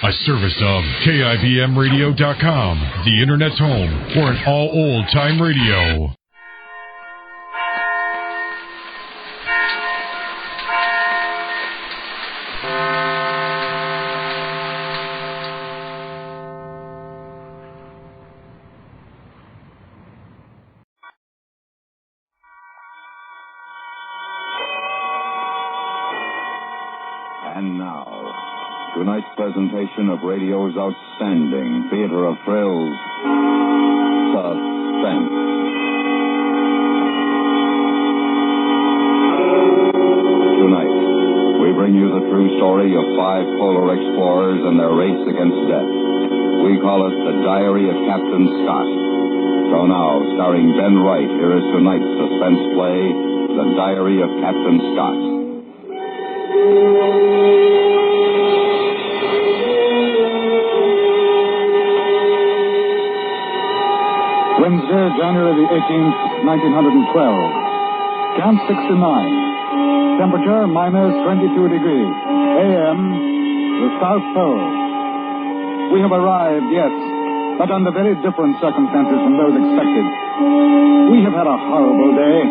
A service of KIBMradio.com, the Internet's home for an all old-time radio. And now, tonight's presentation of radio's outstanding theater of thrills, Suspense. Tonight, we bring you the true story of 5 polar explorers and their race against death. We call it The Diary of Captain Scott. So now, starring Ben Wright, here is tonight's suspense play, The Diary of Captain Scott. Wednesday, January the 18th, 1912. Camp 69. Temperature minus 22 degrees. AM, the South Pole. We have arrived, yes, but under very different circumstances from those expected. We have had a horrible day.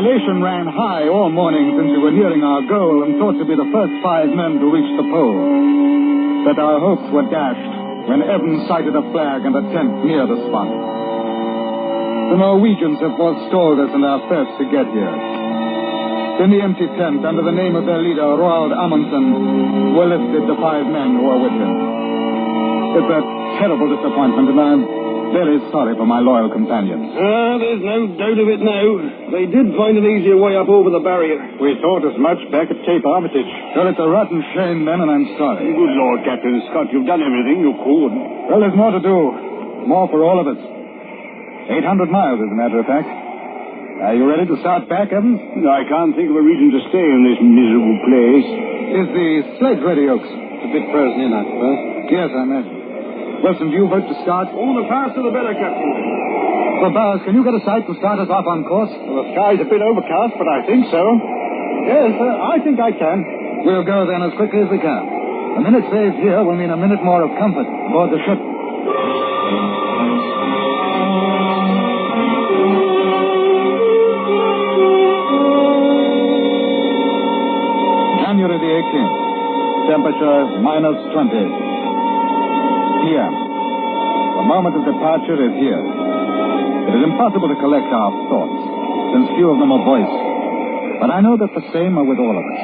Elation ran high all morning since we were nearing our goal and thought to be the first 5 men to reach the pole. But our hopes were dashed when Evans sighted a flag and a tent near the spot. The Norwegians have forestalled us in our thirst to get here. In the empty tent, under the name of their leader, Roald Amundsen, were listed the 5 men who are with him. It's a terrible disappointment, and I'm very sorry for my loyal companions. There's no doubt of it now. They did find an easier way up over the barrier. We thought as much back at Cape Armitage. Well, it's a rotten shame, men, and I'm sorry. Good Lord, Captain Scott, you've done everything you could. Well, there's more to do. More for all of us. 800 miles, as a matter of fact. Are you ready to start back, Evans? I can't think of a reason to stay in this miserable place. Is the sledge ready, Oakes? It's a bit frozen in, I suppose. Yes, I imagine. Wilson, do you vote to start? Oh, the faster the better, Captain. Well, Bowers, can you get a sight to start us off on course? Well, the sky's a bit overcast, but I think so. Yes, I think I can. We'll go then as quickly as we can. A minute saved here will mean a minute more of comfort aboard the ship. January the 18th. Temperature minus 20. PM. The moment of departure is here. It is impossible to collect our thoughts, since few of them are voiced. But I know that the same are with all of us.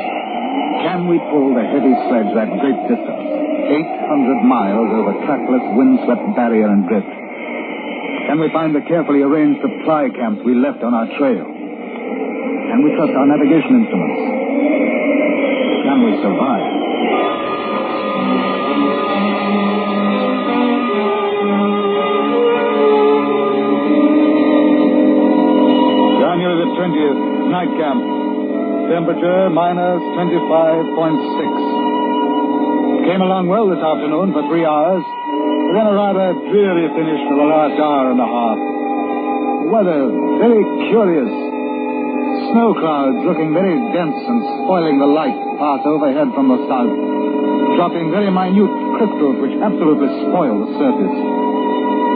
Can we pull the heavy sledge that great distance, 800 miles over trackless, windswept barrier and drift? Can we find the carefully arranged supply camps we left on our trail? Can we trust our navigation instruments? Can we survive? January the 20th, night camp. Temperature minus 25.6. Came along well this afternoon for 3 hours, but then a rather dreary finish for the last hour and a half. Weather very curious. Snow clouds looking very dense and spoiling the light pass overhead from the south, dropping very minute crystals which absolutely spoil the surface.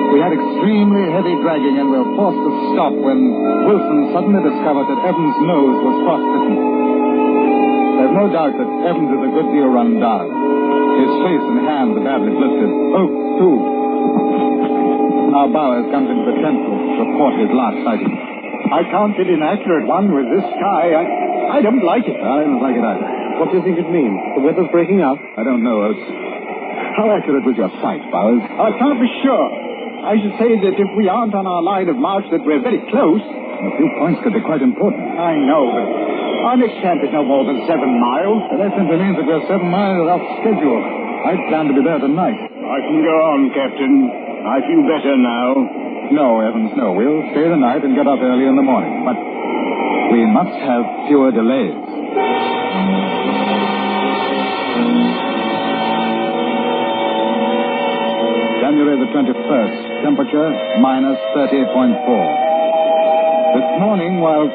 We had extremely heavy dragging and were forced to stop when Wilson suddenly discovered that Evans' nose was frostbitten. There's no doubt that Evans is a good deal run down. His face and hands are badly blistered. Oh, too. Now Bowers comes into the tent to report his last sighting. I counted an accurate one with this sky. I don't like it. I don't like it either. What do you think it means? The weather's breaking up? I don't know, Oates. How accurate was your sight, Bowers? I can't be sure. I should say that if we aren't on our line of march, that we're very close. A few points could be quite important. I know, but our next camp is no more than 7 miles. Well, that simply means that we're 7 miles off schedule. I'd plan to be there tonight. I can go on, Captain. I feel better now. No, Evans, no. We'll stay the night and get up early in the morning. But we must have fewer delays. January the 21st. Temperature minus 30.4. This morning, while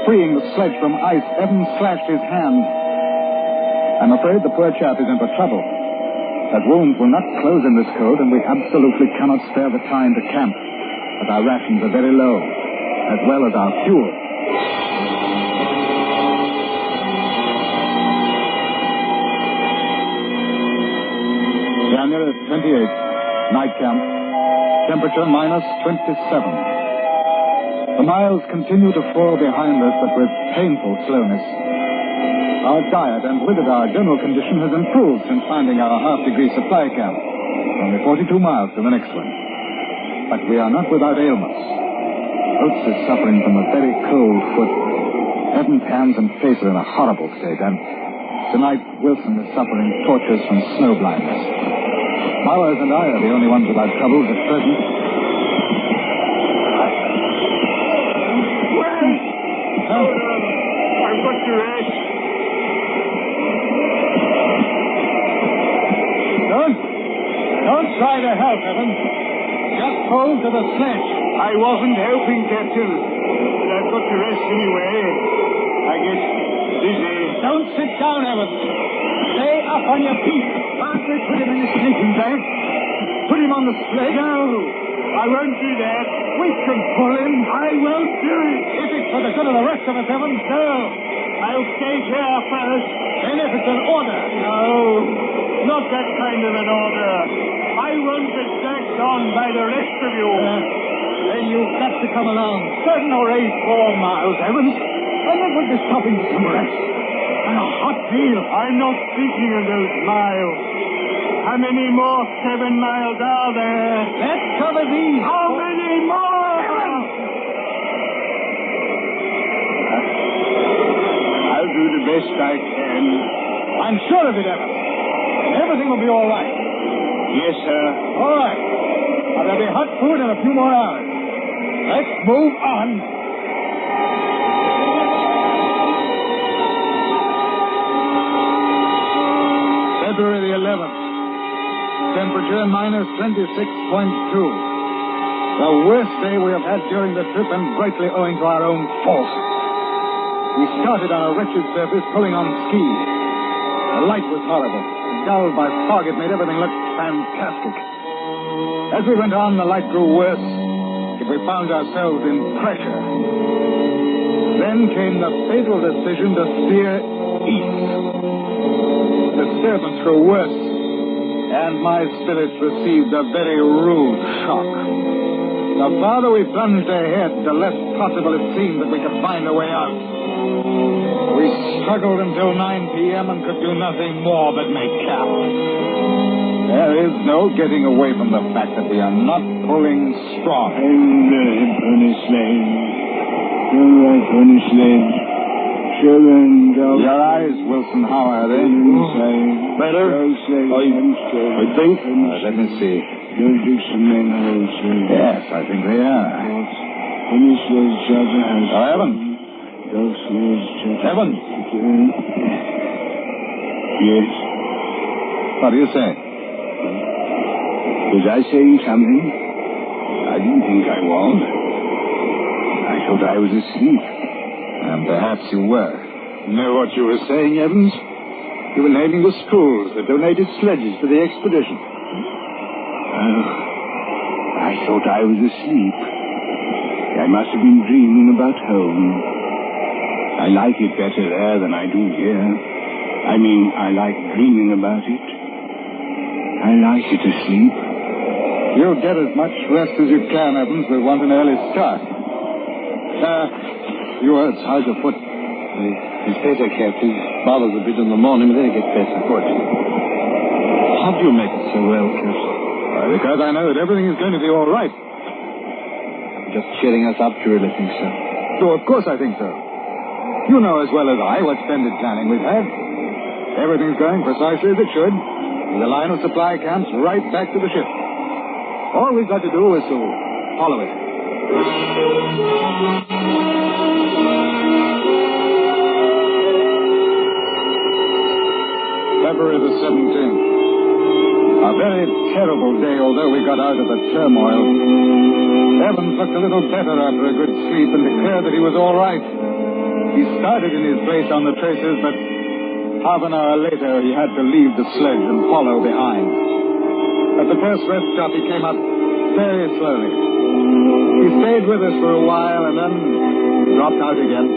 freeing the sledge from ice, Evans slashed his hand. I'm afraid the poor chap is into trouble. that wounds will not close in this cold, and we absolutely cannot spare the time to camp, as our rations are very low, as well as our fuel. January 28th, night camp. Temperature minus 27. The miles continue to fall behind us, but with painful slowness. Our diet, and with it our general condition, has improved since finding our half-degree supply camp. Only 42 miles to the next one. But we are not without ailments. Oates is suffering from a very cold foot. Evan's hands and face are in a horrible state, and tonight Wilson is suffering tortures from snow blindness. Bowers and I are the only ones without troubles at present. I've got to rest. Don't try to help, Evan. Just hold to the sledge. I wasn't helping, Captain. But I've got to rest anyway. I get dizzy. Don't sit down, Evan. Stay up on your feet. Can't we put him in his sleeping bag? Put him on the sledge? No, I won't do that. We can pull him. I won't do it. If it's for the good of the rest of us, Evan, no. I'll stay here first. Then if it's an order. No, not that kind of an order. I won't get dragged on by the rest of you. Then you've got to come along. 7 or 8 more miles, Evans. And then we'll be stopping for some rest. And a hot meal. I'm not thinking of those miles. How many more 7 miles are there? Let's cover these. How many more? I'll do the best I can. I'm sure of it, Evans. Everything will be all right. Yes, sir. All right. Now, there'll be hot food in a few more hours. Let's move on. February the 11th. Temperature minus 26.2. The worst day we have had during the trip, and greatly owing to our own fault. We started on a wretched surface pulling on skis. The light was horrible. Dulled by fog, it made everything look fantastic. As we went on, the light grew worse. We found ourselves in pressure. Then came the fatal decision to steer east. The disturbance grew worse, and my spirits received a very rude shock. The farther we plunged ahead, the less possible it seemed that we could find a way out. We struggled until 9 p.m. and could do nothing more but make camp. There is no getting away from the fact that we are not pulling strong. Pony sled. All right, pony sled. Children, go. Your eyes, Wilson, how are they? Better? I think. Let me see. Don't dig some manholes. Yes, I think they are. Pony sled, Charger has. Oh, Evan. Evan. Yes. What do you say? Was I saying something? I didn't think I was. I thought I was asleep. And perhaps you were. Know what you were saying, Evans? You were naming the schools that donated sledges to the expedition. Oh, I thought I was asleep. I must have been dreaming about home. I like it better there than I do here. I mean, I like dreaming about it. I like it asleep. You'll get as much rest as you can, Evans. We want an early start. Yours, how's your foot? It's better, Captain. Bothers a bit in the morning, but then it gets better. Good. How do you make it so well, Captain? Because I know that everything is going to be all right. Just cheering us up, you really think so? So, of course I think so. You know as well as I what splendid planning we've had. Everything's going precisely as it should. The line of supply camps right back to the ship. All we've got to do is to follow it. February the 17th. A very terrible day, although we got out of the turmoil. Evans looked a little better after a good sleep and declared that he was all right. He started in his place on the traces, but Half an hour later, he had to leave the sledge and follow behind. At the first rest stop, he came up very slowly. He stayed with us for a while and then dropped out again.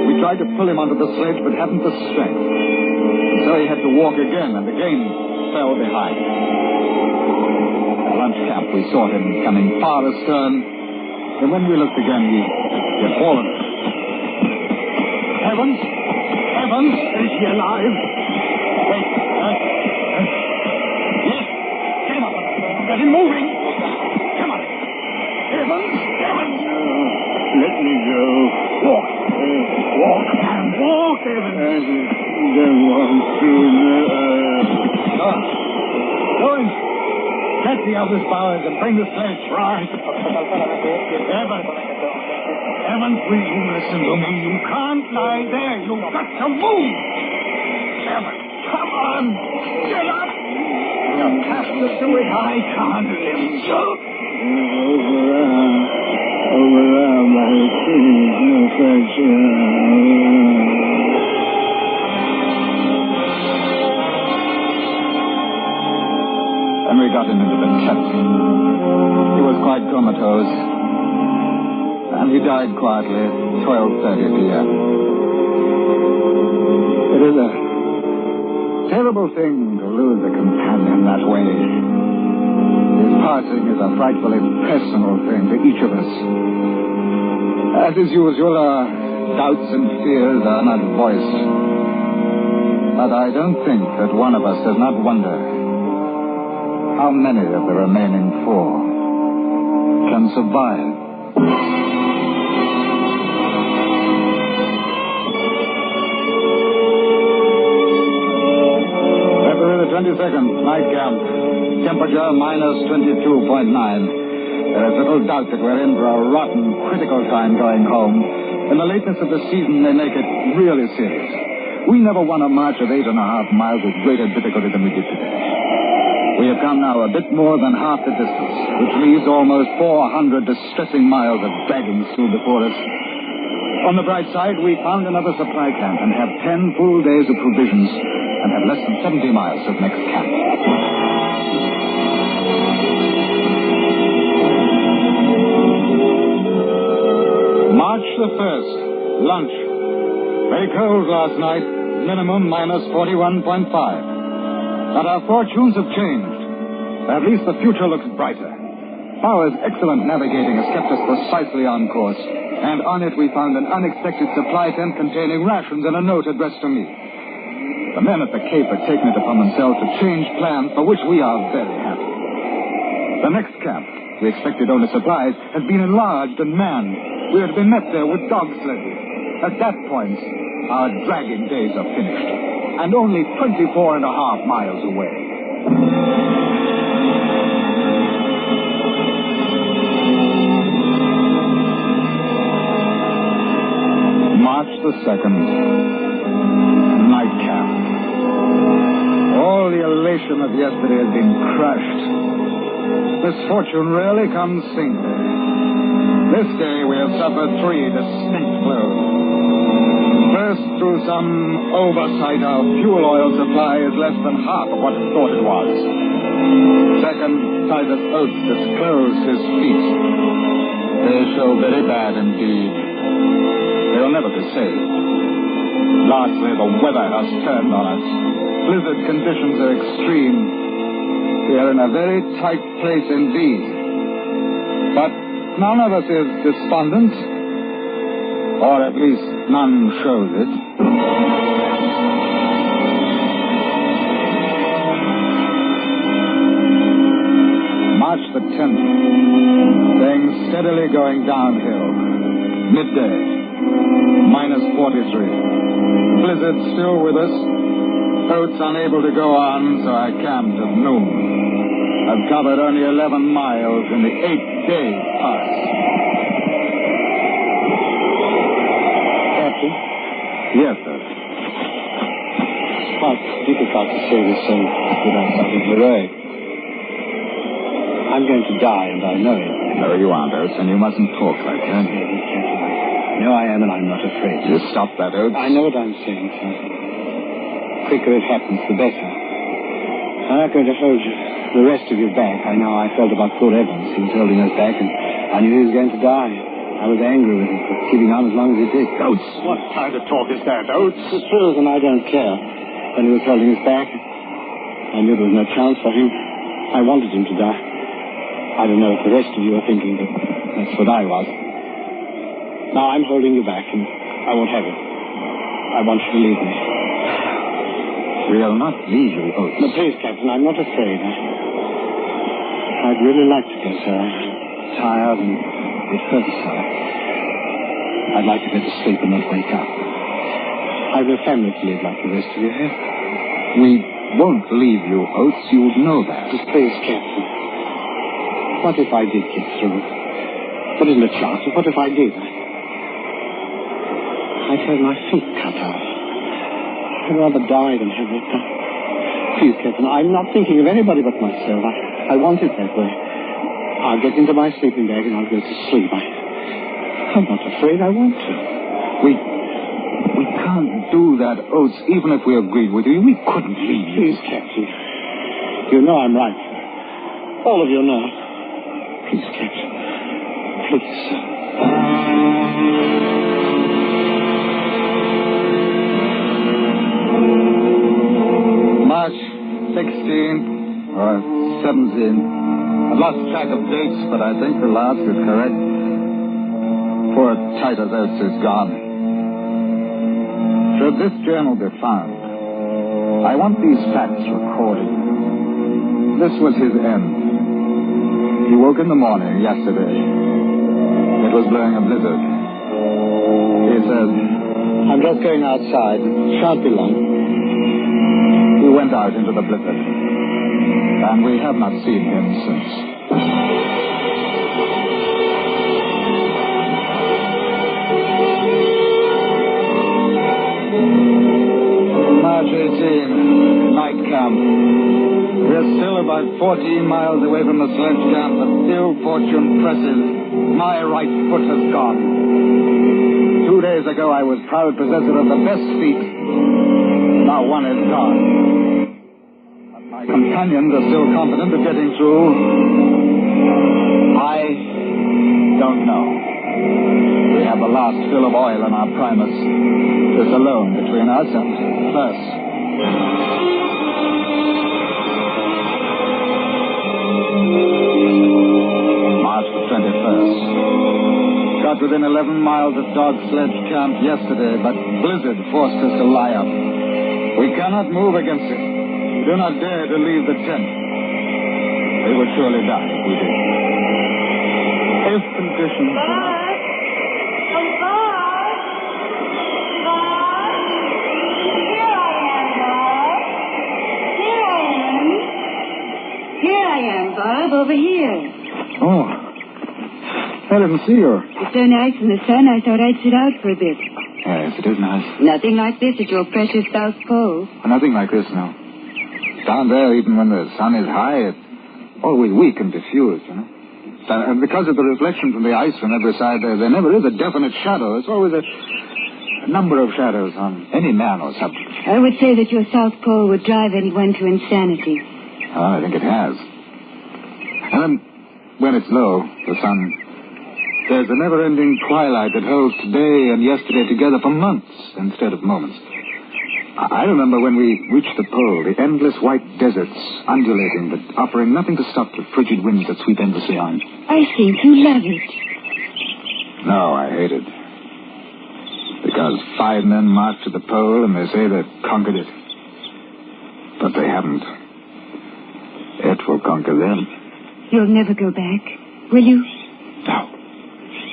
We tried to pull him onto the sledge, but hadn't the strength. And so he had to walk again, and again fell behind. At lunch camp, we saw him coming far astern, and when we looked again, he had fallen. Evans? Evans? Is he alive? Wait. Yes. Get him up. Get him moving. Come on. Evans? Evans! Let me go. Walk. Walk, man. Walk, Evans. I don't want to. Go in. Get the others, Bowers, and bring the sledge. Right. Evans, will you listen to me? You can't lie there. You've got to move. Evans, come on. Get up. You have to do it. I can't lift you. Overarm, I think. No fracture. Then we got him into the tent. He was quite comatose. And he died quietly at 12:30 p.m. It is a terrible thing to lose a companion that way. His passing is a frightfully personal thing to each of us. As is usual, our doubts and fears are not voiced. But I don't think that one of us does not wonder how many of the remaining four can survive. February the 22nd, night camp. Temperature minus 22.9. There is little doubt that we're in for a rotten, critical time going home. In the lateness of the season, they make it really serious. We never won a march of 8.5 miles with greater difficulty than we did today. We have come now a bit more than half the distance, which leaves almost 400 distressing miles of dragging still before us. On the bright side, we found another supply camp and have 10 full days of provisions and have less than 70 miles of next camp. March the 1st, lunch. Very cold last night, minimum minus 41.5. But our fortunes have changed. At least the future looks brighter. Bauer's excellent navigating has kept us precisely on course. And on it we found an unexpected supply tent containing rations and a note addressed to me. The men at the Cape have taken it upon themselves to change plans, for which we are very happy. The next camp, we expected only supplies, has been enlarged and manned. We had been met there with dog sledges. At that point, our dragging days are finished, and only 24.5 miles away. March the 2nd, night camp. All the elation of yesterday has been crushed. Misfortune rarely comes singly. This day we have suffered 3 distinct blows. First, through some oversight, our fuel oil supply is less than half of what we thought it was. Second, Titus Oates disclosed his feet. They show very bad indeed. They'll never be saved. Lastly, the weather has turned on us. Blizzard conditions are extreme. We are in a very tight place indeed. But none of us is despondent, or at least none shows it. March the 10th, things steadily going downhill. Midday, minus 43. Blizzard still with us. Oates unable to go on, so I camped at noon. I've covered only 11 miles in the 8 days past. Captain? Yes, sir. It's quite difficult to say this so without sounding heroic. I'm going to die, and I know it. No, you aren't, Oates, and you mustn't talk like that. I know I am, and I'm not afraid. You stop that, Oates. I know what I'm saying, sir. quicker it happens, the better. I'm not going to hold you, the rest of you back. I know I felt about poor Evans. He was holding us back, and I knew he was going to die. I was angry with him for keeping on as long as he did. Oates, what kind of talk is that, Oates? It's the truth, and I don't care. When he was holding us back, I knew there was no chance for him. I wanted him to die. I don't know what the rest of you are thinking, but that's what I was. Now I'm holding you back, and I won't have it. I want you to leave me. We'll not leave you, Oates. No, please, Captain, I'm not afraid. I'd really like to go, sir. I'm tired and it hurts, sir. I'd like to go to sleep and not wake up. I've a family to live like the rest of you have. We won't leave you, Oates. You know that. Just please, Captain. What if I did get through? What isn't a chance? What if I did? I'd have my feet cut off. I'd rather die than have that done. Please, Captain, I'm not thinking of anybody but myself. I want it that way. I'll get into my sleeping bag and I'll go to sleep. I'm not afraid. I want to. We can't do that, Oates. Even if we agreed with you, we couldn't leave you. Please, Captain. You know I'm right. All of you know. Please, Captain. Please. March 16th or 17th. I've lost track of dates, but I think the last is correct. Poor Titus Oates is gone. Should this journal be found, I want these facts recorded. This was his end. He woke in the morning yesterday. It was blowing a blizzard. He said, I'm just going outside. It shan't be long. He went out into the blizzard, and we have not seen him since. March 18, night camp. We're still about 14 miles away from the sledge camp, but ill fortune presses. My right foot has gone. 2 days ago, I was proud possessor of the best feet. Now one is gone. But my companions are still confident of getting through. I don't know. We have the last fill of oil in our primus. This alone between us and thirst. March the 21st. Got within 11 miles of Dog Sledge Camp yesterday, but blizzard forced us to lie up. We cannot move against it. We do not dare to leave the tent. We would surely die if we did. If conditions... Bob, over here. Oh. I didn't see her. It's so nice in the sun, I thought I'd sit out for a bit. Yes, it is nice. Nothing like this at your precious South Pole. Nothing like this, no. Down there, even when the sun is high, it's always weak and diffused, you know. And because of the reflection from the ice from every side, there never is a definite shadow. It's always a number of shadows on any man or subject. I would say that your South Pole would drive anyone to insanity. Oh, I think it has. And then, when it's low, the sun, there's a never-ending twilight that holds today and yesterday together for months instead of moments. I remember when we reached the pole, the endless white deserts, undulating, but offering nothing to stop the frigid winds that sweep endlessly on. I think you love it. No, I hate it. Because 5 men marched to the pole and they say they've conquered it. But they haven't. It will conquer them. You'll never go back, will you? No.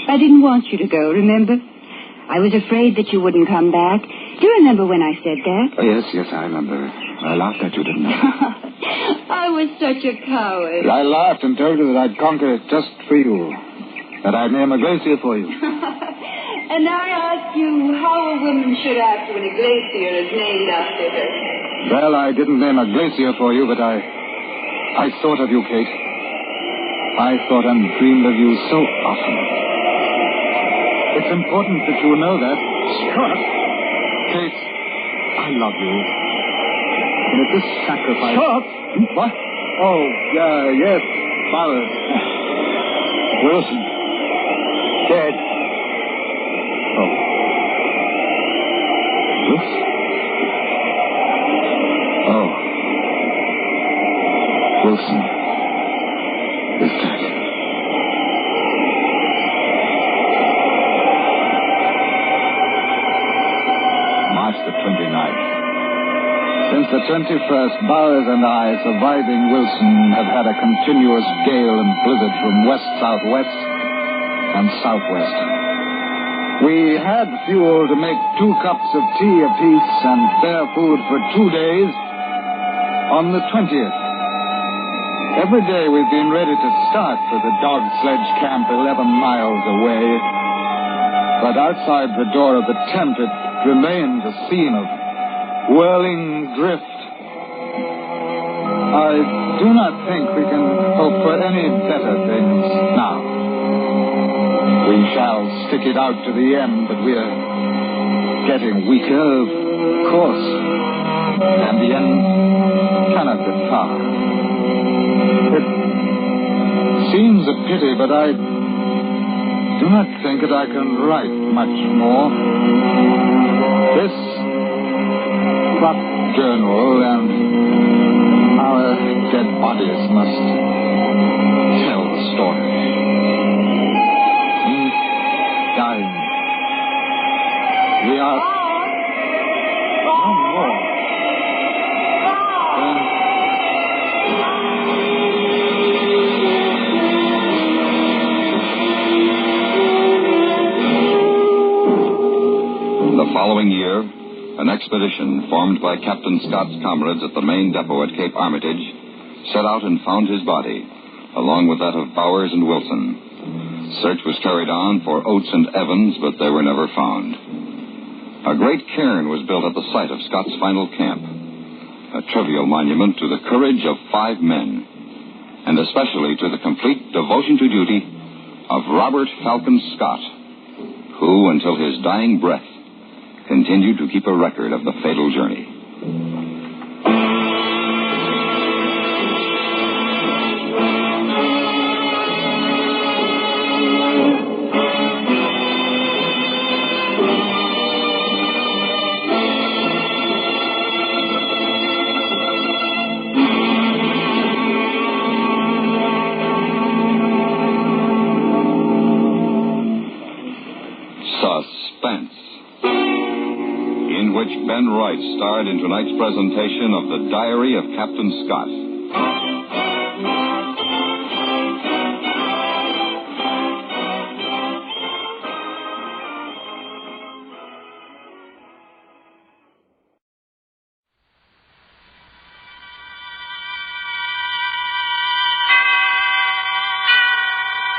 I didn't want you to go, remember? I was afraid that you wouldn't come back. Do you remember when I said that? Oh, yes, I remember. I laughed at you, didn't I? I was such a coward. I laughed and told you that I'd conquer it just for you. That I'd name a glacier for you. And I ask you how a woman should act when a glacier is named after her. Well, I didn't name a glacier for you, but I thought of you, Kate. I thought and dreamed of you so often. It's important that you know that. Scott. Kate, I love you. And at this sacrifice... Shot? What? Oh, yes. Bowers. Wilson. Dead. Oh. Wilson? Oh. Wilson is dead. March the 29th. Since the 21st, Bowers and I, surviving Wilson, have had a continuous gale and blizzard from west-southwest and southwest. We had fuel to make 2 cups of tea apiece and fair food for 2 days on the 20th. Every day we've been ready to start for the dog sledge camp 11 miles away. But outside the door of the tent, it remains a scene of whirling drift. I do not think we can hope for any better things now. We shall stick it out to the end, but we're getting weaker, of course. And the end cannot be far. It seems a pity, but I do not think that I can write much more. This crop journal and our dead bodies must tell the story. Me dying. We are no more. The following year, an expedition formed by Captain Scott's comrades at the main depot at Cape Armitage set out and found his body, along with that of Bowers and Wilson. Search was carried on for Oates and Evans, but they were never found. A great cairn was built at the site of Scott's final camp, a trivial monument to the courage of 5 men, and especially to the complete devotion to duty of Robert Falcon Scott, who, until his dying breath, continued to keep a record of the fatal journey. Suspense, in which Ben Wright starred in tonight's presentation of The Diary of Captain Scott.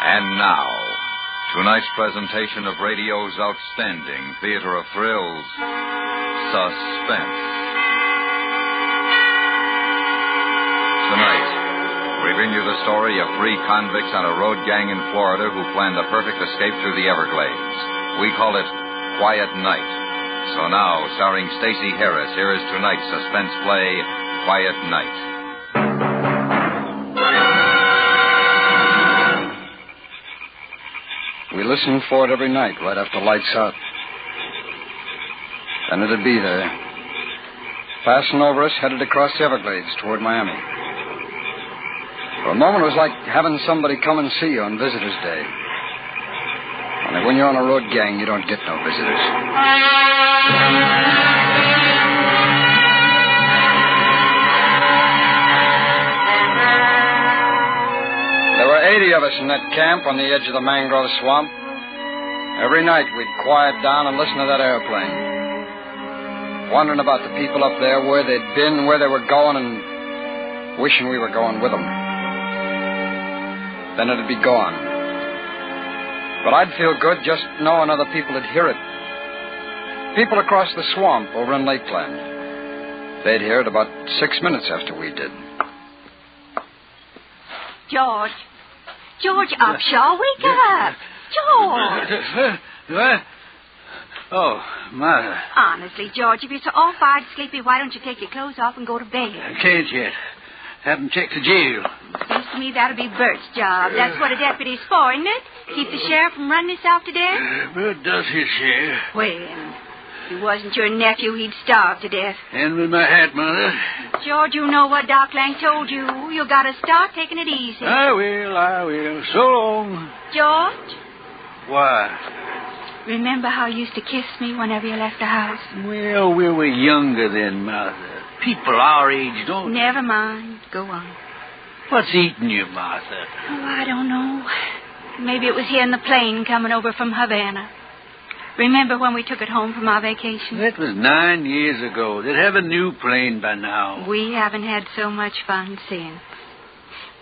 And now, tonight's presentation of radio's outstanding theater of thrills, Suspense. Tonight, we bring you the story of 3 convicts on a road gang in Florida who planned the perfect escape through the Everglades. We call it Quiet Night. So now, starring Stacey Harris, here is tonight's suspense play, Quiet Night. We listened for it every night, right after lights out. Then it'd be there, passing over us, headed across the Everglades toward Miami. For a moment, it was like having somebody come and see you on Visitors' Day. Only when you're on a road gang, you don't get no visitors. There were 80 of us in that camp on the edge of the mangrove swamp. Every night we'd quiet down and listen to that airplane. Wondering about the people up there, where they'd been, where they were going, and wishing we were going with them. Then it'd be gone. But I'd feel good just knowing other people would hear it. People across the swamp over in Lakeland. They'd hear it about 6 minutes after we did. George, Upshaw, wake up. George. What? Oh, Mother. Honestly, George, if you're so all fired sleepy, why don't you take your clothes off and go to bed? I can't yet. Haven't checked the jail. Seems to me that'll be Bert's job. That's what a deputy's for, isn't it? Keep the sheriff from running himself to death? Bert does his share. Well, if he wasn't your nephew, he'd starve to death. Hand me my hat, Mother. George, you know what Doc Lang told you. You gotta start taking it easy. I will. So long. George? Why? Remember how you used to kiss me whenever you left the house? Well, we were younger then, Martha. People our age don't... Never mind. Go on. What's eating you, Martha? Oh, I don't know. Maybe it was here in the plane coming over from Havana. Remember when we took it home from our vacation? That was 9 years ago. They'd have a new plane by now. We haven't had so much fun since.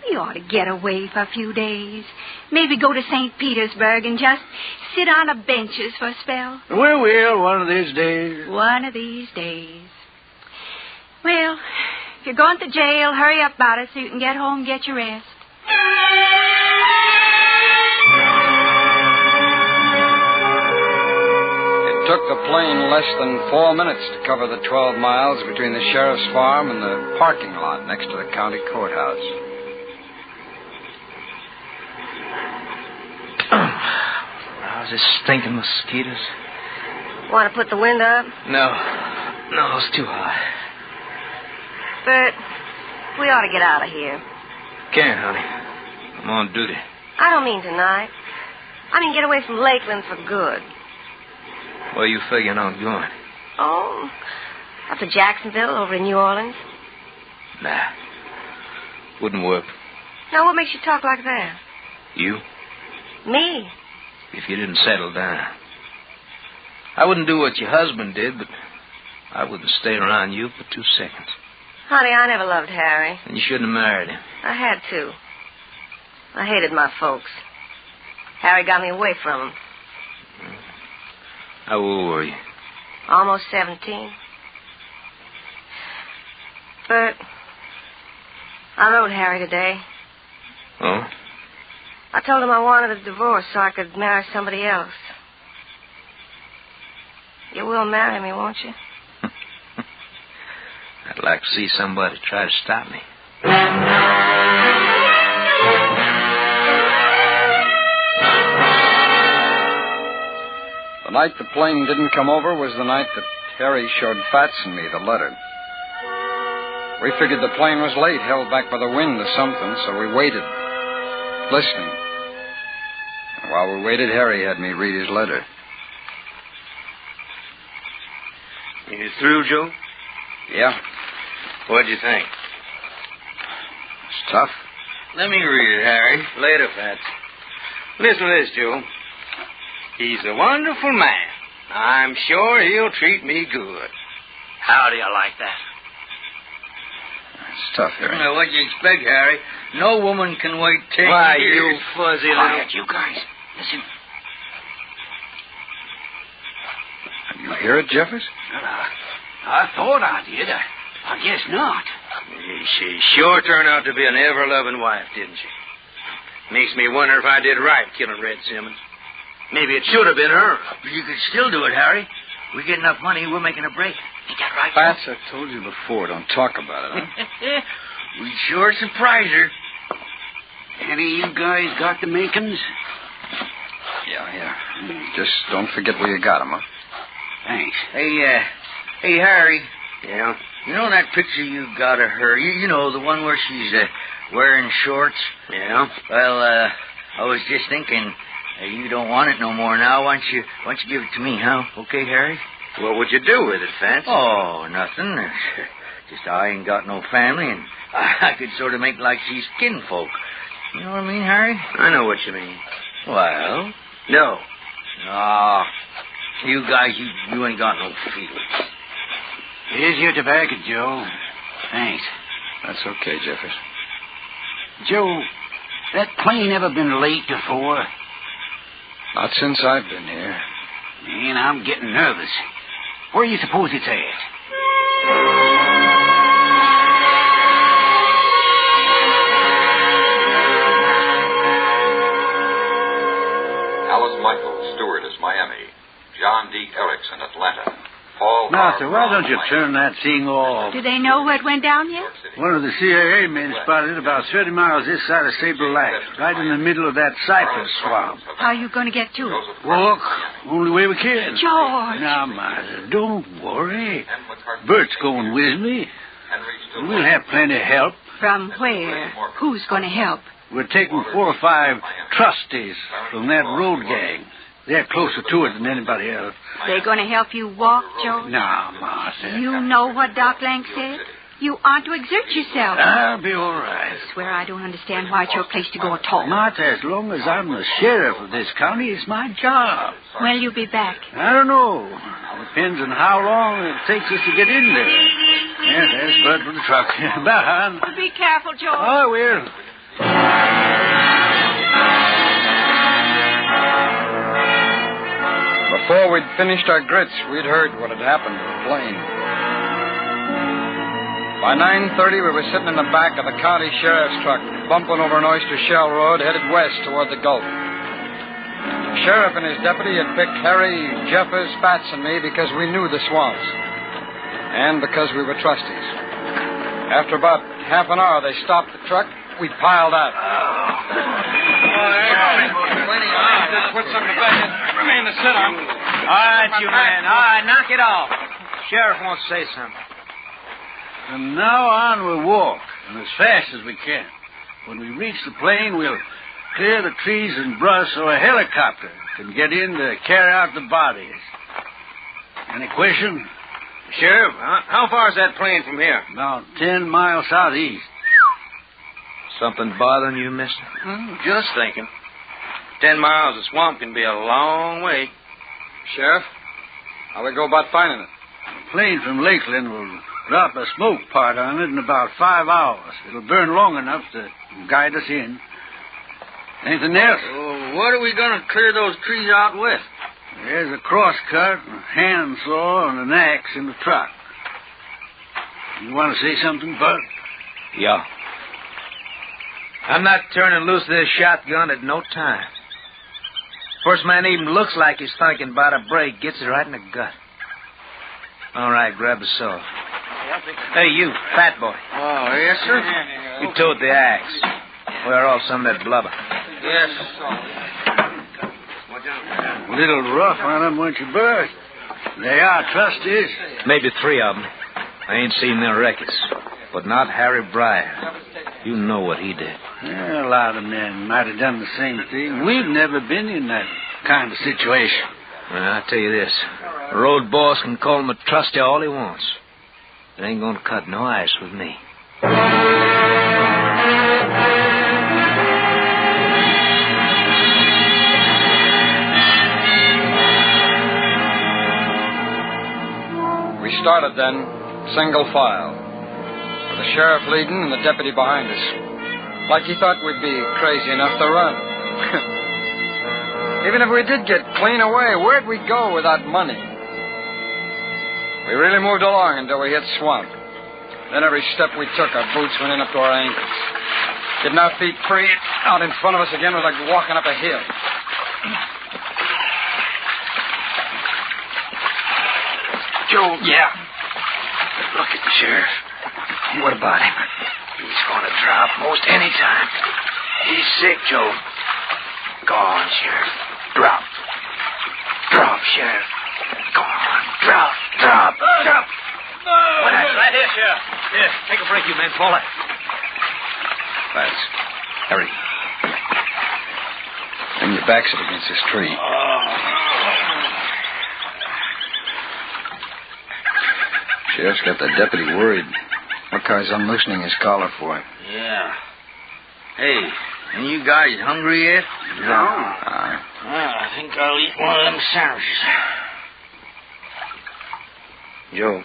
We ought to get away for a few days. Maybe go to St. Petersburg and just sit on the benches for a spell. We will, one of these days. One of these days. Well, if you're going to jail, hurry up about it so you can get home and get your rest. It took the plane less than 4 minutes to cover the 12 miles between the sheriff's farm and the parking lot next to the county courthouse. How's this stinking mosquitoes? Want to put the window up? No, it's too hot. Bert, we ought to get out of here. Can't, honey. I'm on duty. I don't mean tonight. I mean get away from Lakeland for good. Where you figuring on going? Oh, up to Jacksonville over in New Orleans. Nah. Wouldn't work. Now, what makes you talk like that? You? Me? If you didn't settle down. I wouldn't do what your husband did, but I wouldn't stay around you for 2 seconds. Honey, I never loved Harry. And you shouldn't have married him. I had to. I hated my folks. Harry got me away from them. How old were you? Almost 17. Bert, I wrote Harry today. Oh? I told him I wanted a divorce so I could marry somebody else. You will marry me, won't you? I'd like to see somebody try to stop me. The night the plane didn't come over was the night that Harry showed Fats and me the letter. We figured the plane was late, held back by the wind or something, so we waited, listening. And while we waited, Harry had me read his letter. You through, Joe? Yeah. What'd you think? It's tough. Let me read it, Harry. Later, Fats. Listen to this, Joe. He's a wonderful man. I'm sure he'll treat me good. How do you like that? It's tough, Harry. Well, what do you expect, Harry? No woman can wait 10 years. Why, you fuzzy little... Quiet, you guys. Listen. You hear it, Jeffers? I thought I did. I guess not. She sure turned out to be an ever-loving wife, didn't she? Makes me wonder if I did right killing Red Simmons. Maybe it should have been her. But you could still do it, Harry. We get enough money, we're making a break. Ain't that right, Fats, I told you before, don't talk about it, huh? We sure surprised her. Any of you guys got the makings? Yeah. Just don't forget where you got them, huh? Thanks. Hey, Harry. Yeah? You know that picture you got of her? You know, the one where she's wearing shorts? Yeah? Well, I was just thinking, you don't want it no more now. Why don't you give it to me, huh? Okay, Harry? What would you do with it, Fats? Oh, nothing. Just I ain't got no family, and I could sort of make like she's kinfolk. You know what I mean, Harry? I know what you mean. Well? No. You guys, you ain't got no feelings. Here's your tobacco, Joe. Thanks. That's okay, Jeffers. Joe, that plane ever been late before? Not since I've been here. Man, I'm getting nervous. Where do you suppose it's at? Alice Michaels, stewardess, Miami. John D. Erickson, Atlanta. Martha, why don't you turn that thing off? Do they know what went down yet? One of the CIA men spotted it about 30 miles this side of Sable Lake, right in the middle of that cypress swamp. How are you going to get to it? Walk. Only way we can. George! Now, Martha, don't worry. Bert's going with me. We'll have plenty of help. From where? Who's going to help? We're taking 4 or 5 trustees from that road gang. They're closer to it than anybody else. They're going to help you walk, George? Now, Martha. You know what Doc Lang said? You aren't to exert yourself. I'll be all right. I swear I don't understand why it's your place to go at all. Martha, as long as I'm the sheriff of this county, it's my job. When you'll be back? I don't know. Depends on how long it takes us to get in there. Yes, there's Bert with the truck. Bye, hon. Be careful, George. I will. Before we'd finished our grits, we'd heard what had happened to the plane. By 9:30, we were sitting in the back of the county sheriff's truck, bumping over an oyster shell road headed west toward the Gulf. The sheriff and his deputy had picked Harry, Jeffers, Fats, and me because we knew the swamps, and because we were trustees. After about half an hour, they stopped the truck. We piled out. Just put some in the back. Remain to sit on. All right, you man. All right, knock it off. Sheriff wants to say something. From now on, we'll walk, and as fast as we can. When we reach the plane, we'll clear the trees and brush so a helicopter can get in to carry out the bodies. Any question? Sheriff, how far is that plane from here? About 10 miles southeast. Something bothering you, mister? Just thinking. 10 miles of swamp can be a long way. Sheriff, how we go about finding it? A plane from Lakeland will drop a smoke part on it in about 5 hours. It'll burn long enough to guide us in. Anything else? What are we going to clear those trees out with? There's a crosscut, a handsaw, and an axe in the truck. You want to say something, Bud? Yeah. I'm not turning loose this shotgun at no time. First man even looks like he's thinking about a break, gets it right in the gut. All right, grab the saw. Hey, you, fat boy. Oh, yes, sir? You towed the axe. Wear off some of that blubber. Yes. A little rough on them, weren't you, Bud? They are trustees. Maybe 3 of them. I ain't seen their records. But not Harry Breyer. You know what he did. Yeah, a lot of men might have done the same thing. We've never been in that kind of situation. Well, I'll tell you this. The road boss can call him a trustee all he wants. It ain't gonna cut no ice with me. We started then, single file, with the sheriff leading and the deputy behind us. Like he thought we'd be crazy enough to run. Even if we did get clean away, where'd we go without money? We really moved along until we hit swamp. Then every step we took, our boots went in up to our ankles. Getting our feet free out in front of us again was like walking up a hill. Joe. Yeah. Look at the sheriff. What about him? He's going to drop most any time. He's sick, Joe. Go on, Sheriff. Drop. Drop, Sheriff. Go on. Drop. Drop. Drop. Right here, Sheriff. Here, take a break, you men. Fall out. Fats. Hurry. Bring your backs up against this tree. Sheriff's got the deputy worried. What guy's unloosening his collar for him? Yeah. Hey, any you guys hungry yet? No. I think I'll eat one of them sandwiches. Joe,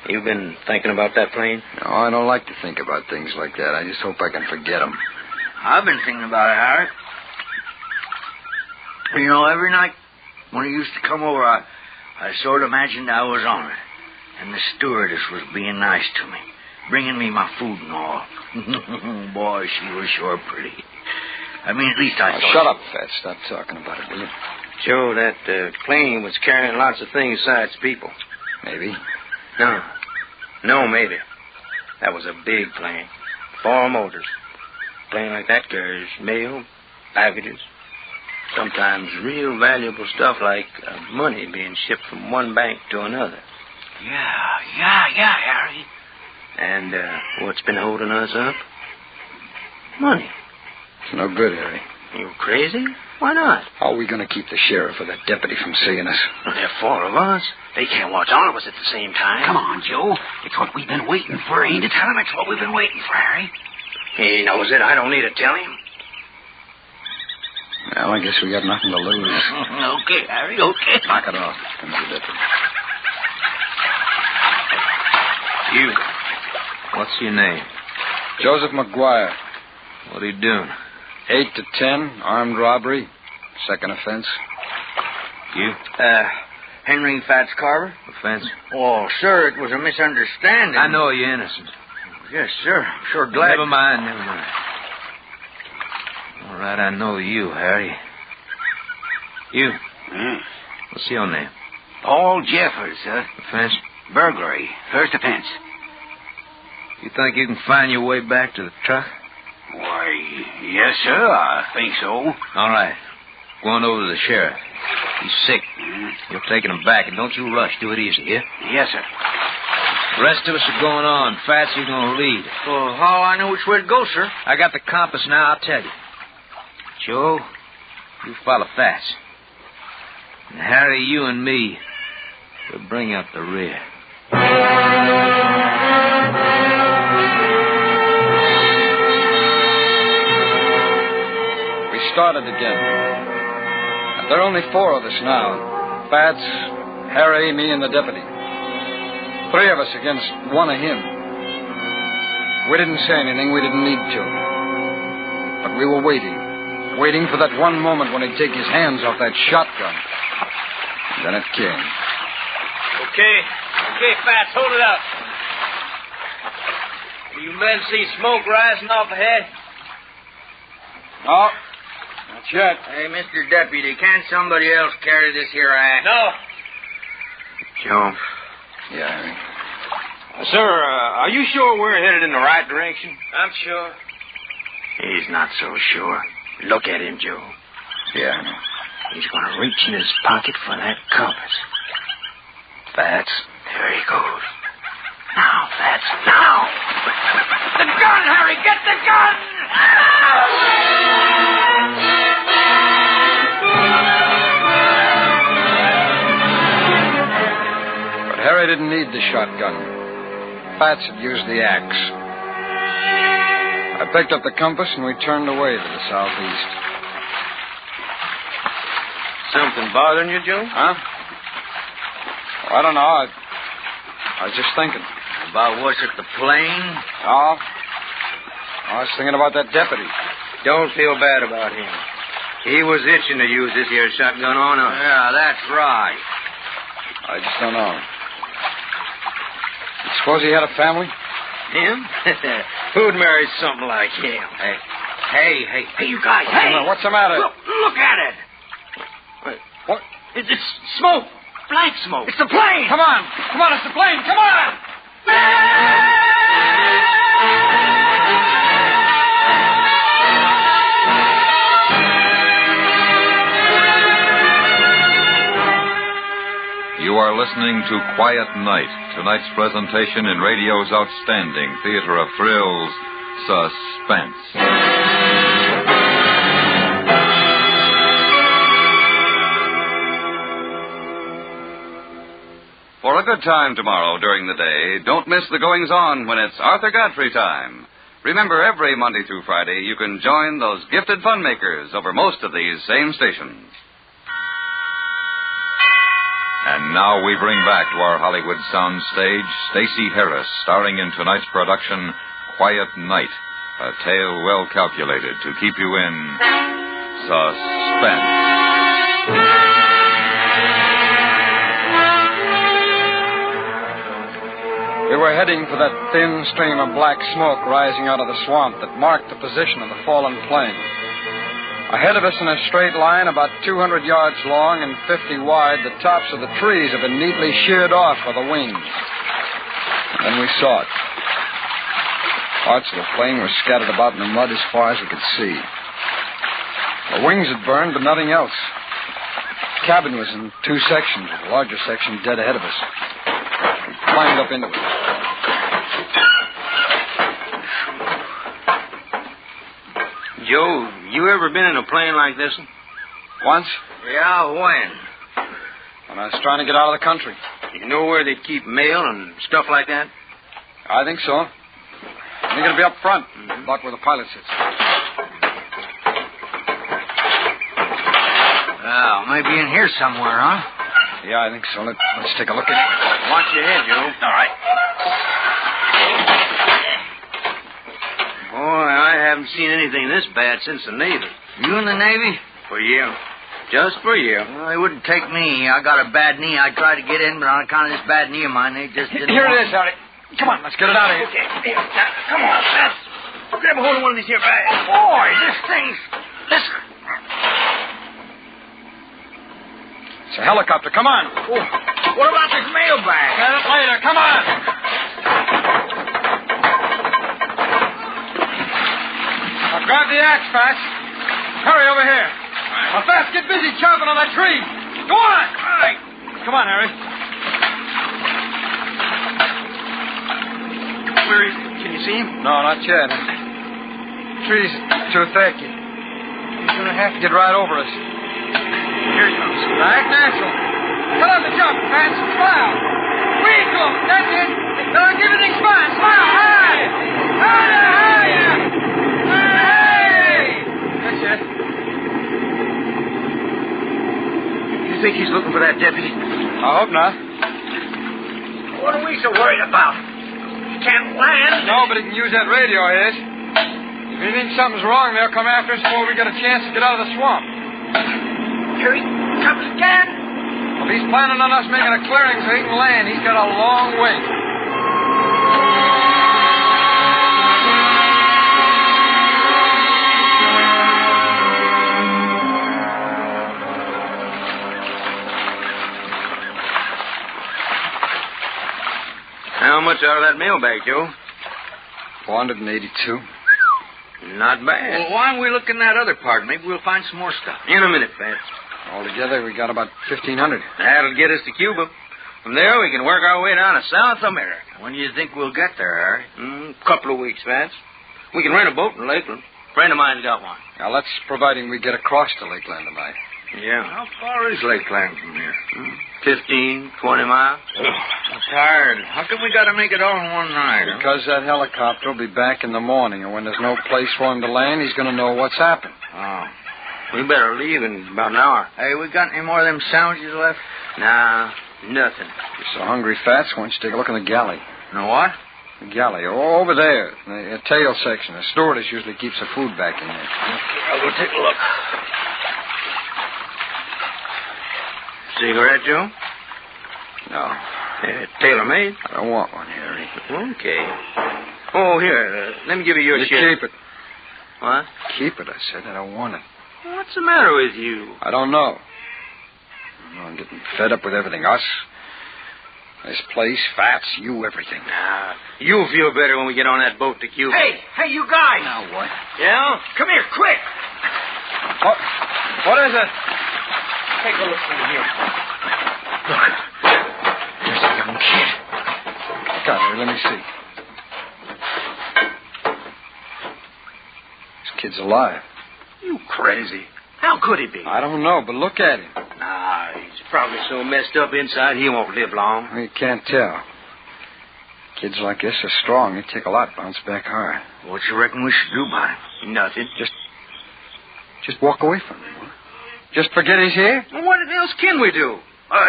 you been thinking about that plane? No, I don't like to think about things like that. I just hope I can forget them. I've been thinking about it, Harry. You know, every night when it used to come over, I sort of imagined I was on it. And the stewardess was being nice to me, bringing me my food and all. Boy, she was sure pretty. I mean, at least I thought... Shut up, Fats. Stop talking about it, will you? Joe, that plane was carrying lots of things besides people. Maybe. No, maybe. That was a big plane. 4 motors. A plane like that carries mail, packages, sometimes real valuable stuff like money being shipped from one bank to another. Yeah, Harry. And what's been holding us up? Money. It's no good, Harry. You crazy? Why not? How are we going to keep the sheriff or that deputy from seeing us? Well, there are 4 of us. They can't watch all of us at the same time. Come on, Joe. It's what we've been waiting for. Ain't it? Tell him it's what we've been waiting for, Harry. He knows it. I don't need to tell him. Well, I guess we got nothing to lose. Okay, Harry, okay. Knock it off. Comes the deputy. You. What's your name? Joseph McGuire. What are you doing? 8 to 10, armed robbery, second offense. You? Henry Fats Carver? Offense? Oh, sir, it was a misunderstanding. I know you're innocent. Yes, sir. Sure glad. Never mind. All right, I know you, Harry. You? What's your name? Paul Jeffers, sir. Offense? Burglary, first offense. You think you can find your way back to the truck? Why, yes, sir, I think so. All right. Go on over to the sheriff. He's sick. You're taking him back, and don't you rush. Do it easy, yeah? Yes, sir. The rest of us are going on. Fats, you're going to lead. Well, how I know which way to go, sir? I got the compass now, I'll tell you. Joe, you follow Fats. And Harry, you and me will bring up the rear. Started again. And there are only 4 of us now. Fats, Harry, me, and the deputy. 3 of us against 1 of him. We didn't say anything. We didn't need to. But we were waiting for that one moment when he'd take his hands off that shotgun. And then it came. Okay, Fats, hold it up. You men see smoke rising off ahead? No. Not yet. Hey, Mr. Deputy, can't somebody else carry this here axe? No. Joe? Yeah, Harry. Sir, are you sure we're headed in the right direction? I'm sure. He's not so sure. Look at him, Joe. Yeah, I know. He's going to reach in his pocket for that compass. Fats, there he goes. Now, Fats, now! The gun, Harry! Get the gun! But Harry didn't need the shotgun. Fats had used the axe. I picked up the compass and we turned away to the southeast. Something bothering you, Joe? Huh? Oh, I don't know. I was just thinking. About what's at the plane? Oh, I was thinking about that deputy. Don't feel bad about him. He was itching to use this here shotgun on us. Yeah, that's right. I just don't know. You suppose he had a family? Him? Who'd marry something like him? Hey, you guys, hey! What's the matter? Look at it. What? It's smoke. Black smoke. It's the plane! Come on, it's the plane! Come on! You are listening to Quiet Night, tonight's presentation in radio's outstanding theater of thrills, Suspense. For a good time tomorrow during the day, don't miss the goings-on when it's Arthur Godfrey time. Remember, every Monday through Friday, you can join those gifted fun makers over most of these same stations. And now we bring back to our Hollywood sound stage Stacey Harris, starring in tonight's production, Quiet Night, a tale well calculated to keep you in suspense. We were heading for that thin stream of black smoke rising out of the swamp that marked the position of the fallen plane. Ahead of us in a straight line, about 200 yards long and 50 wide, the tops of the trees have been neatly sheared off by the wings. Then we saw it. Parts of the plane were scattered about in the mud as far as we could see. The wings had burned, but nothing else. The cabin was in two sections, with the larger section dead ahead of us. We climbed up into it. Joe, you ever been in a plane like this one? Once, Yeah, when? when I was trying to get out of the country. You know where they keep mail and stuff like that? I think so. I think it'll be up front, about where the pilot sits. Well, maybe in here somewhere, huh? Yeah, I think so. Let's take a look at it. Watch your head, Joe. All right. Boy, I haven't seen anything this bad since the Navy. You in the Navy? For you. Just for you. Well, they wouldn't take me. I got a bad knee. I tried to get in, but on account of this bad knee of mine, they just didn't Here want it is, Harry. Come on, let's get it out of here. Okay, now, come on, fast. Grab a hold of one of these here bags. Boy, this thing's... This... It's a helicopter. Come on. Oh, what about this mailbag? Get it later. Come on. Now grab the axe, Fats. Hurry over here. Now, Fats, get busy chopping on that tree. Go on. All right. Come on, Harry. Where is he? Can you see him? No, not yet. The tree's too thick. He's going to have to get right over us. Here he comes. Act natural. Cut out the jump, Fats. Smile. Breathe to him. That's it. Now give everything fine. Smile. Hi. Hi. Hey. That's it. You think he's looking for that deputy? I hope not. What are we so worried about? He can't land. No, but he can use that radio of his. If he thinks something's wrong, they'll come after us before we get a chance to get out of the swamp. Here he comes again. Well, if he's planning on us making a clearing so he can land, he's got a long way. How much out of that mailbag, Joe? 482. Not bad. Well, why don't we look in that other part? Maybe we'll find some more stuff. In a minute, Fats. Altogether, we got about 1,500. That'll get us to Cuba. From there, we can work our way down to South America. When do you think we'll get there, Harry? Couple of weeks, Fats. We can rent a boat in Lakeland. A friend of mine's got one. Now, that's providing we get across to Lakeland tonight. Yeah. How far is Lakeland from here? 15, 20 miles. I'm tired. How come we got to make it all in one night? Huh? Because that helicopter will be back in the morning, and when there's no place for him to land, he's going to know what's happened. Oh. We better leave in about an hour. Hey, we got any more of them sandwiches left? Nah, nothing. You're so hungry, Fats, why don't you take a look in the galley? No what? The galley. Oh, over there, the tail section. The stewardess usually keeps the food back in there. I'll go take a look. Cigarette, Joe? No. Tailor-made? I don't want one, Harry. Okay. Oh, here. Let me give you your You share. keep it. What? Keep it, I said. I don't want it. What's the matter with you? I don't know. I'm getting fed up with everything. Us, this place, Fats, you, everything. Nah, you'll feel better when we get on that boat to Cuba. Hey, you guys! Now what? Yeah? Come here, quick! What is it? Take a look through here. Look. There's a young kid. Got her. Let me see. This kid's alive. You crazy. How could he be? I don't know, but look at him. Nah, he's probably so messed up inside he won't live long. You can't tell. Kids like this are strong. They take a lot, bounce back hard. What you reckon we should do about him? Nothing. Just walk away from him. Just forget he's here? Well, what else can we do?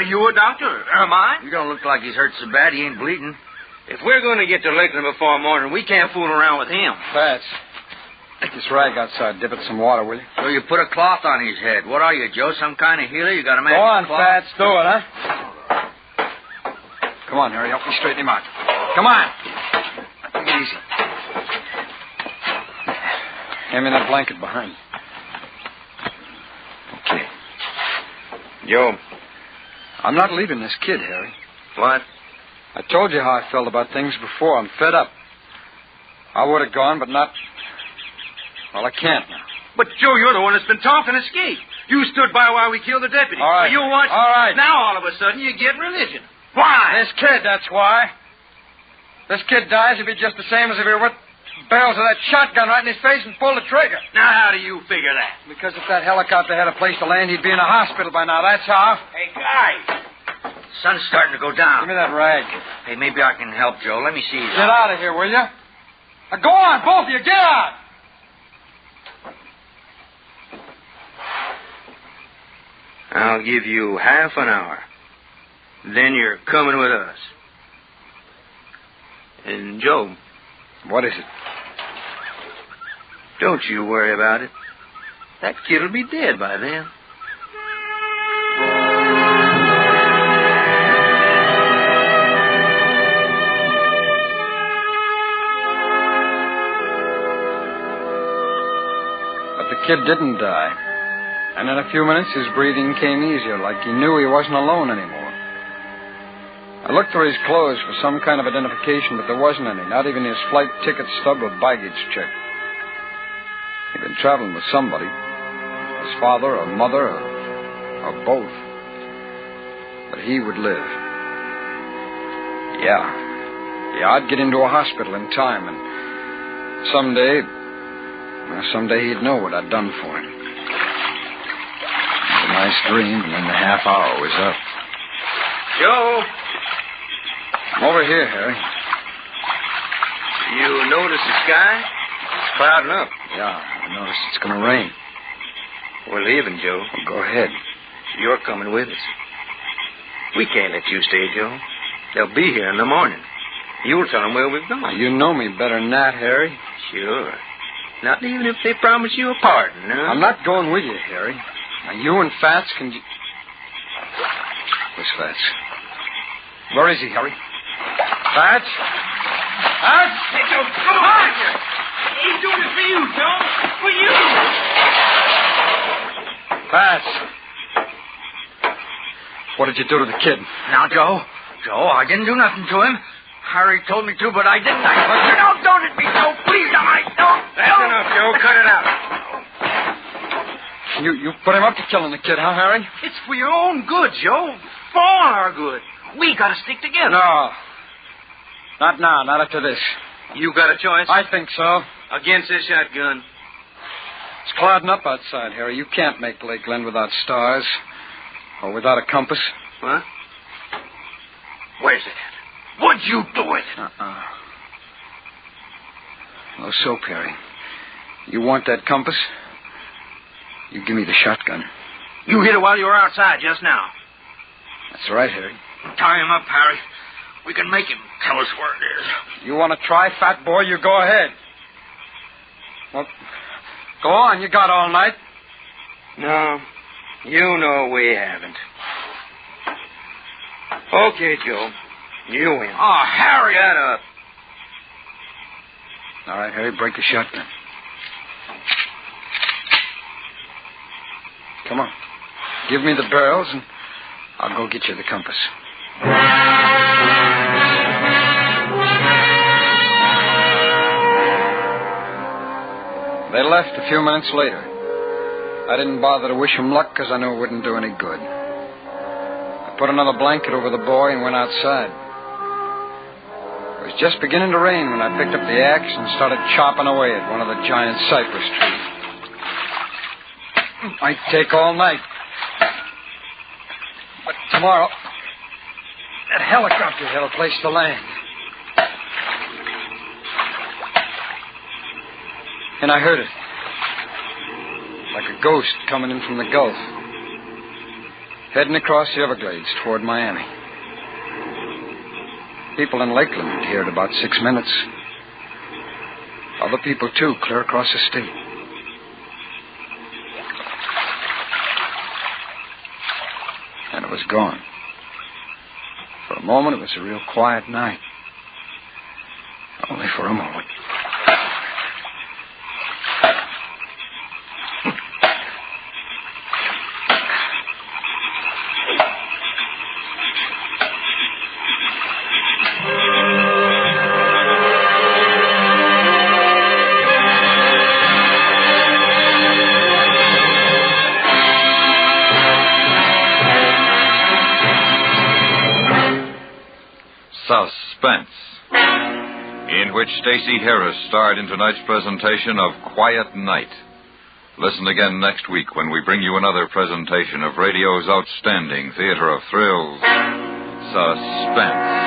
You a doctor? Am I? You don't look like he's hurt so bad he ain't bleeding. If we're going to get to Lakeland before morning, we can't fool around with him. Fats, take this rag outside. Dip it in some water, will you? So you put a cloth on his head. What are you, Joe? Some kind of healer? You got a magic Go on, cloth? Fats. Do it, huh? Come on, Harry. Help me straighten him out. Come on. Take it easy. Hand me that blanket behind you. Joe. I'm not leaving this kid, Harry. What? I told you how I felt about things before. I'm fed up. I would have gone, but not... Well, I can't now. But, Joe, you're the one that's been talking escape. You stood by while we killed the deputy. All right. So you watched... All right. Now, all of a sudden, you get religion. Why? This kid, that's why. This kid dies, he'd be just the same as if he were with barrels of that shotgun right in his face and pulled the trigger. Now, how do you figure that? Because if that helicopter had a place to land, he'd be in a hospital by now. That's how. Hey, guy. Sun's starting to go down. Give me that rag. Hey, maybe I can help, Joe. Let me see you. Get out of here, will you? Now, go on, both of you. Get out. I'll give you half an hour. Then you're coming with us. And, Joe. What is it? Don't you worry about it. That kid'll be dead by then. But the kid didn't die. And in a few minutes, his breathing came easier, like he knew he wasn't alone anymore. I looked through his clothes for some kind of identification, but there wasn't any, not even his flight ticket stub or baggage check. He'd been traveling with somebody, his father or mother or both. But he would live. Yeah, I'd get into a hospital in time, and someday he'd know what I'd done for him. A nice dream, and then the half hour was up. Joe! I'm over here, Harry. You notice the sky? It's clouding up. Yeah, I noticed it's going to rain. We're leaving, Joe. Well, go ahead. You're coming with us. We can't let you stay, Joe. They'll be here in the morning. You'll tell them where we've gone. Now, you know me better than that, Harry. Sure. Not even if they promise you a pardon, huh? I'm not going with you, Harry. Now, you and Fats can... Where's Fats? Where is he, Harry? Fats? Fats? Hey, Joe, come on! He's doing it for you, Joe. For you! Fats. What did you do to the kid? Now, Joe, I didn't do nothing to him. Harry told me to, but I didn't. Don't hit me, Joe. Please, don't. That's enough, Joe. Cut it out. You put him up to killing the kid, huh, Harry? It's for your own good, Joe. For all our good. We gotta stick together. No. Not now, not after this. You got a choice? I think so. Against this shotgun. It's clouding up outside, Harry. You can't make Lakeland without stars. Or without a compass. What? Where's it at? What'd you do with it? No soap, Harry. You want that compass? You give me the shotgun. You hit it while you were outside just now. That's right, Harry. Tie him up, Harry. We can make him tell us where it is. You want to try, fat boy? You go ahead. Well, go on. You got all night. No. You know we haven't. Okay, Joe. You win. Oh, Harry! Shut up. All right, Harry, break the shotgun. Come on. Give me the barrels, and I'll go get you the compass. They left a few minutes later. I didn't bother to wish him luck because I knew it wouldn't do any good. I put another blanket over the boy and went outside. It was just beginning to rain when I picked up the axe and started chopping away at one of the giant cypress trees. Might take all night. But tomorrow, that helicopter had a place to land. And I heard it. Like a ghost coming in from the Gulf. Heading across the Everglades toward Miami. People in Lakeland would hear it about 6 minutes. Other people, too, clear across the state. And it was gone. For a moment, it was a real quiet night. Only for a moment. Suspense, in which Stacey Harris starred in tonight's presentation of Quiet Night. Listen again next week when we bring you another presentation of radio's outstanding theater of thrills, Suspense.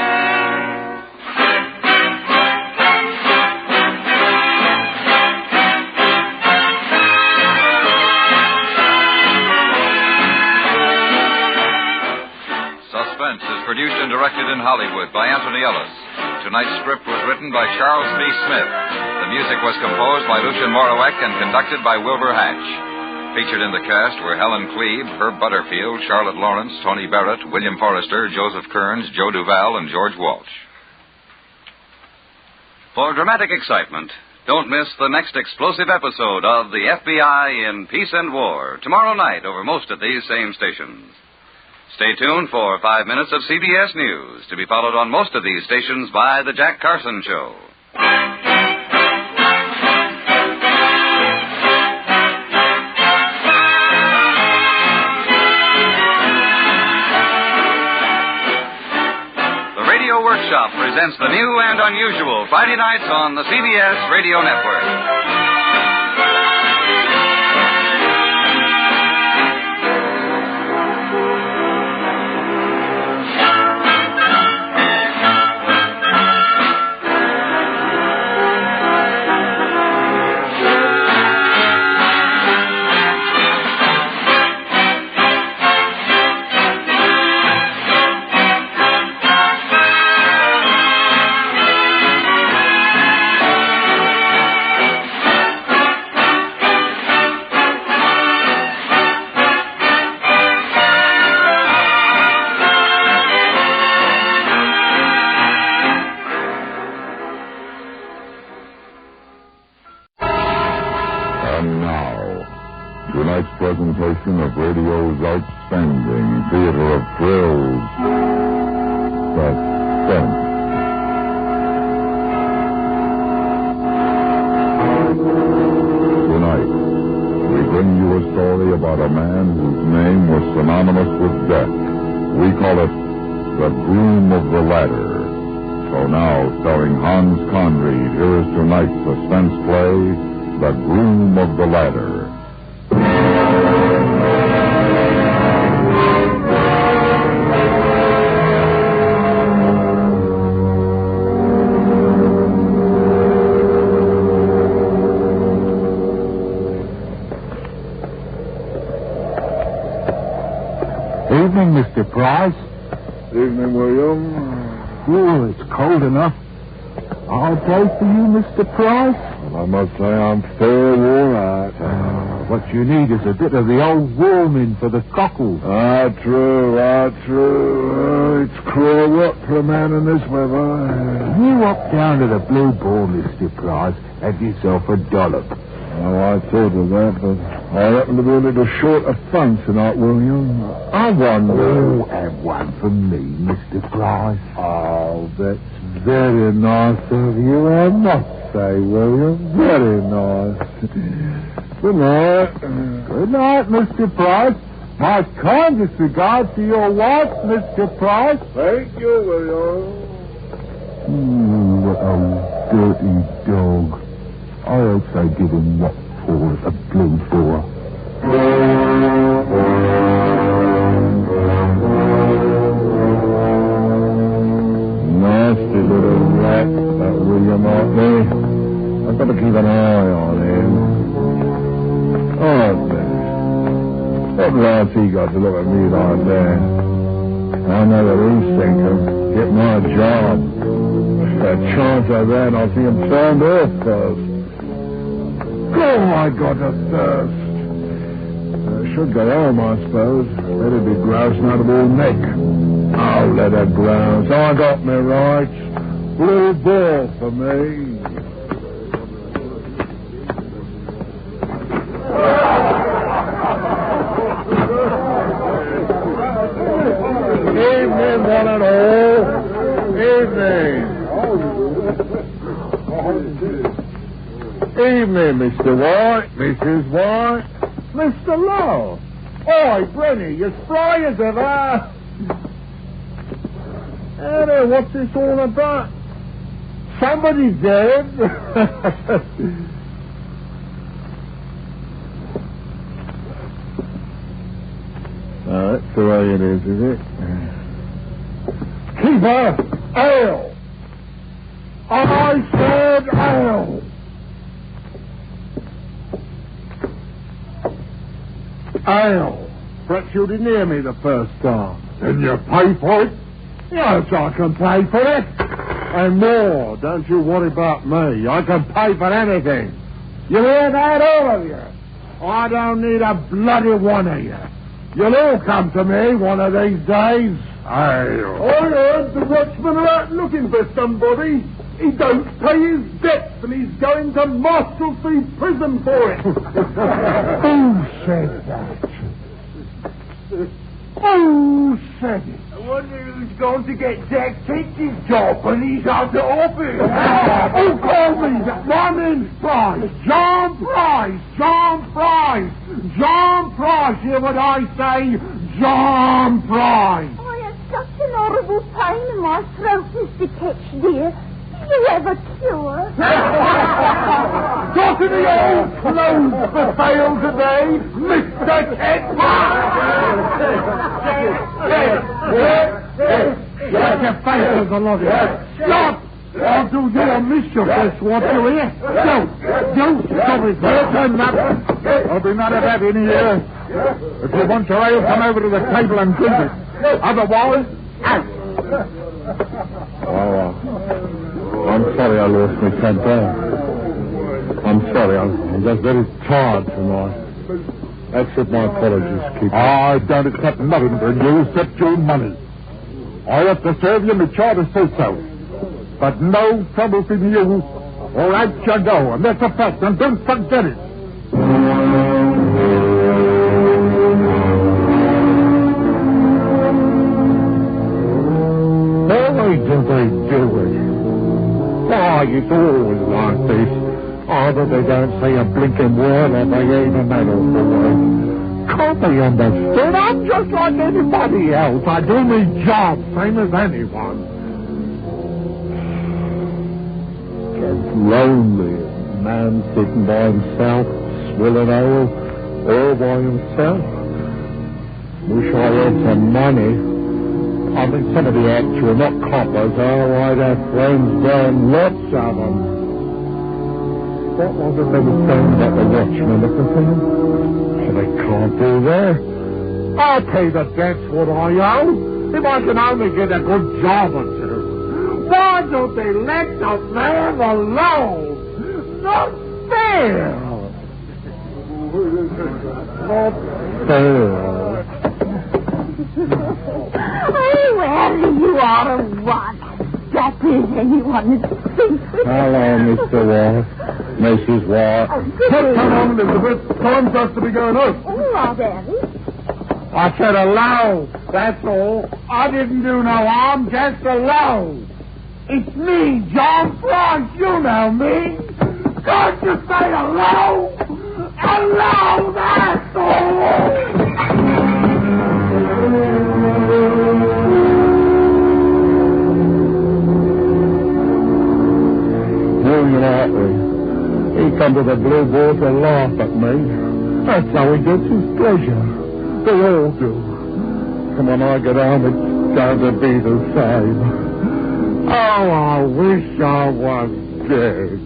Suspense is produced and directed in Hollywood by Anthony Ellis. Tonight's script was written by Charles B. Smith. The music was composed by Lucien Morawek and conducted by Wilbur Hatch. Featured in the cast were Helen Klebe, Herb Butterfield, Charlotte Lawrence, Tony Barrett, William Forrester, Joseph Kearns, Joe Duval, and George Walsh. For dramatic excitement, don't miss the next explosive episode of The FBI in Peace and War, tomorrow night over most of these same stations. Stay tuned for 5 minutes of CBS News, to be followed on most of these stations by The Jack Carson Show. The Radio Workshop presents the new and unusual Friday nights on the CBS Radio Network. Presentation of radio's outstanding theater of thrills, Suspense. Tonight, we bring you a story about a man whose name was synonymous with death. We call it The Groom of the Ladder. So now, starring Hans Conried, here is tonight's suspense play, The Groom of the Ladder. Evening, Mr. Price. Evening, William. Oh, it's cold enough. I'll play for you, Mr. Price. Well, I must say I'm fair wore out. What you need is a bit of the old warming for the cockles. True. It's cruel work for a man in this weather. You up down to the Blue Ball, Mr. Price. Have yourself a dollop. Oh, I thought of that, but I happen to be a little short of funds tonight, William. I wonder. Oh, have one for me, Mr. Price. Oh, that's very nice of you, I must say, William. Very nice. Good night. Good night, Mr. Price. My kindest regards to your wife, Mr. Price. Thank you, William. What a dirty dog. I hope they give him what for a blue for. Nasty little rat, that William Hartley. I've got to keep an eye on him. Oh, what right's he got to look at me like that? I know that he's thinking, get my job. A chance of that, I'll see him turned off first. Oh, I got a thirst. I should go home, I suppose. Let her be grousing out of all neck. I'll let her grouse. I got me rights. Blue ball for me. Evening, one and all. Evening. Evening, Mr. White, Mrs. White, Mr. Lowe. Oi, Brenny, you're spry as ever. Hey, what's this all about? Somebody's dead. That's the way it is it? Keep her! Ale! I said ale! Ale! Perhaps you didn't hear me the first time. Didn't you pay for it? Yes, I can pay for it. And more, don't you worry about me. I can pay for anything. You hear that, all of you? I don't need a bloody one of you. You'll all come to me one of these days. I heard the watchmen are out looking for somebody. He don't pay his debts and he's going to Marshalsea prison for it. Who said that? Who said it? I wonder who's going to get Jack Tink's job when he's out of office. Who called me? My name's Price. John Price. John Price. John Price. Hear what I say? John Price. I have such an horrible pain in my throat, Mr. Ketch, dear. Do you have a cure? Got any old clothes for sale today, Mr. Ketch? Get your faces a lot of stop! I'll do you a mischief, this what you hear? Don't stop it. Turn up. There'll be none of that in here. If you want your ale, come over to the table and drink it. Otherwise, out. I'm sorry I lost my temper. I'm sorry, I'm just very tired tonight. Accept my apologies, Keeper. I don't accept nothing from you except your money. I have to serve you, my charter says so. But no trouble from you, or out you go, and that's a fact, and don't forget it. Why do they do it? Why, it's always like this. Either they don't say a blinking word or they ain't a medal for it. Can't they understand? I'm just like anybody else. I do my job, same as anyone. Just lonely. Man sitting by himself, swilling ale, all by himself. Wish I had some money. I mean, some of the actual, not coppers, I'd have friends down, lots of them. What was it they were saying about the watchmen at the thing? Oh, they can't do that. I'll pay the debts what I owe, if I can only get a good job or two. Why don't they let the man alone? Not fair! Not fair. Oh, well, you ought to run. That is anyone's secret. Hello, Mr. Watt. Mrs. Watt. Come on, Elizabeth. Time for us to be going home. All right, Daddy. I said hello. That's all. I didn't do no harm, just hello. It's me, John Price. You know me. Can't you say hello? Hello, that's all. He come to the Blue Board to laugh at me. That's how he gets his pleasure. They all do. And when I get home, it's going to be the same. Oh, I wish I was dead.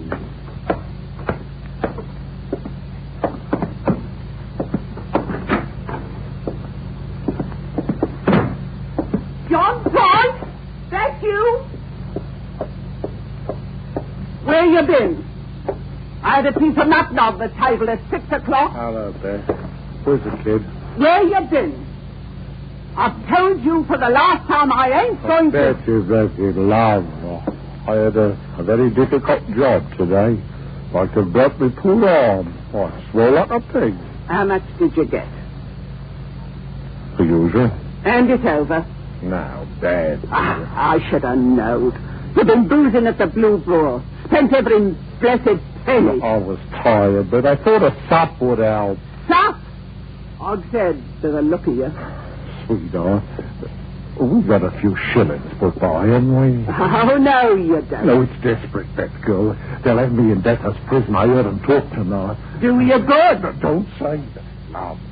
John Price? That's you? Where you been? I had a piece of mutton on the table at 6 o'clock. Hello, Beth. Where's the kid? Where you been? I've told you for the last time I ain't going to... Betty, love. I had a very difficult job today. I could break my poor arm. I swore like a pig. How much did you get? The usual. Hand it over. Now, Dad. I should have known. You've been boozing at the Blue Boar. Spent every blessed penny. I was tired, but I thought a sup would help. Sup? I'd said to the look of you. Sweetheart, We got a few shillings put by, haven't we? Oh, no, you don't. No, it's desperate, that girl. They'll have me in debtor's prison. I heard them talk tonight. Do you good? Don't say that.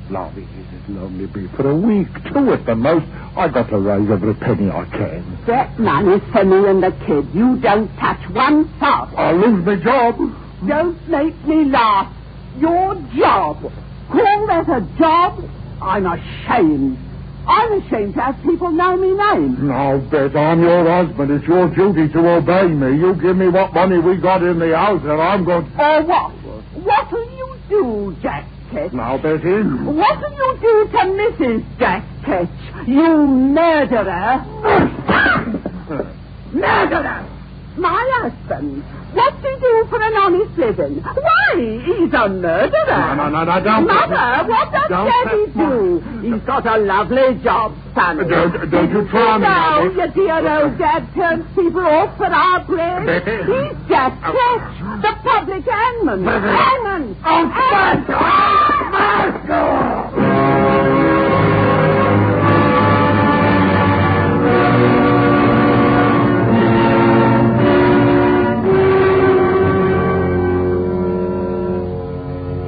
Lovey, this is lonely be for a week, 2 at the most. I got to raise every penny I can. That money's for me and the kid. You don't touch one cent. I'll lose my job. Don't make me laugh. Your job. Call that a job? I'm ashamed. I'm ashamed to have people know me name. Now, Bet, I'm your husband. It's your duty to obey me. You give me what money we got in the house, and I'm going to... Oh, what? What'll you do, Jack Ketch? Now, Betty... What'll you do to Mrs. Jack Ketch? You murderer. Murderer! My husband. What's he do for an honest living? Why, he's a murderer. No, don't... Mother, what does Daddy do? He's got a lovely job, son. Don't you try me, No, Betty. your dear old dad turns people off for our bread. Betty. He's Jack Ketch, the public hangman. Hangman! Oh,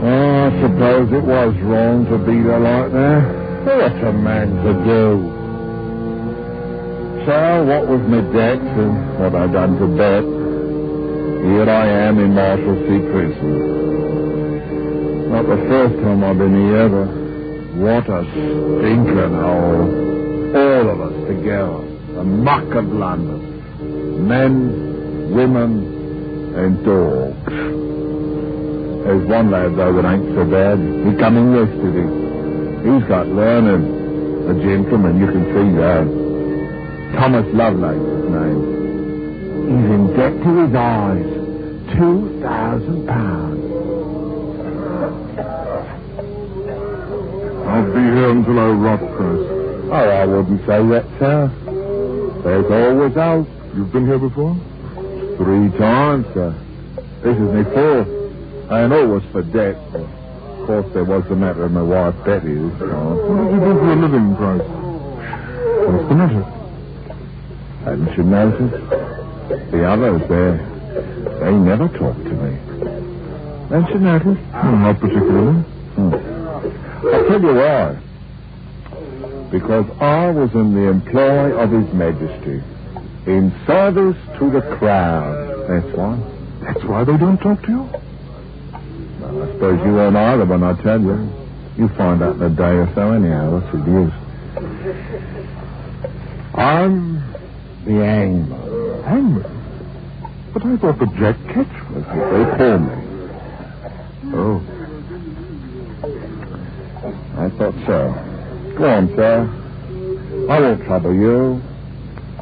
I suppose it was wrong to beat her like that. What's a man to do? So, what with my debts and what I done to Bet, here I am in Marshalsea Prison. Not the first time I've been here, but what a stinking hole. All of us together. The muck of London. Men, women, and dogs. There's one lad, though, that ain't so bad. He come in yesterday. He's got learning. A gentleman, you can see that. Thomas Lovelace, his name. He's in debt to his eyes. £2,000. I'll be here until I rot, Chris. Oh, I wouldn't say that, sir. There's always hope. You've been here before? 3 times, sir. This is my 4th. And always for debt. Of course, there was the matter of my wife, Betty, this time. What did you do for a living, Price? What's the matter? Hadn't you noticed? The others, they never talk to me. Haven't you noticed? Not particularly. I'll tell you why. Because I was in the employ of His Majesty. In service to the crown. That's why. That's why they don't talk to you? Well, I suppose you won't either when I tell you. You'll find out in a day or so anyhow. What's the use? I'm the hangman. Hangman? But I thought that Jack Ketch was here. They call me. Oh. I thought so. Go on, sir. I won't trouble you.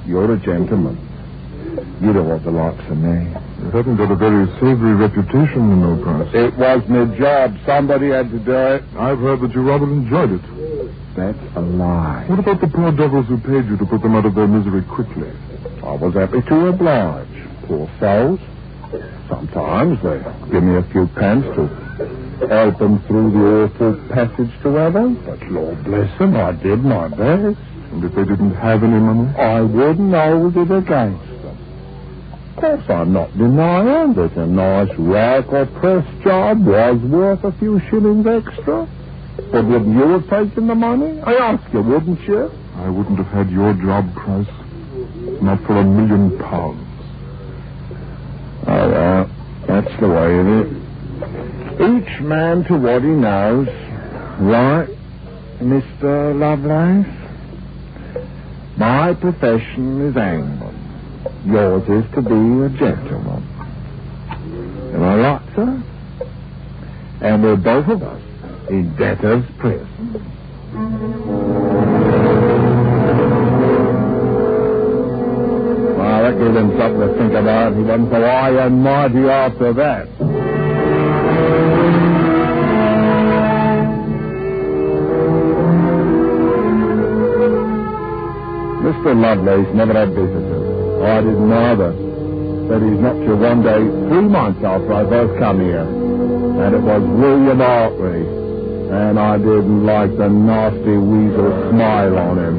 You're a gentleman. You don't want the likes of me. You haven't got a very savory reputation, you know, Price. It was my job. Somebody had to do it. I've heard that you rather enjoyed it. That's a lie. What about the poor devils who paid you to put them out of their misery quickly? I was happy to oblige. Poor souls. Sometimes they give me a few pence to help them through the awful passage to heaven. But Lord bless them, I did my best. And if they didn't have any money? I wouldn't hold it against them. Of course, I'm not denying that a nice rack or press job was worth a few shillings extra. But wouldn't you have taken the money? I ask you, wouldn't you? I wouldn't have had your job, Price. Not for £1 million. Oh, well, that's the way of it. Each man to what he knows. Right, Mr. Lovelace? My profession is hangman. Yours is to be a gentleman. Am I right, sir? And we're both of us in debtor's prison. Well, that gave him something to think about. He wasn't so high and mighty after that. Mr. Lovelace never had visitors. I didn't either. But he's not till one day, 3 months after I first come here. And it was William Hartley. And I didn't like the nasty weasel smile on him.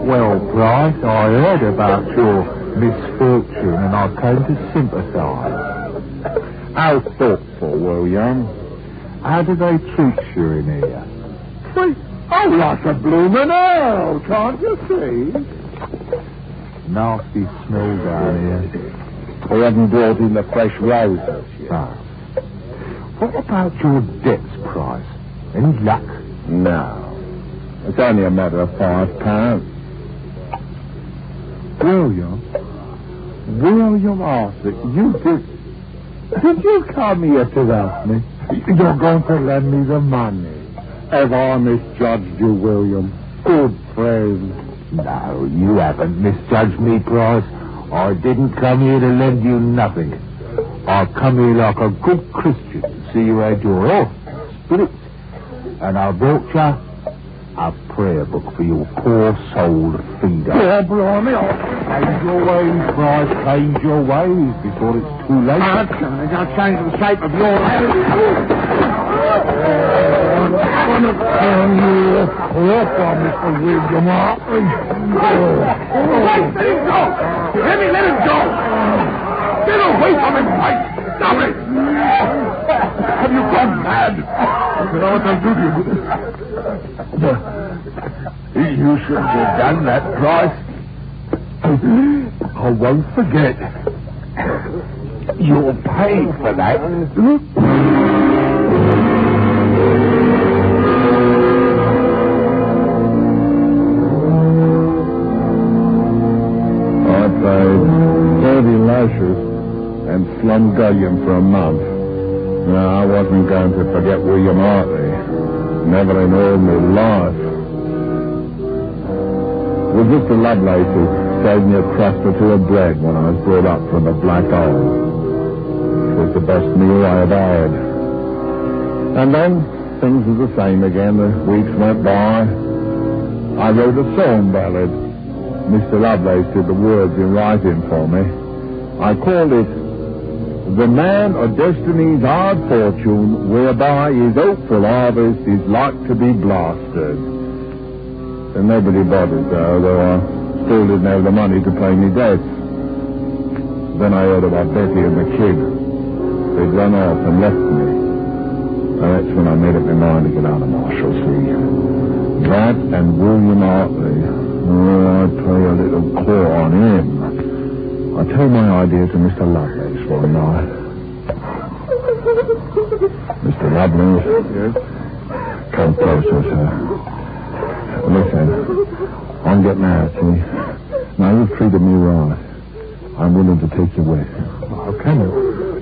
Well, Price, I heard about your misfortune and I came to sympathise. How thoughtful, William. How do they treat you in here? Oh, like a bloomin' hell, can't you see? Nasty smell down here. We haven't brought in the fresh roses yet. No. What about your debts, Price? Any luck? No. It's only a matter of £5. William Arthur, did you come here to help me? You're going to lend me the money. Have I misjudged you, William? Good friend. No, you haven't misjudged me, Price. I didn't come here to lend you nothing. I've come here like a good Christian to see you had your health and spirits. And I brought you a prayer book for your poor soul to feed on. Yeah, blimey. Change your ways, Price. Change your ways before it's too late. I'll change the shape of your head. I'm going to turn you off on Mr. William Hartley. Let him go! Let him go! Get away from him, Mike! Stop it! Have you gone mad? You know what they'll do to you? You shouldn't have done that, Price. I won't forget. You'll pay for that. I paid 30 lashes and slumgullion for a month. No, I wasn't going to forget William Hartley. Never in all my life. It was Mr. Lovelace who gave me a crust or two of bread when I was brought up from the black hole. It was the best meal I ever had. And then things were the same again. The weeks went by. I wrote a song ballad. Mr. Lovelace did the words in writing for me. I called it The Man of Destiny's Hard Fortune, whereby his hopeful harvest is like to be blasted. And nobody bothered, though I still didn't have the money to pay me debts. Then I heard about Betty and the kid. They'd run off and left me. And that's when I made up my mind to get out of Marshalsea. That and William Hartley. Oh, I'd play a little claw on him. I told my idea to Mr. Lovelace one night. Mr. Lovelace? Yes? Come closer, sir. Listen, I'm getting out, see? Now, you've treated me right. I'm willing to take you with. How can you?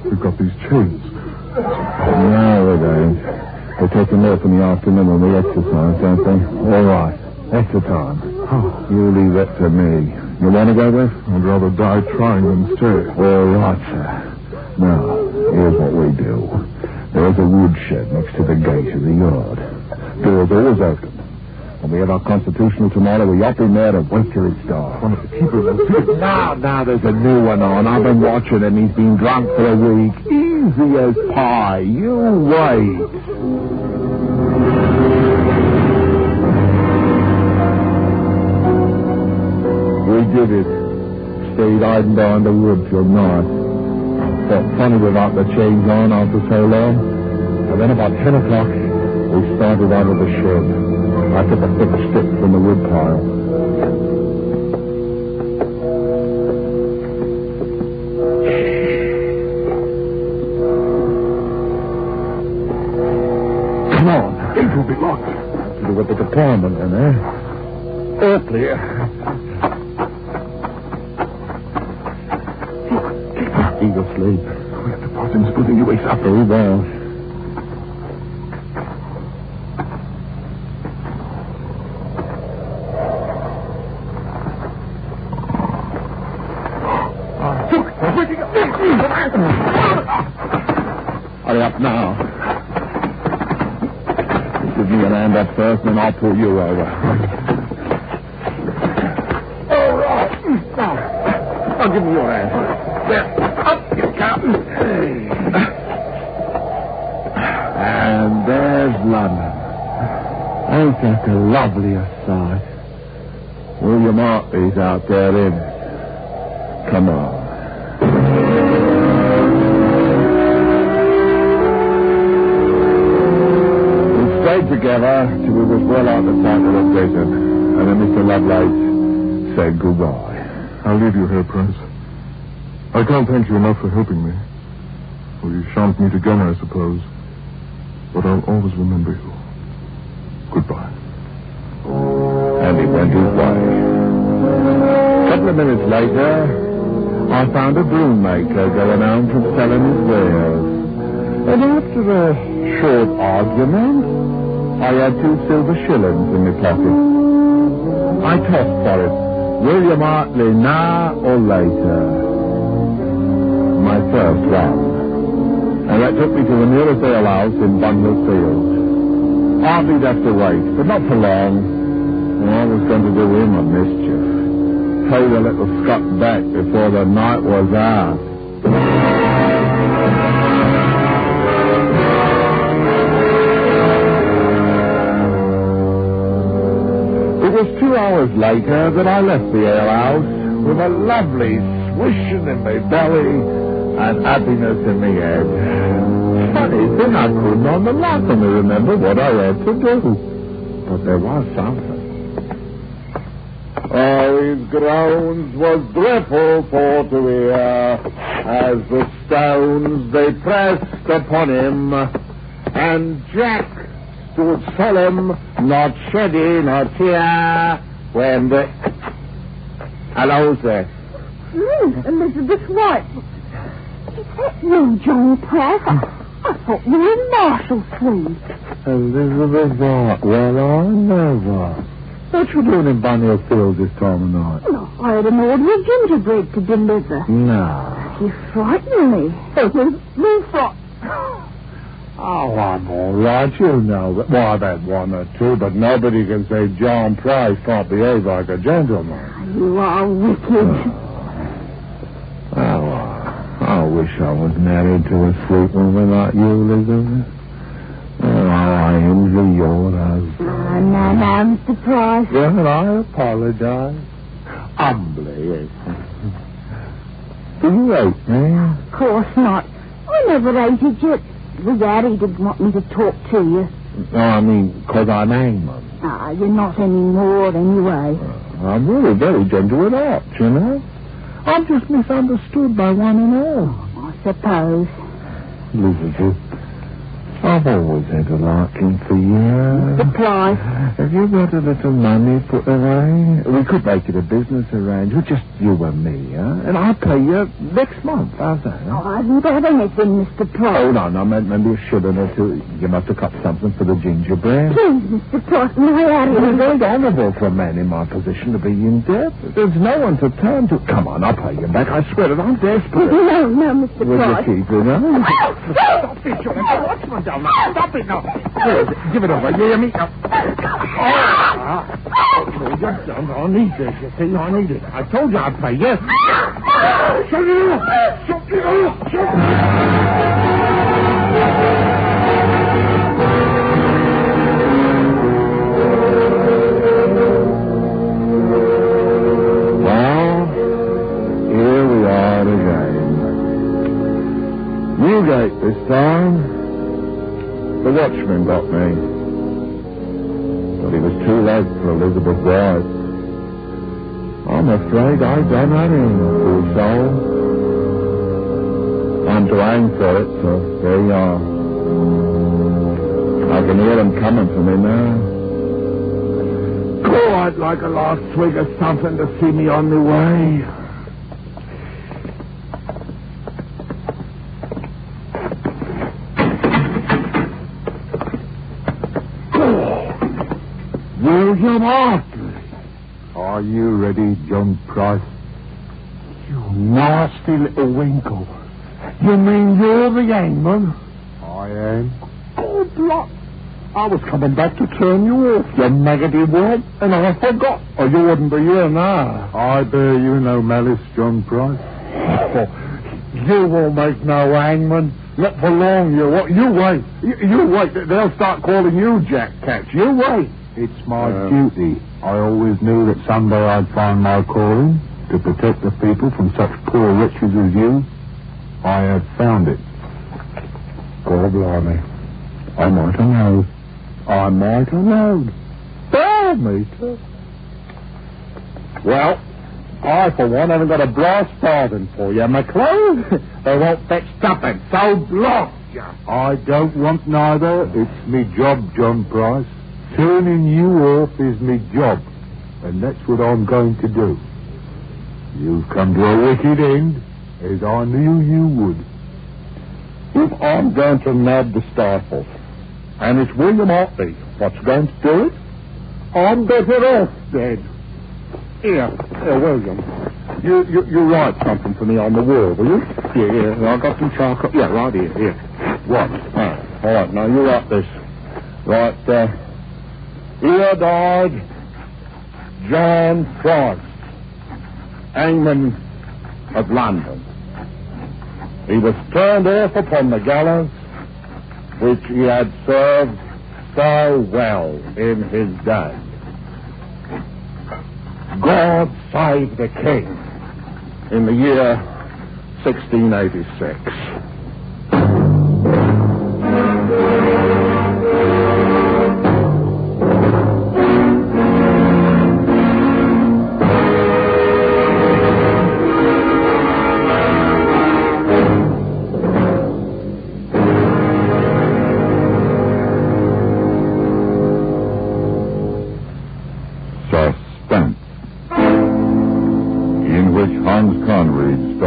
You've got these chains. No, it ain't. They take them off in the afternoon when we exercise, don't they? All right. That's the time. Oh. You leave that to me. You want to go with? I'd rather die trying than stay. All right, sir. Now, here's what we do. There's a woodshed next to the gate of the yard. Door's always open. When we have our constitutional tomorrow, we up in there and wait till it starts. One of the keepers will see it. Now, there's a new one on. I've been watching him. He's been drunk for a week. Easy as pie. You wait. We did it. Stayed hiding behind the wood till night. Felt funny without the chains on after so long. And then about 10 o'clock, we started out of the shed. I took a thick stick from the wood pile. Come on. Gate will be locked. To do with the department, then, eh? All clear. He's asleep. We have to pass him splitting you ASAP. Very well. Hurry up now. Give me an hand up first, and then I'll pull you over. All right. Now, give me your hand. There. Up you come. And there's London. Ain't that the loveliest sight? William Hartley's out there, in. Come on. We stayed together till we was well out the time of the prison, and then Mr. Lovelace said goodbye. I'll leave you here, Price. I can't thank you enough for helping me. Well, you shan't meet again, I suppose. But I'll always remember you. Goodbye. And he went his way. A couple of minutes later, I found a broom maker going home from selling his wares. And after a short argument, I had 2 silver shillings in my pocket. I tossed for it. William Hartley, now or later. My first round. And that took me to the nearest alehouse in Bungle Field. Hardly'd have to wait, but not for long. I was going to do him a mischief. Pay the little scut back before the night was out. It was 2 hours later that I left the alehouse with a lovely swishing in my belly and happiness in my head. Funny thing, I couldn't on the laugh and remember what I had to do. But there was something. Oh, his groans was dreadful for to hear, as the stones they pressed upon him, and Jack stood solemn, not shedding a tear, when the... Hello, sir. Elizabeth White. Is that you, John Pratt? I thought you were in Marshall Street. Elizabeth White, well, I never. What you doing in Bunhill Field this time of night? No, I had an order of gingerbread to deliver. No. You frightened me. Me frightened. Oh, I'm all right, you know. Well, I've had 1 or 2, but nobody can say John Price can't behave like a gentleman. You are wicked. I wish I was married to a sweet woman like you, Elizabeth. Oh, I envy your husband. No, Mr. Price. Well, I apologize. Humbly. Do you hate me? Of course not. I never hated you. It was Harry didn't want me to talk to you. No, I mean, because I'm Hangman. You're not anymore, anyway. I'm really very gentle at heart, you know. I'm just misunderstood by one and all. I suppose. Elizabeth, I've always had a liking for you. The Price. Have you got a little money put away? We could make it a business arrangement, just you and me, huh? And I'll pay you next month, how's that? Huh? I haven't got anything, Mr. Price. Oh, no, maybe a shilling or 2. You must have cut something for the gingerbread. Please, Mr. Price, my Harry. It's very honourable for a man in my position to be in debt. There's no one to turn to. Come on, I'll pay you back. I swear it, I'm desperate. No, Mr. Price. Would you keep it, huh? Stop it, John. What's my down now? Stop it now. Give it over. You hear me? I need this, you see. I need it. I told you I'd pay you. Shut it up. Shut it up. Shut it up. Well, here we are again. Newgate this time. The watchman got me. But he was too late for Elizabeth White. I'm afraid I done him, poor soul. I'm to hang for it, so there you are. I can hear them coming for me now. Oh, I'd like a last swig of something to see me on the way. William Hartley. Are you ready, John Price? You nasty little winkle. You mean you're the hangman? I am. Oh, blood. I was coming back to turn you off, you maggoty worm, and I forgot. Or you wouldn't be here now. I bear you no malice, John Price. Oh, you won't make no hangman. Not for long, you wait. You wait. They'll start calling you Jack Catch. You wait. It's my duty. I always knew that someday I'd find my calling to protect the people from such poor wretches as you. I have found it. God blimey. I might have known. I might have known. Damn me, too. Well, I, for one, haven't got a brass farthing for you, McClure. They won't fetch something, so block you. I don't want neither. It's me job, John Price. Turning you off is me job, and that's what I'm going to do. You've come to a wicked end, as I knew you would. If I'm going to nab the stifles, and it's William Otley what's going to do it, I'm better off dead. Here, William. You write something for me on the wall, will you? Yeah, I got some charcoal. Yeah, right here. What? All right, now you write this. Right, here died John Price, hangman of London. He was turned off upon the gallows, which he had served so well in his day. God save the King in the year 1686.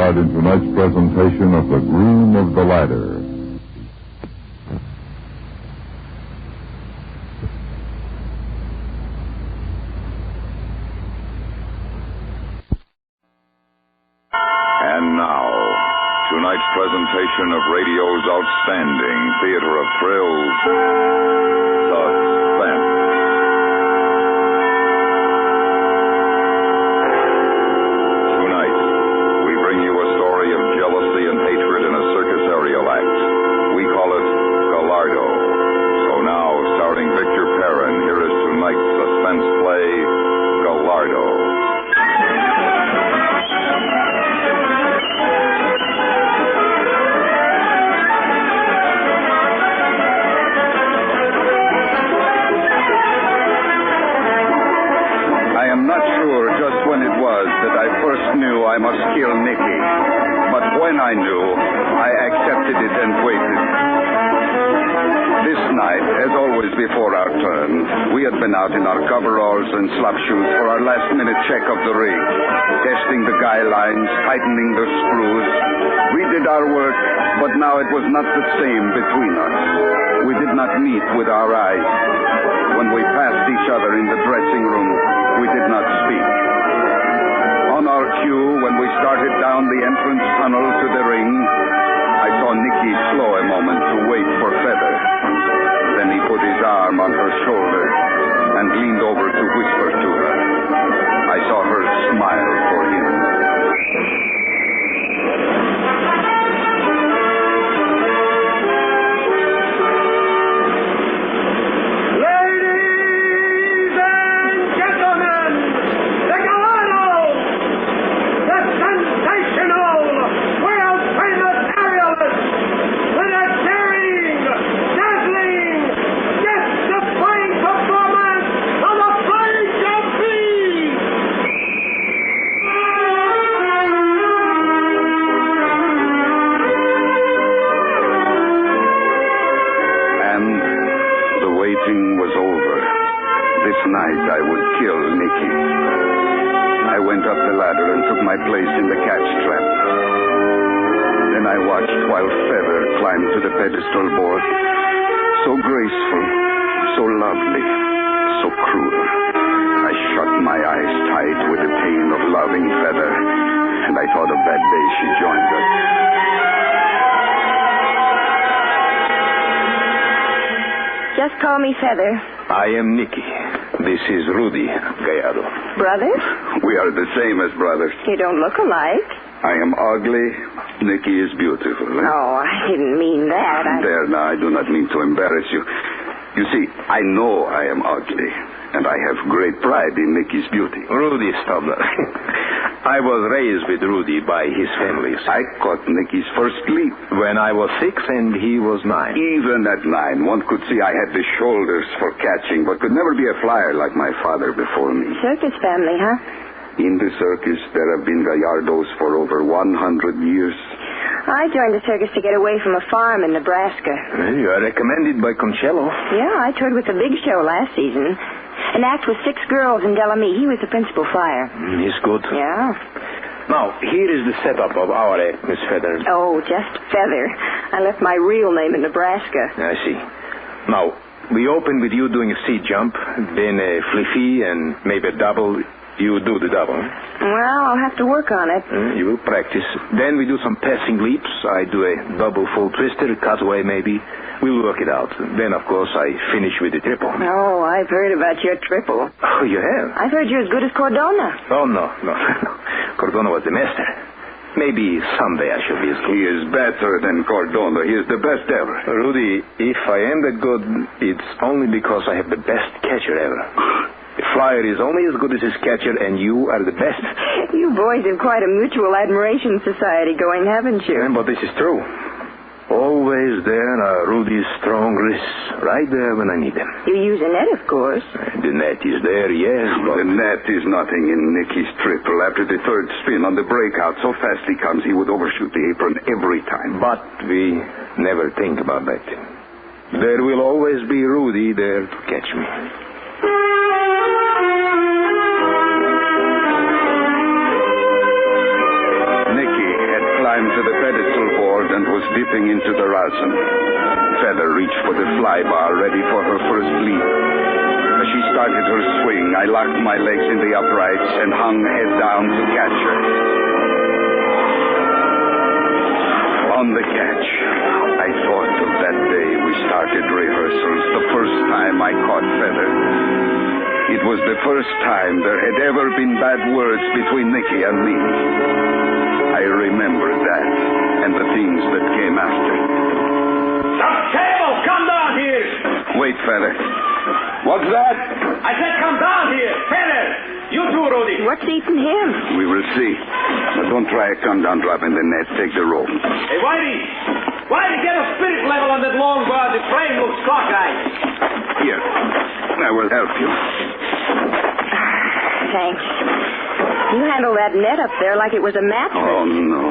In tonight's presentation of The Groom of the Ladder. And now, tonight's presentation of radio's outstanding theater of thrills, Suspense. And hatred in a circus aerial act. We call it Gallardo. So now, starring Victor Perrin, here is tonight's suspense play, Gallardo. I am not sure just when it was that I first knew I must kill Nicky. But when I knew, I accepted it and waited. This night, as always before our turn, we had been out in our coveralls and slop shoes for our last-minute check of the rig, testing the guy lines, tightening the screws. We did our work, but now it was not the same between us. We did not meet with our eyes. When we passed each other in the dressing room, we did not speak. On our cue, when we started down the entrance tunnel to the ring, I saw Nicky slow a moment to wait for Feather. Then he put his arm on her shoulder and leaned over to whisper to her. I saw her smile for him. I would kill Nicky. I went up the ladder and took my place in the catch trap. Then I watched while Feather climbed to the pedestal board. So graceful, so lovely, so cruel. I shut my eyes tight with the pain of loving Feather, and I thought of that day she joined us. Just call me Feather. I am Nicky. This is Rudy Gallardo. Brothers? We are the same as brothers. You don't look alike. I am ugly. Nicky is beautiful. Oh, I didn't mean that. There, now, I do not mean to embarrass you. You see, I know I am ugly, and I have great pride in Nicky's beauty. Rudy, stop that. I was raised with Rudy by his family. I caught Nicky's first leap. When I was 6 and he was 9. Even at 9, one could see I had the shoulders for catching, but could never be a flyer like my father before me. Circus family, huh? In the circus, there have been Gallardos for over 100 years. I joined the circus to get away from a farm in Nebraska. You are recommended by Concello. Yeah, I toured with the big show last season. An act with 6 girls in Delamere. He was the principal flyer. He's good. Yeah. Now, here is the setup of our act, Miss Feather. Oh, just Feather. I left my real name in Nebraska. I see. Now, we open with you doing a seat jump, then a fliffy and maybe a double. You do the double. Well, I'll have to work on it. You will practice. Then we do some passing leaps. I do a double full twister, cutaway maybe. We'll work it out. Then, of course, I finish with the triple. Oh, I've heard about your triple. Oh, you have? I've heard you're as good as Cordona. Oh, no. Cordona was the master. Maybe someday I shall be as good. He is better than Cordona. He is the best ever. Rudy, if I am that good, it's only because I have the best catcher ever. The flyer is only as good as his catcher, and you are the best. You boys have quite a mutual admiration society going, haven't you? But this is true. Always there are Rudy's strong wrists, right there when I need them. You use a net, of course. The net is there, yes, but... The net is nothing in Nicky's triple. After the third spin on the breakout, so fast he comes, he would overshoot the apron every time. But we never think about that. There will always be Rudy there to catch me. Nicky had climbed to the pedestal board and was dipping into the rosin. Feather reached for the fly bar, ready for her first leap. As she started her swing, I locked my legs in the uprights and hung head down to catch her. On the catch, I thought of that day we started rehearsals, the first time I caught Feather. It was the first time there had ever been bad words between Nicky and me. I remembered that and the things that came after. Some cable, come down here. Wait, Feather. What's that? I said come down here. Feather, you too, Rudy. What's eating him? We will see. But don't try a come-down drop in the net. Take the rope. Hey, Whitey, get a spirit level on that long bar. The frame looks cockeyed. Here. I will help you. Thanks. You handle that net up there like it was a mattress. Oh, no.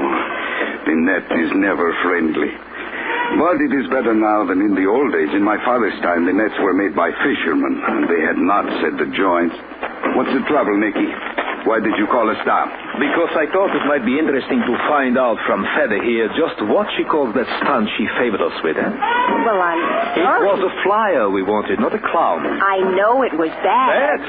The net is never friendly. But it is better now than in the old days. In my father's time, the nets were made by fishermen, and they had not set the joints. What's the trouble, Nicky? Why did you call a stop? Because I thought it might be interesting to find out from Feather here just what she calls that stunt she favored us with, eh? Well, I'm sorry. It was a flyer we wanted, not a clown. I know it was bad.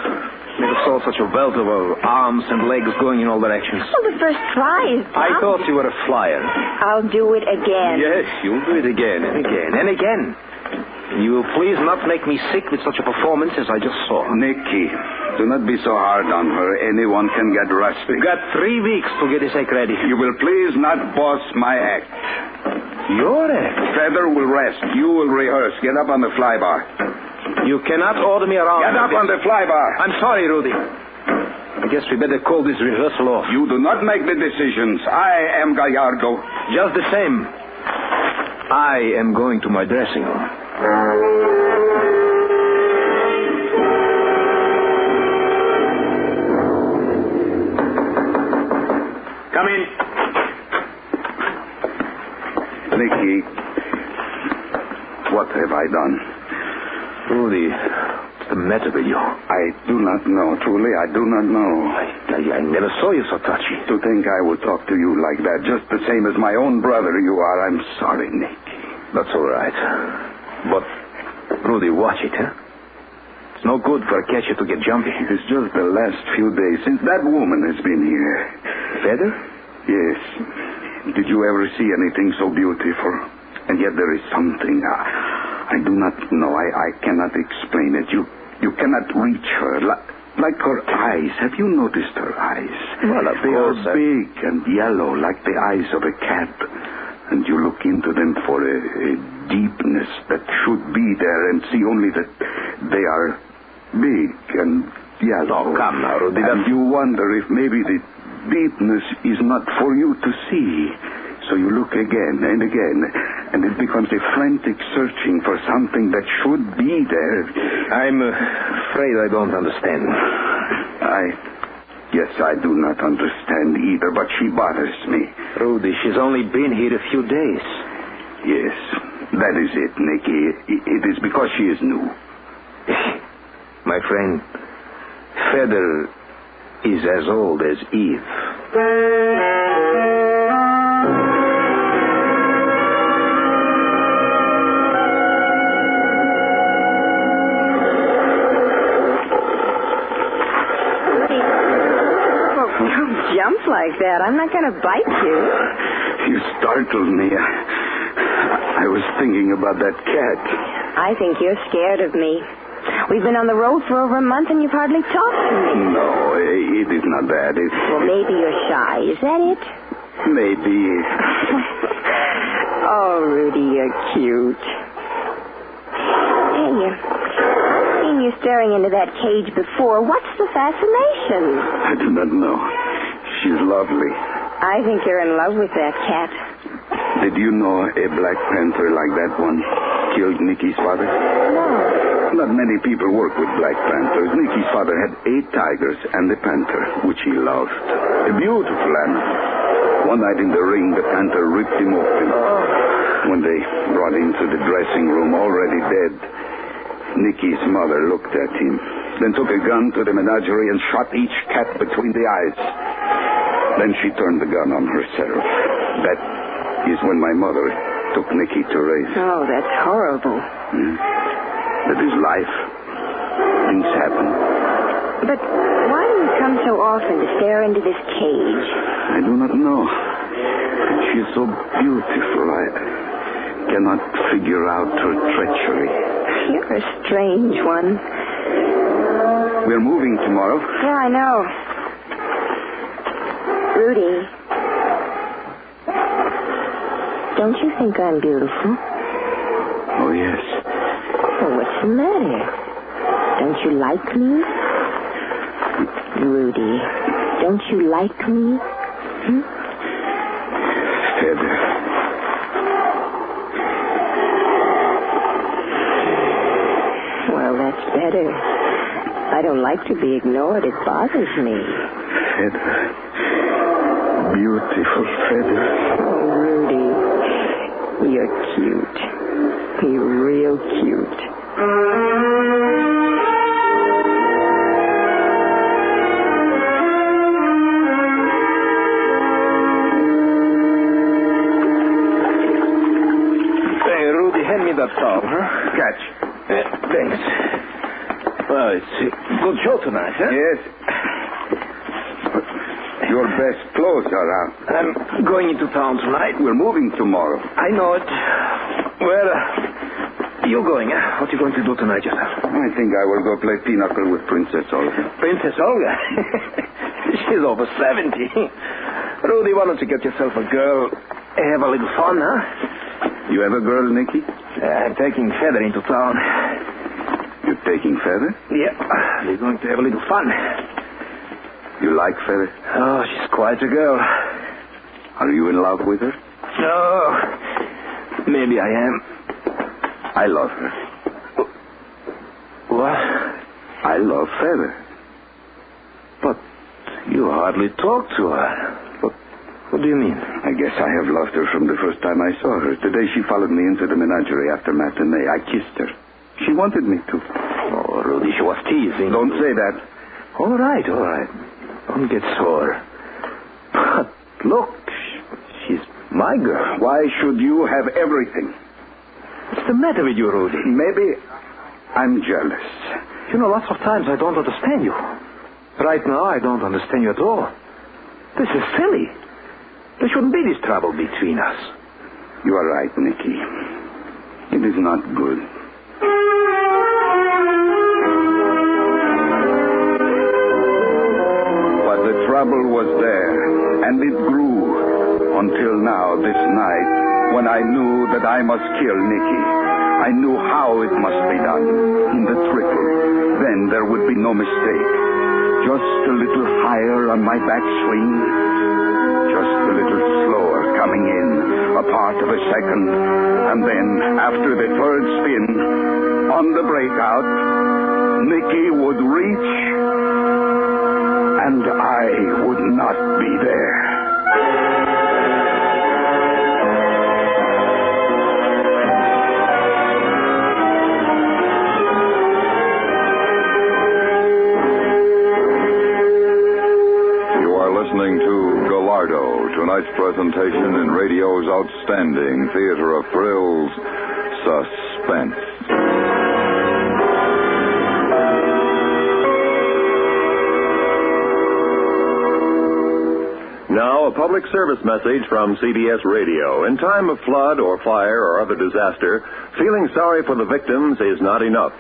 Never saw such a welt of arms and legs going in all directions. Well, the first try is done. I thought you were a flyer. I'll do it again. Yes, you'll do it again and again and again. You will please not make me sick with such a performance as I just saw. Nicky, do not be so hard on her. Anyone can get rusty. We've got 3 weeks to get this act ready. You will please not boss my act. Your act? Feather will rest. You will rehearse. Get up on the fly bar. You cannot order me around. Get up on the fly bar. I'm sorry, Rudy. I guess we better call this rehearsal off. You do not make the decisions. I am Gallardo. Just the same. I am going to my dressing room. Come in. Nicky, what have I done? Rudy, what's the matter with you? I do not know. Truly, I do not know. I never saw you so touchy. To think I would talk to you like that, just the same as my own brother you are. I'm sorry, Nicky. That's all right. But, Rudy, watch it, huh? It's no good for a catcher to get jumpy. It is just the last few days since that woman has been here. Feather? Yes. Did you ever see anything so beautiful? And yet there is something. I do not know. I cannot explain it. You cannot reach her. Like her eyes. Have you noticed her eyes? Well, of course. They are big and yellow, like the eyes of a cat. And you look into them for a deepness that should be there and see only that they are big and yellow. Oh, come now, Rudy. And you wonder if maybe the deepness is not for you to see. So you look again and again, and it becomes a frantic searching for something that should be there. I'm afraid I don't understand. Yes, I do not understand either, but she bothers me. Rudy, she's only been here a few days. Yes, that is it, Nicky. It is because she is new. My friend, Feather is as old as Eve. Jump like that. I'm not going to bite you. You startled me. I was thinking about that cat. I think you're scared of me. We've been on the road for over a month and you've hardly talked to me. No, it is not that. Well, maybe you're shy. Is that it? Maybe. Oh, Rudy, you're cute. Hey, I've seen you staring into that cage before. What's the fascination? I do not know. She's lovely. I think you're in love with that cat. Did you know a Black Panther like that one killed Nicky's father? No. Not many people work with Black Panthers. Nicky's father had 8 tigers and a panther, which he loved. A beautiful animal. One night in the ring, the panther ripped him open. When they brought him to the dressing room, already dead, Nicky's mother looked at him, then took a gun to the menagerie and shot each cat between the eyes. Then she turned the gun on herself. That is when my mother took Nicky to raise. Oh, that's horrible. That is life. Things happen. But why do you come so often to stare into this cage? I do not know. She is so beautiful. I cannot figure out her treachery. You're a strange one. We're moving tomorrow. Yeah, I know. Rudy, don't you think I'm beautiful? Oh, yes. Well, what's the matter? Don't you like me? Rudy, don't you like me? Feather. Well, that's better. I don't like to be ignored. It bothers me. Feather. Beautiful Feather. Oh, Rudy. You're cute. You're real cute. Hey, Rudy, hand me that towel, huh? Catch. Thanks. Well, it's a good show tonight, huh? Yes. Your best clothes are out. I'm going into town tonight. We're moving tomorrow. I know it. Well, you going, huh? What are you going to do tonight yourself? I think I will go play pinochle with Princess Olga. Princess Olga? She's over 70. Rudy, why don't you get yourself a girl? Have a little fun, huh? You have a girl, Nicky? I'm taking Feather into town. You're taking Feather? Yeah. We're going to have a little fun. You like Feather? Oh, she's quite a girl. Are you in love with her? No. Maybe I am. I love her. What? I love Feather. But you hardly talk to her. What do you mean? I guess I have loved her from the first time I saw her. The day she followed me into the menagerie after matinee, I kissed her. She wanted me to. Oh, Rudy, she was teasing. Don't say that. All right. Don't get sore. But look, she's my girl. Why should you have everything? What's the matter with you, Rudy? Maybe I'm jealous. You know, lots of times I don't understand you. Right now, I don't understand you at all. This is silly. There shouldn't be this trouble between us. You are right, Nicky. It is not good. But the trouble was there, and it grew until now, this night, when I knew that I must kill Nicky. I knew how it must be done, in the triple. Then there would be no mistake. Just a little higher on my backswing. Just a little slower coming in, a part of a second. And then, after the third spin, on the breakout, Nicky would reach, and I would not be there. Listening to Gallardo, tonight's presentation in radio's outstanding theater of thrills, Suspense. Now, a public service message from CBS Radio. In time of flood or fire or other disaster, feeling sorry for the victims is not enough.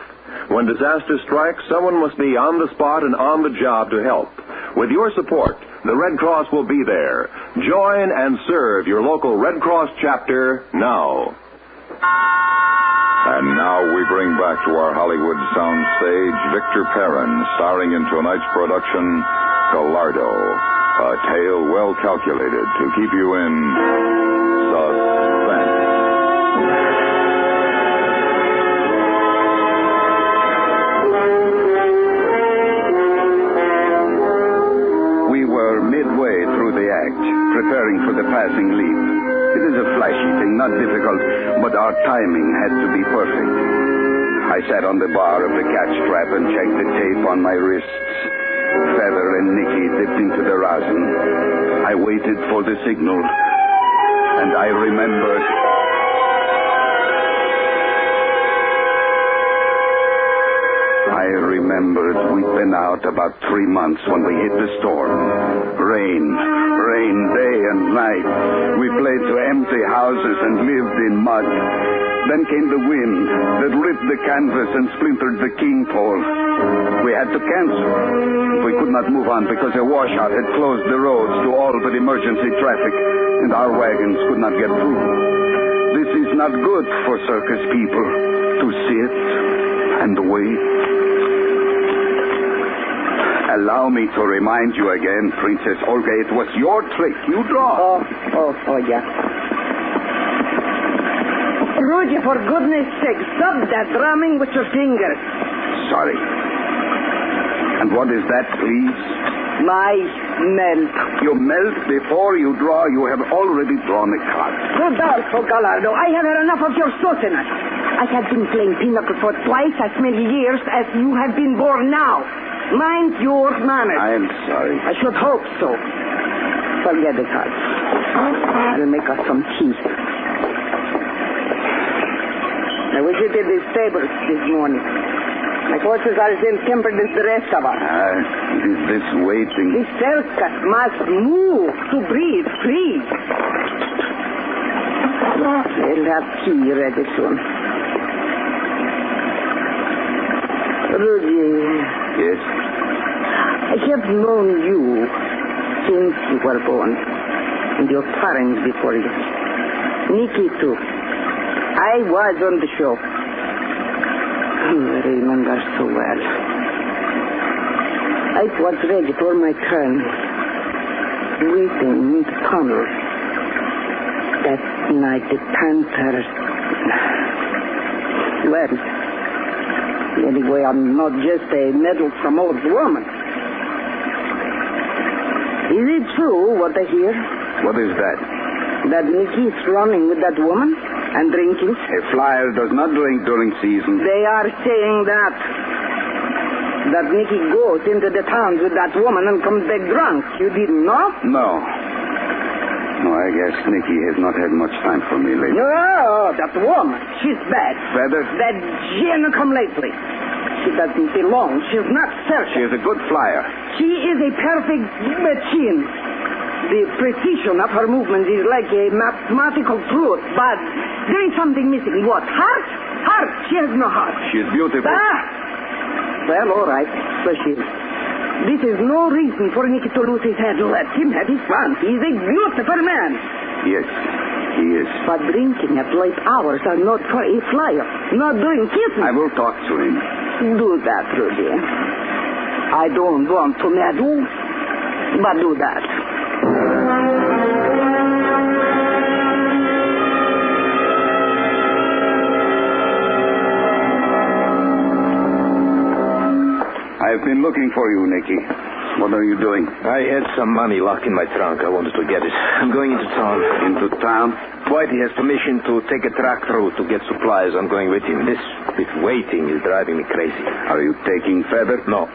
When disaster strikes, someone must be on the spot and on the job to help. With your support, the Red Cross will be there. Join and serve your local Red Cross chapter now. And now we bring back to our Hollywood soundstage Victor Perrin, starring in tonight's production, Gallardo, a tale well calculated to keep you in suspense. Midway through the act, preparing for the passing leap. It is a flashy thing, not difficult, but our timing had to be perfect. I sat on the bar of the catch trap and checked the tape on my wrists. Feather and Nicky dipped into the rosin. I waited for the signal, and I remembered... we'd been out about 3 months when we hit the storm. Rain day and night. We played to empty houses and lived in mud. Then came the wind that ripped the canvas and splintered the king pole. We had to cancel. We could not move on because a washout had closed the roads to all but emergency traffic, and our wagons could not get through. This is not good for circus people, to sit and wait. Allow me to remind you again, Princess Olga, it was your trick. You draw. Oh, yeah. Rudy, for goodness sake, stop that drumming with your fingers. Sorry. And what is that, please? My melt. You melt before you draw. You have already drawn a card. Rodolfo Gallardo, I have had enough of your sauciness. I have been playing pinochle for twice as many years as you have been born now. Mind your manners. I am sorry. I should hope so. Forget the cards. I'll make us some tea. I visited the stables this morning. My horses are the same tempered as the rest of us. It is this waiting. The circus must move to breathe free. They'll have tea ready soon. Rudy. Yes? I have known you since you were born, and your parents before you. Nicky, too. I was on the show. I remember so well. I was ready for my turn, waiting in the tunnel. That night, the Panther... Well... Anyway, I'm not just a meddlesome old woman. Is it true what I hear? What is that? That Nicky is running with that woman and drinking? A flyer does not drink during season. They are saying that Nicky goes into the towns with that woman and comes back drunk. You didn't know? No, I guess Nicky has not had much time for me lately. No, that woman. She's bad. Feather? That Jenna come lately. She doesn't belong. She's not certain. She is a good flyer. She is a perfect machine. The precision of her movement is like a mathematical truth, but there is something missing. What? Heart? Heart. She has no heart. She is beautiful. Well, all right. So she is. This is no reason for Nicky to lose his head. Let him have his fun. He's a beautiful man. Yes. He is. But drinking at late hours are not for a flyer. Not doing kissing. I will talk to him. Do that, Rudy. I don't want to mad you, but do that. I've been looking for you, Nicky. What are you doing? I had some money locked in my trunk. I wanted to get it. I'm going into town. Into town? Whitey has permission to take a truck through to get supplies. I'm going with him. This waiting is driving me crazy. Are you taking Feather? No.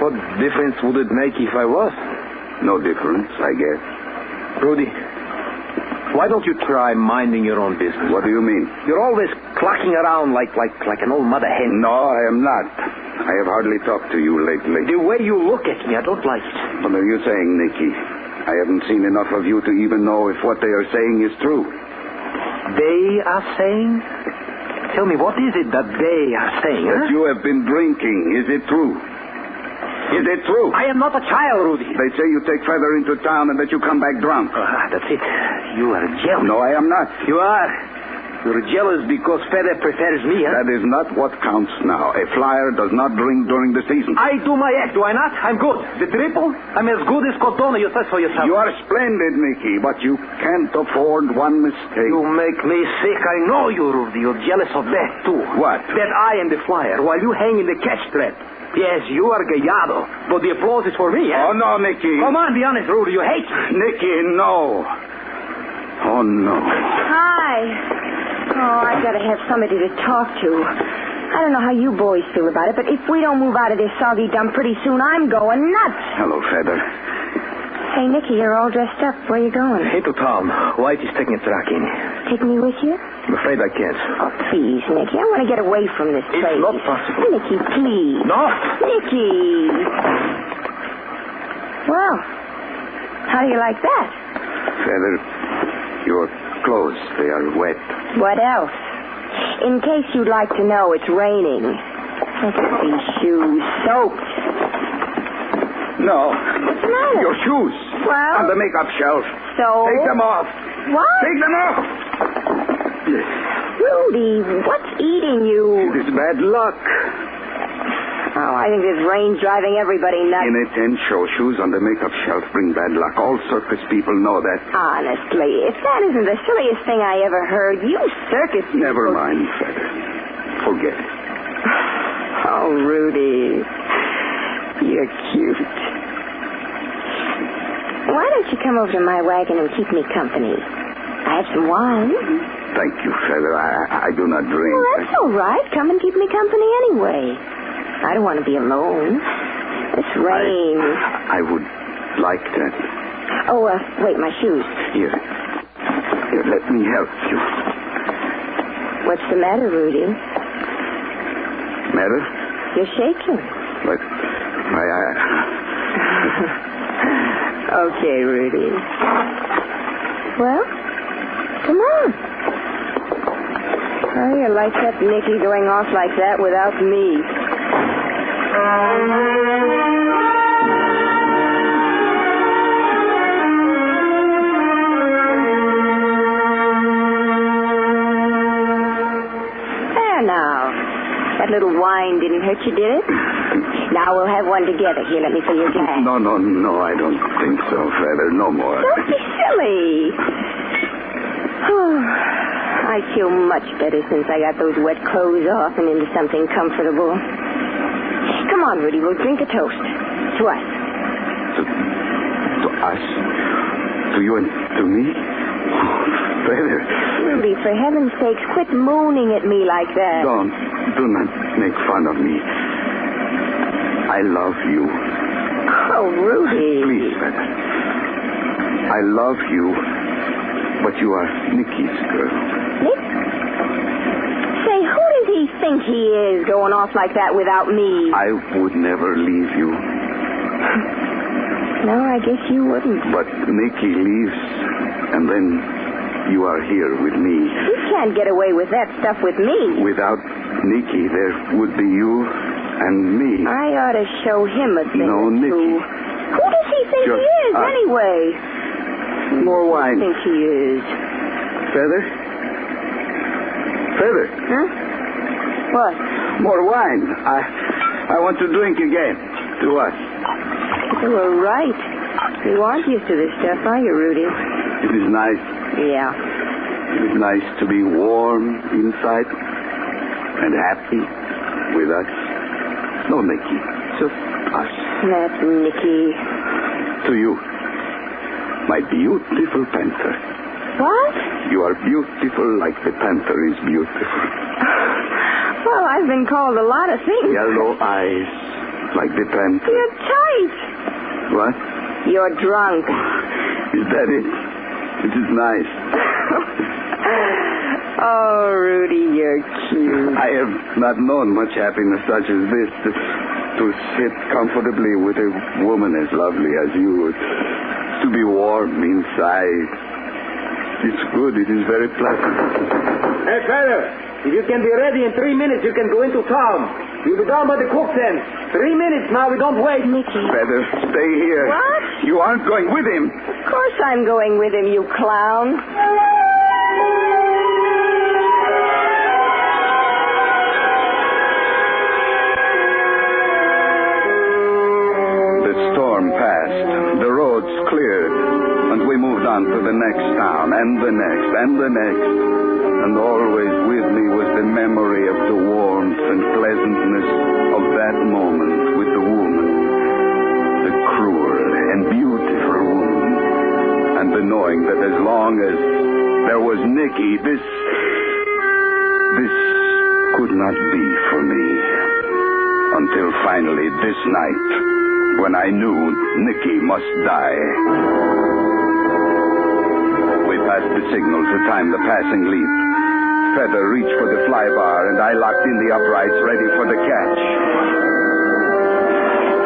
What difference would it make if I was? No difference, I guess. Rudy, why don't you try minding your own business? What do you mean? You're always clucking around like an old mother hen. No, I am not. I have hardly talked to you lately. The way you look at me, I don't like it. What are you saying, Nicky? I haven't seen enough of you to even know if what they are saying is true. They are saying? Tell me, what is it that they are saying? That you have been drinking. Is it true? Is it true? I am not a child, Rudy. They say you take Feather into town and that you come back drunk. That's it. You are jealous. No, I am not. You are. You're jealous because Feather prefers me, huh? That is not what counts now. A flyer does not drink during the season. I do my act, do I not? I'm good. The triple? I'm as good as Cotona, you said for yourself. You are splendid, Nicky, but you can't afford one mistake. You make me sick. I know you, Rudy. You're jealous of that, too. What? That I am the flyer, while you hang in the catch trap. Yes, you are Gallardo, but the applause is for me, huh? Oh, no, Nicky. Come on, be honest, Rudy. You hate me. Nicky, no. Oh, no. Hi. Oh, I gotta have somebody to talk to. I don't know how you boys feel about it, but if we don't move out of this soggy dump pretty soon, I'm going nuts. Hello, Feather. Hey, Nicky, you're all dressed up. Where are you going? Into town. Whitey's taking a truck in. Take me with you? I'm afraid I can't. Oh, please, Nicky. I want to get away from this place. It's not possible. Nicky, please. No. Nicky. Well, how do you like that? Feather, your clothes, they are wet. What else? In case you'd like to know, it's raining. Look at these shoes, soaked. No. What's the matter? Your shoes. Well? On the makeup shelf. So? Take them off. What? Take them off. Rudy, what's eating you? It is bad luck. Oh, I think this rain's driving everybody nuts. Inattention shoes on the makeup shelf bring bad luck. All circus people know that. Honestly, if that isn't the silliest thing I ever heard, you circus people... Never mind, Feather. Forget it. Oh, Rudy. You're cute. Why don't you come over to my wagon and keep me company? I have some wine. Thank you, Feather. I do not drink. Well, that's all right. Come and keep me company anyway. I don't want to be alone. This rain. I would like that. Oh, wait, my shoes. Here, let me help you. What's the matter, Rudy? Matter? You're shaking. But Okay, Rudy. Well, come on. Oh, you like that Nicky going off like that without me. There now. That little wine didn't hurt you, did it? Now we'll have one together. Here, let me fill your glass. No, I don't think so, Feather. No more. Don't be silly. Oh, I feel much better since I got those wet clothes off and into something comfortable. Come on, Rudy, we'll drink a toast. To us. To us? To you and to me? Feather. Rudy, for heaven's sakes, quit mooning at me like that. Do not make fun of me. I love you. Oh, Rudy. Please, Feather. I love you, but you are Nicky's girl. Nick? Say, who does he think he is going off like that without me? I would never leave you. No, I guess you wouldn't. But Nicky leaves, and then you are here with me. He can't get away with that stuff with me. Without Nicky, there would be you and me. I ought to show him a thing No, or two. Nicky. Who does he think he is, anyway? More wine. I think he is. Feather? Feather? Huh? What? More wine. I want to drink again. To us. You were right. You aren't used to this stuff, are you, Rudy? It is nice. Yeah. It is nice to be warm inside and happy with us. No, Nicky. Just us. That Nicky. To you, my beautiful panther. What? You are beautiful like the panther is beautiful. Well, I've been called a lot of things. Yellow eyes like the panther. You're tight. What? You're drunk. Is that it? It is nice. Oh, Rudy, you're cute. I have not known much happiness such as this. To sit comfortably with a woman as lovely as you. To be warm inside. It's good. It is very pleasant. Hey, Feather, if you can be ready in 3 minutes, you can go into town. You'll be down by the cook's end. 3 minutes now. We don't wait. Nicky. Feather, stay here. What? You aren't going with him. Of course I'm going with him, you clown. The storm passed. The roads cleared. And we moved on to the next town, and the next, and the next. And always with me was the memory of the warmth and pleasantness of that moment with the woman. The cruel and beautiful woman. And the knowing that as long as there was Nicky, this could not be for me. Until finally this night, when I knew Nicky must die. We passed the signal to time the passing leap. Feather reached for the flybar, and I locked in the uprights ready for the catch.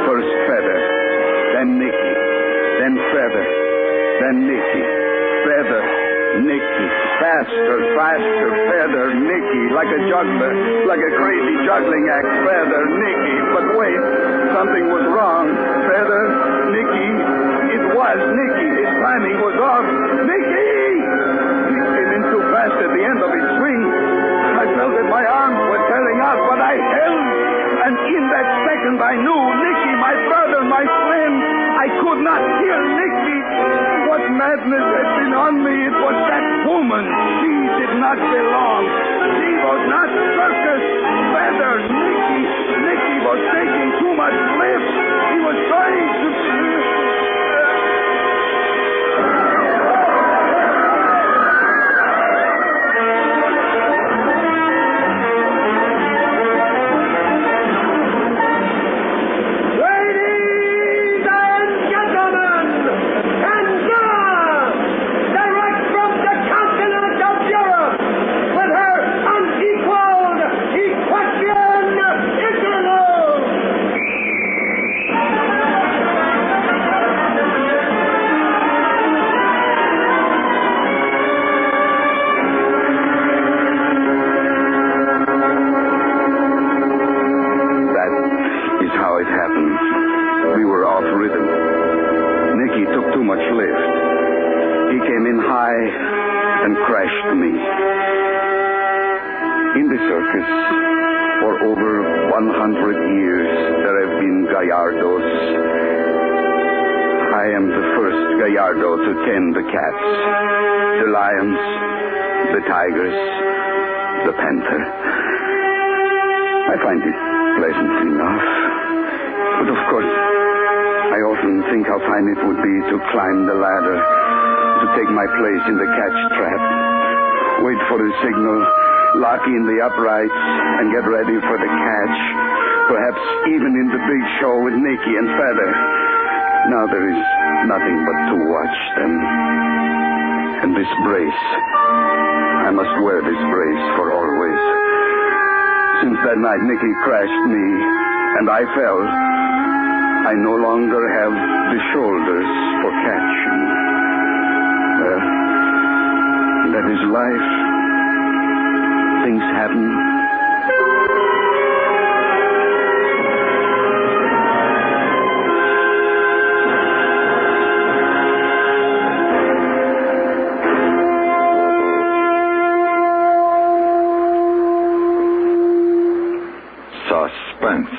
First Feather, then Nicky, then Feather, then Nicky. Feather, Nicky. Faster, faster, Feather, Nicky. Like a juggler, like a crazy juggling act. Feather, Nicky. But wait, something was wrong. Feather, Nicky. It was Nicky. His timing was off. Nicky! He came in too fast at the end of his swing. I felt that my arms were tearing out, but I held. And in that second I knew Nicky, my brother, my friend. I could not kill Nicky. What madness had been on me. It was that woman. She did not belong. She was not circus. Feather, Nicky. Nicky was taking too much lift. He was trying to... and crashed me. In the circus, for over 100 years, there have been Gallardos. I am the first Gallardo to tend the cats, the lions, the tigers, the panther. I find it pleasant enough. But of course, I often think how fine it would be to climb the ladder, to take my place in the catch trap, wait for the signal, lock in the uprights, and get ready for the catch, perhaps even in the big show with Nicky and Feather. Now there is nothing but to watch them. And this brace, I must wear this brace for always. Since that night Nicky crashed me, and I fell, I no longer have the shoulders for catching. Well, that is life. Things happen. Suspense,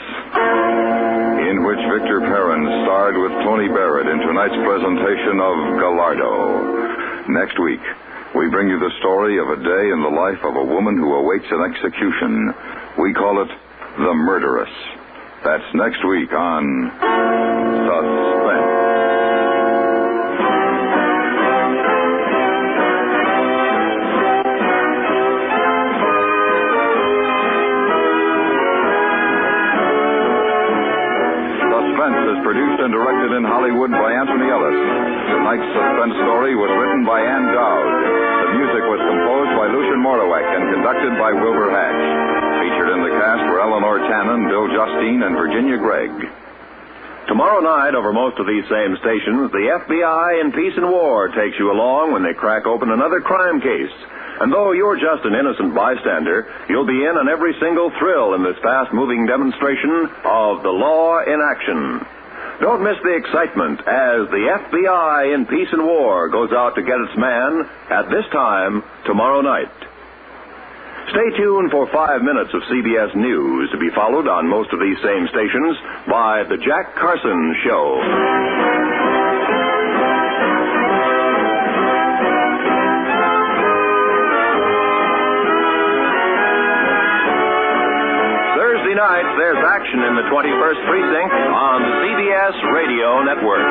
in which Victor Perrin starred with Tony Barrett in tonight's presentation of Gallardo. Next week, we bring you the story of a day in the life of a woman who awaits an execution. We call it The Murderess. That's next week on Suspense. Suspense is produced and directed in Hollywood by Anthony Ellis. Tonight's suspense story was written by Ann Dowd. The music was composed by Lucien Morawek and conducted by Wilbur Hatch. Featured in the cast were Eleanor Tannen, Bill Justine, and Virginia Gregg. Tomorrow night, over most of these same stations, the FBI in Peace and War takes you along when they crack open another crime case. And though you're just an innocent bystander, you'll be in on every single thrill in this fast-moving demonstration of the law in action. Don't miss the excitement as the FBI in Peace and War goes out to get its man at this time tomorrow night. Stay tuned for 5 minutes of CBS News, to be followed on most of these same stations by The Jack Carson Show. Night, there's action in the 21st Precinct on the CBS Radio Network.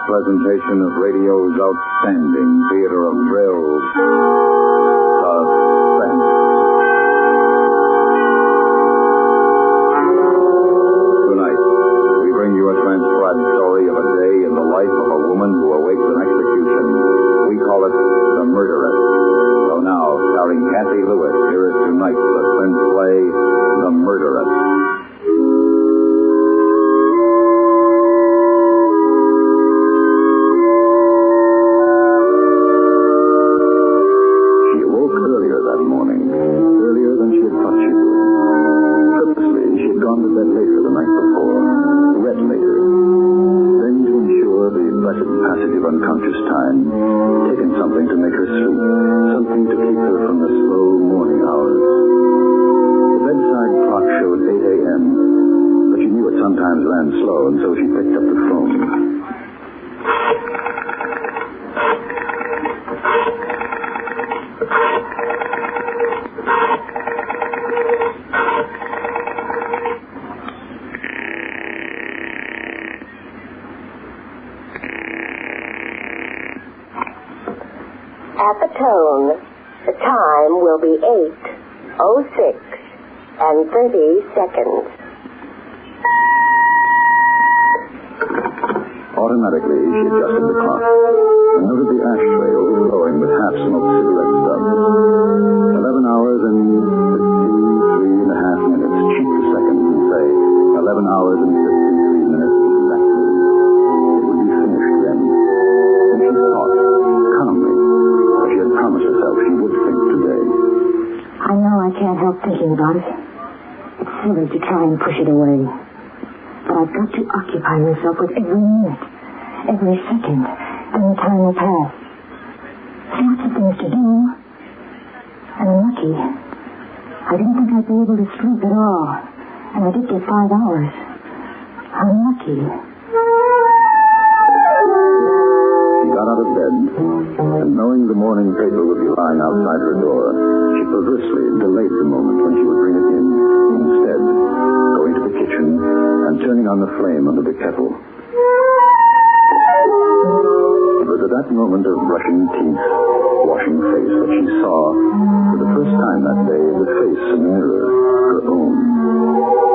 Presentation of radio's outstanding theater of thrills, Suspense. Tonight, we bring you a transcribed story of a day in the life of a woman who awaits an execution. We call it The Murderess. So now, starring Kathy Lewis, here is tonight's suspense play, The Murderess. Unconscious time, taken something to make her sleep, something to keep her from the slow morning hours. The bedside clock showed 8 a.m., but she knew it sometimes ran slow, and so she picked up the phone. At the tone, the time will be 8:06 and 30 seconds. Automatically, she adjusted the clock and noted the ashtray overflowing with half-smoked cigarette stubs. 11 hours and 53 and a half minutes. Cheat the seconds and say 11 hours and 53 minutes exactly. It would be finished then. And she thought, calmly, as she had promised herself she would think today. I know I can't help thinking about it. It's silly to try and push it away. But I've got to occupy myself with every minute, every second, and the time will pass. Lots of things to do. And I'm lucky. I didn't think I'd be able to sleep at all. And I did get 5 hours. I'm lucky. knew the morning paper would be lying outside her door, she perversely delayed the moment when she would bring it in. Instead, going to the kitchen and turning on the flame under the kettle. It was at that moment of brushing teeth, washing face, that she saw, for the first time that day, the face in the mirror, her own.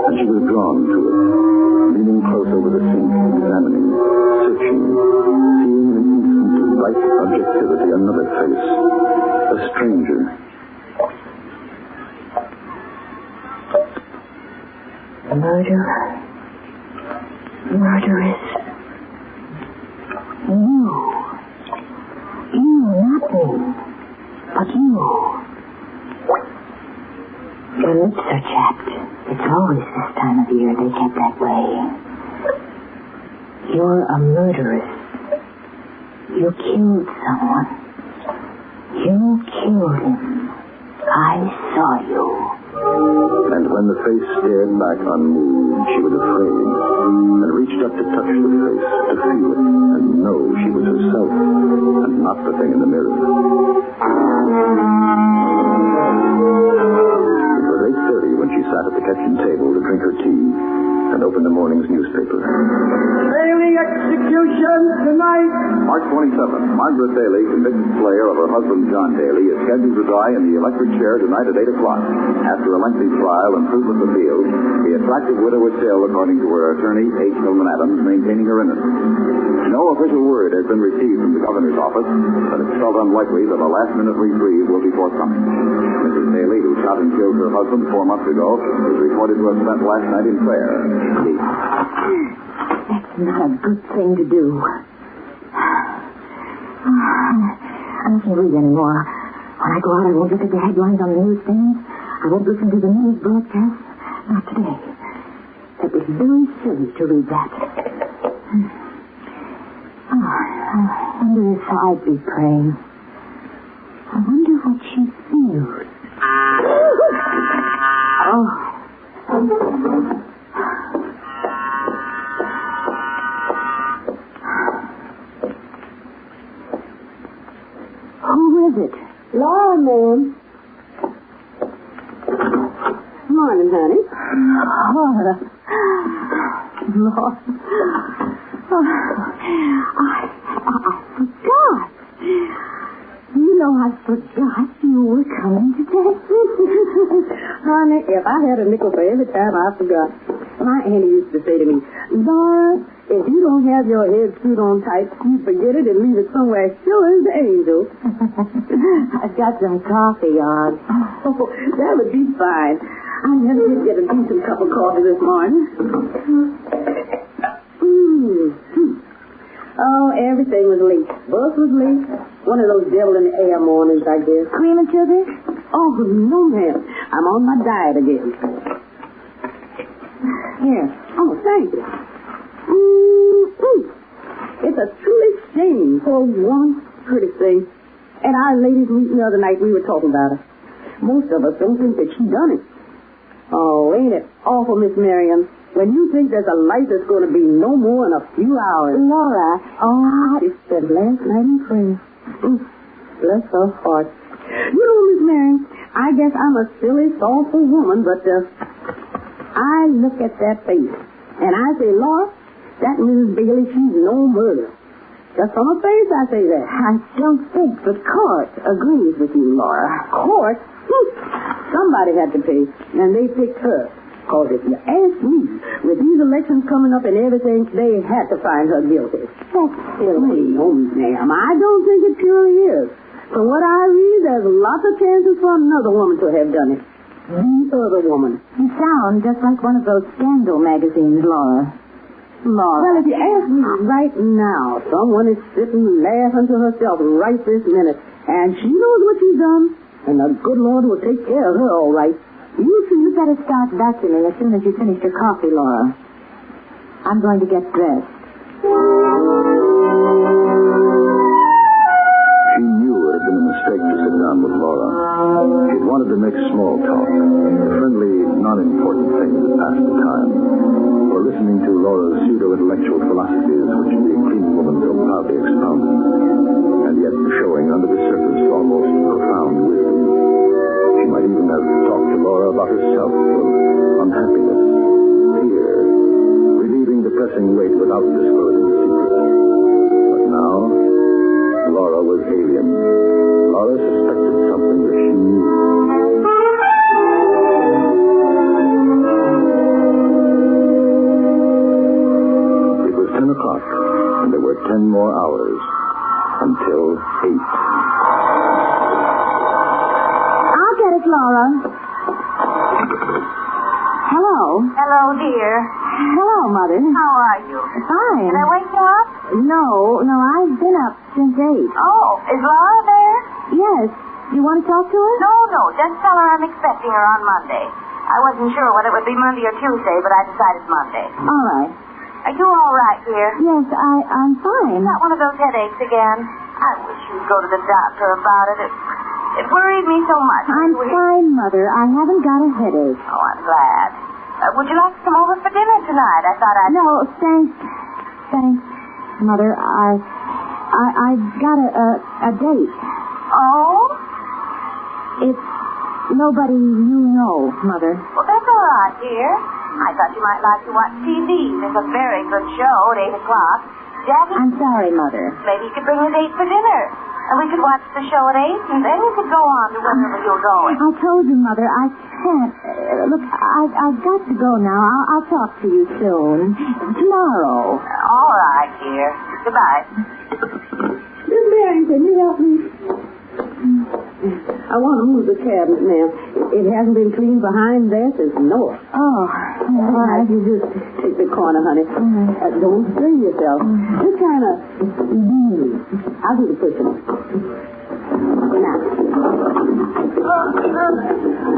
And she was drawn to it, leaning close over the sink, examining, searching, seeing in an instant of bright objectivity another face, a stranger. Murderess. You, not me, but you. Your lips are chapped. It's always this time of year they get that way. You're a murderess. You killed someone. You killed him. I saw you. And when the face stared back unmoved, she was afraid, and reached up to touch the face, to feel it, and know she was herself, and not the thing in the mirror. It was 8:30 when she sat at the kitchen table to drink her tea and open the morning's newspaper. Daily execution tonight. March 27th, Margaret Daly, convicted slayer of her husband John Daly, is scheduled to die in the electric chair tonight at 8 o'clock. After a lengthy trial and fruitless appeal, the attractive widow is still, according to her attorney, H. Hillman Adams, maintaining her innocence. No official word has been received from the governor's office, but it's felt unlikely that a last-minute reprieve will be forthcoming. Mrs. Daly, who shot and killed her husband 4 months ago, is reported to have spent last night in prayer. That's not a good thing to do. I can't read anymore. When I go out, I won't look at the headlines on the newsstands. I won't listen to the news broadcast. Not today. It was very silly to read that. I wonder if I'd be praying. I wonder what she feels. Who is it? Laura, ma'am. Morning, honey. Laura. Laura. I forgot. You know, I forgot you were coming today. Honey, if I had a nickel for every time I forgot. My auntie used to say to me, Laura, if you don't have your head screwed on tight, you forget it and leave it somewhere sure as the angel. I've got some coffee on. Oh, that would be fine. I never did get a decent cup of coffee this morning. Oh, everything was late. Bus was late. One of those devil in the air mornings, I guess. Cream and sugar? Oh, no, ma'am. I'm on my diet again. Here. Oh, thank you. It's a truly shame for one pretty thing. At our ladies' meeting the other night, we were talking about her. Most of us don't think that she done it. Oh, ain't it awful, Miss Marion? When you think there's a life that's going to be no more than a few hours. Laura, she spent last night in prayer. Bless her heart. You know, Miss Marion, I guess I'm a silly, thoughtful woman, but I look at that face, and I say, Laura, that Mrs. Bailey, she's no murderer. Just from her face, I say that. I don't think the court agrees with you, Laura. Court? Somebody had to pay, and they picked her. Because if you ask me, with these elections coming up and everything, they had to find her guilty. That's silly. Oh, ma'am, I don't think it purely is. From what I read, there's lots of chances for another woman to have done it. The other woman. You sound just like one of those scandal magazines, Laura. Well, if you ask me right now, someone is sitting laughing to herself right this minute, and she knows what she's done, and the good Lord will take care of her all right. You better start vacuuming as soon as you finish your coffee, Laura. I'm going to get dressed. She knew it had been a mistake to sit down with Laura. She'd wanted to make small talk, a friendly, non-important thing to pass the time. Or listening to Laura's pseudo-intellectual philosophies, which the clean woman so proudly expounded, and yet showing under the surface disclosing the secret. But now, Laura was alien. Laura suspected something that she knew. It was 10 o'clock, and there were 10 more hours until 8. I'll get it, Laura. Hello. Hello, dear. Hello, Mother. How are you? Fine. Did I wake you up? No, I've been up since 8. Oh, is Laura there? Yes. You want to talk to her? No. Just tell her I'm expecting her on Monday. I wasn't sure whether it would be Monday or Tuesday, but I decided Monday. All right. Are you all right, dear? Yes, I'm fine. Not one of those headaches again? I wish you'd go to the doctor about it. It worried me so much. I'm fine, Mother. I haven't got a headache. Oh, I'm glad. Would you like to come over for dinner tonight? I thought I'd... No, thanks, Mother. I got a date. Oh? It's nobody you know, Mother. Well, that's all right, dear. I thought you might like to watch TV. There's a very good show at 8 o'clock. Jackie? I'm sorry, Mother. Maybe you could bring a date for dinner. And we could watch the show at 8, and then you could go on to wherever you're going. I told you, Mother, I can't. Look, I've got to go now. I'll talk to you soon. Tomorrow. All right, dear. Goodbye. Miss Barrington, you help me? I want to move the cabinet, ma'am. It hasn't been cleaned behind there since north. Oh, all right. You just take the corner, honey. Don't strain yourself. Just kind of... I'll do the pushing.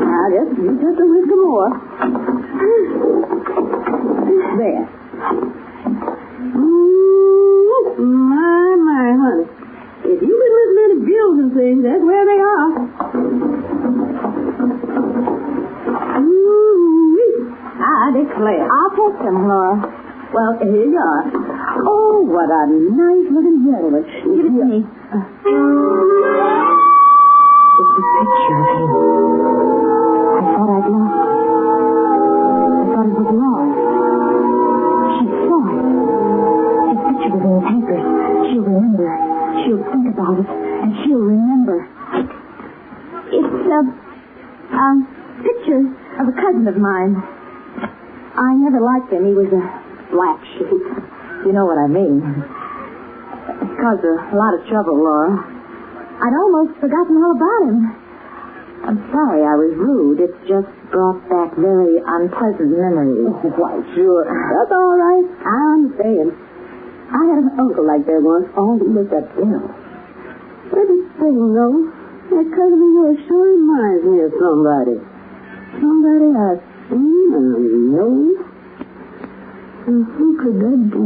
Now, just a whisker more. There. My, honey. If you've been listening to bills and things, that's where they are. I declare. I'll take them, Laura. Well, here you are. Oh, what a nice-looking gentleman. Give it to me. It's a picture of him. I thought I'd lost it. I thought it was lost. She saw it. His picture was in the papers. She'll remember. She'll think about it, and she'll remember. It's a picture of a cousin of mine. I never liked him. He was a black sheep. You know what I mean. It caused a lot of trouble, Laura. I'd almost forgotten all about him. I'm sorry I was rude. It just brought back very unpleasant memories. Oh, why, sure. That's all right. I understand. I had an uncle like that once. Oh, he looked at Bill. But this thing, though, that cousin of yours sure reminds me of somebody. Somebody I've seen and know. And who could that be?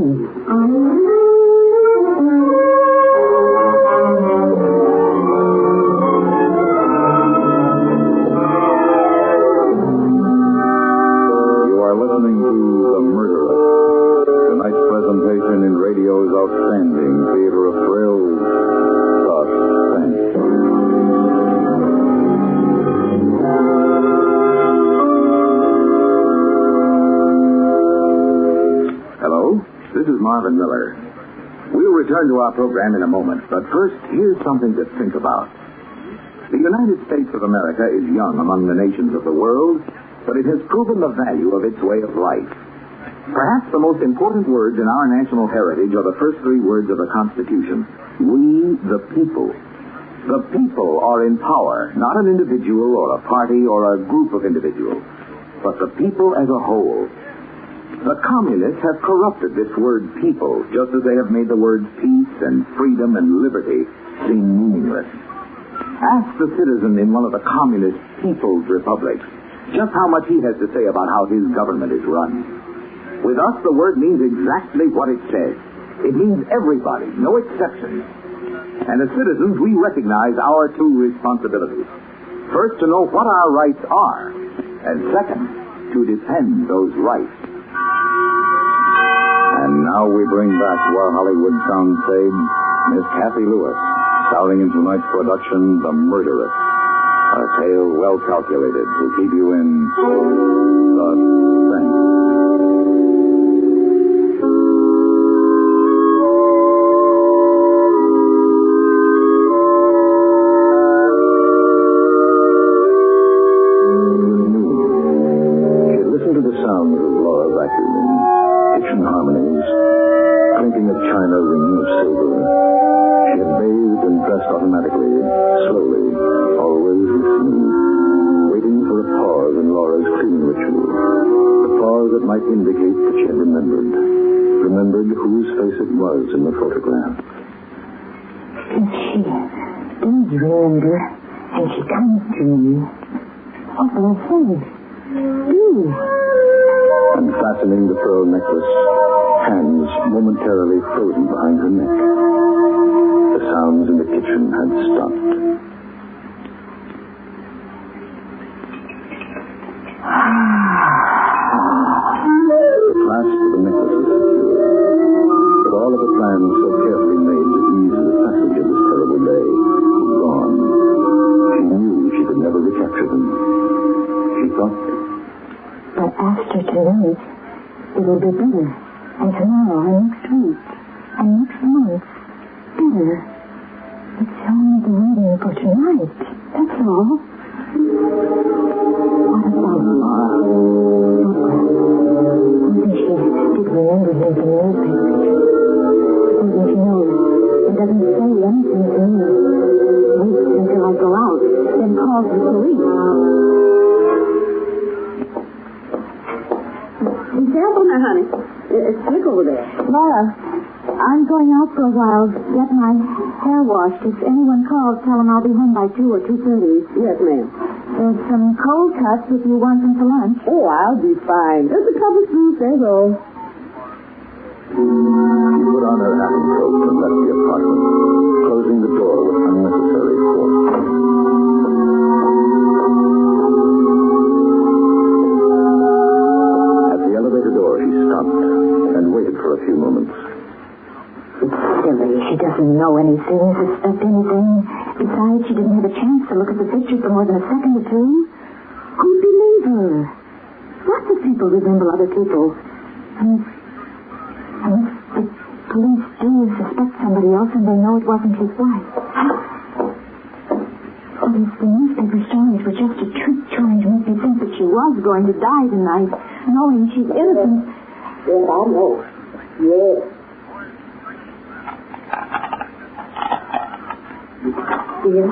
You are listening to The Murderess. Tonight's presentation in radio's outstanding theater of thrills, Suspense. Hello, this is Marvin Miller. We'll return to our program in a moment, but first, here's something to think about. The United States of America is young among the nations of the world, but it has proven the value of its way of life. Perhaps the most important words in our national heritage are the first 3 words of the Constitution. We, the people. The people are in power, not an individual or a party or a group of individuals, but the people as a whole. The communists have corrupted this word people, just as they have made the words peace and freedom and liberty seem meaningless. Ask the citizen in one of the communist people's republics just how much he has to say about how his government is run. With us, the word means exactly what it says. It means everybody, no exceptions. And as citizens, we recognize our 2 responsibilities. First, to know what our rights are. And second, to defend those rights. And now we bring back to our Hollywood soundstage Miss Kathy Lewis, starring in tonight's production, The Murderess. A tale well calculated to keep you in suspense. china ring of silver. She had bathed and dressed automatically, slowly, always listening, waiting for a pause in Laura's cleaning ritual. The pause that might indicate that she had remembered whose face it was in the photograph. If she does remember, and she comes to me, what will I say? Do. Unfastening the pearl necklace, hands momentarily frozen behind her neck. The sounds in the kitchen had stopped. The clasp of the necklace was secure, but all of the plans so carefully made to ease the passage of this terrible day were gone. She knew she could never recapture them. She thought, but after tonight, it will be better. And tomorrow, and next week, and next month, better. It's only the waiting for tonight. That's all. What about Laura? Maybe she did remember him from the newspaper. Maybe she knows and doesn't say anything to me. Waits until I go out, then calls the police. Be careful now, honey. It's slick over there. Laura, I'm going out for a while, get my hair washed. If anyone calls, tell them I'll be home by 2 or 2:30. Yes, ma'am. There's some cold cuts if you want them for lunch. Oh, I'll be fine. Just a couple of fruits, that's all. she put on her hat and coat and left the apartment, closing the door with unnecessary force. At the elevator door, she stopped and waited for a few moments. It's silly. She doesn't know anything, suspect anything. Besides, she didn't have a chance to look at the picture for more than a second or two. Who'd believe her? Lots of people resemble other people. And if the police do suspect somebody else and they know it wasn't his wife. Or if the newspaper stories were just a trick trying to make me think that she was going to die tonight, knowing she's innocent. Yes, I know. Yes. Yes.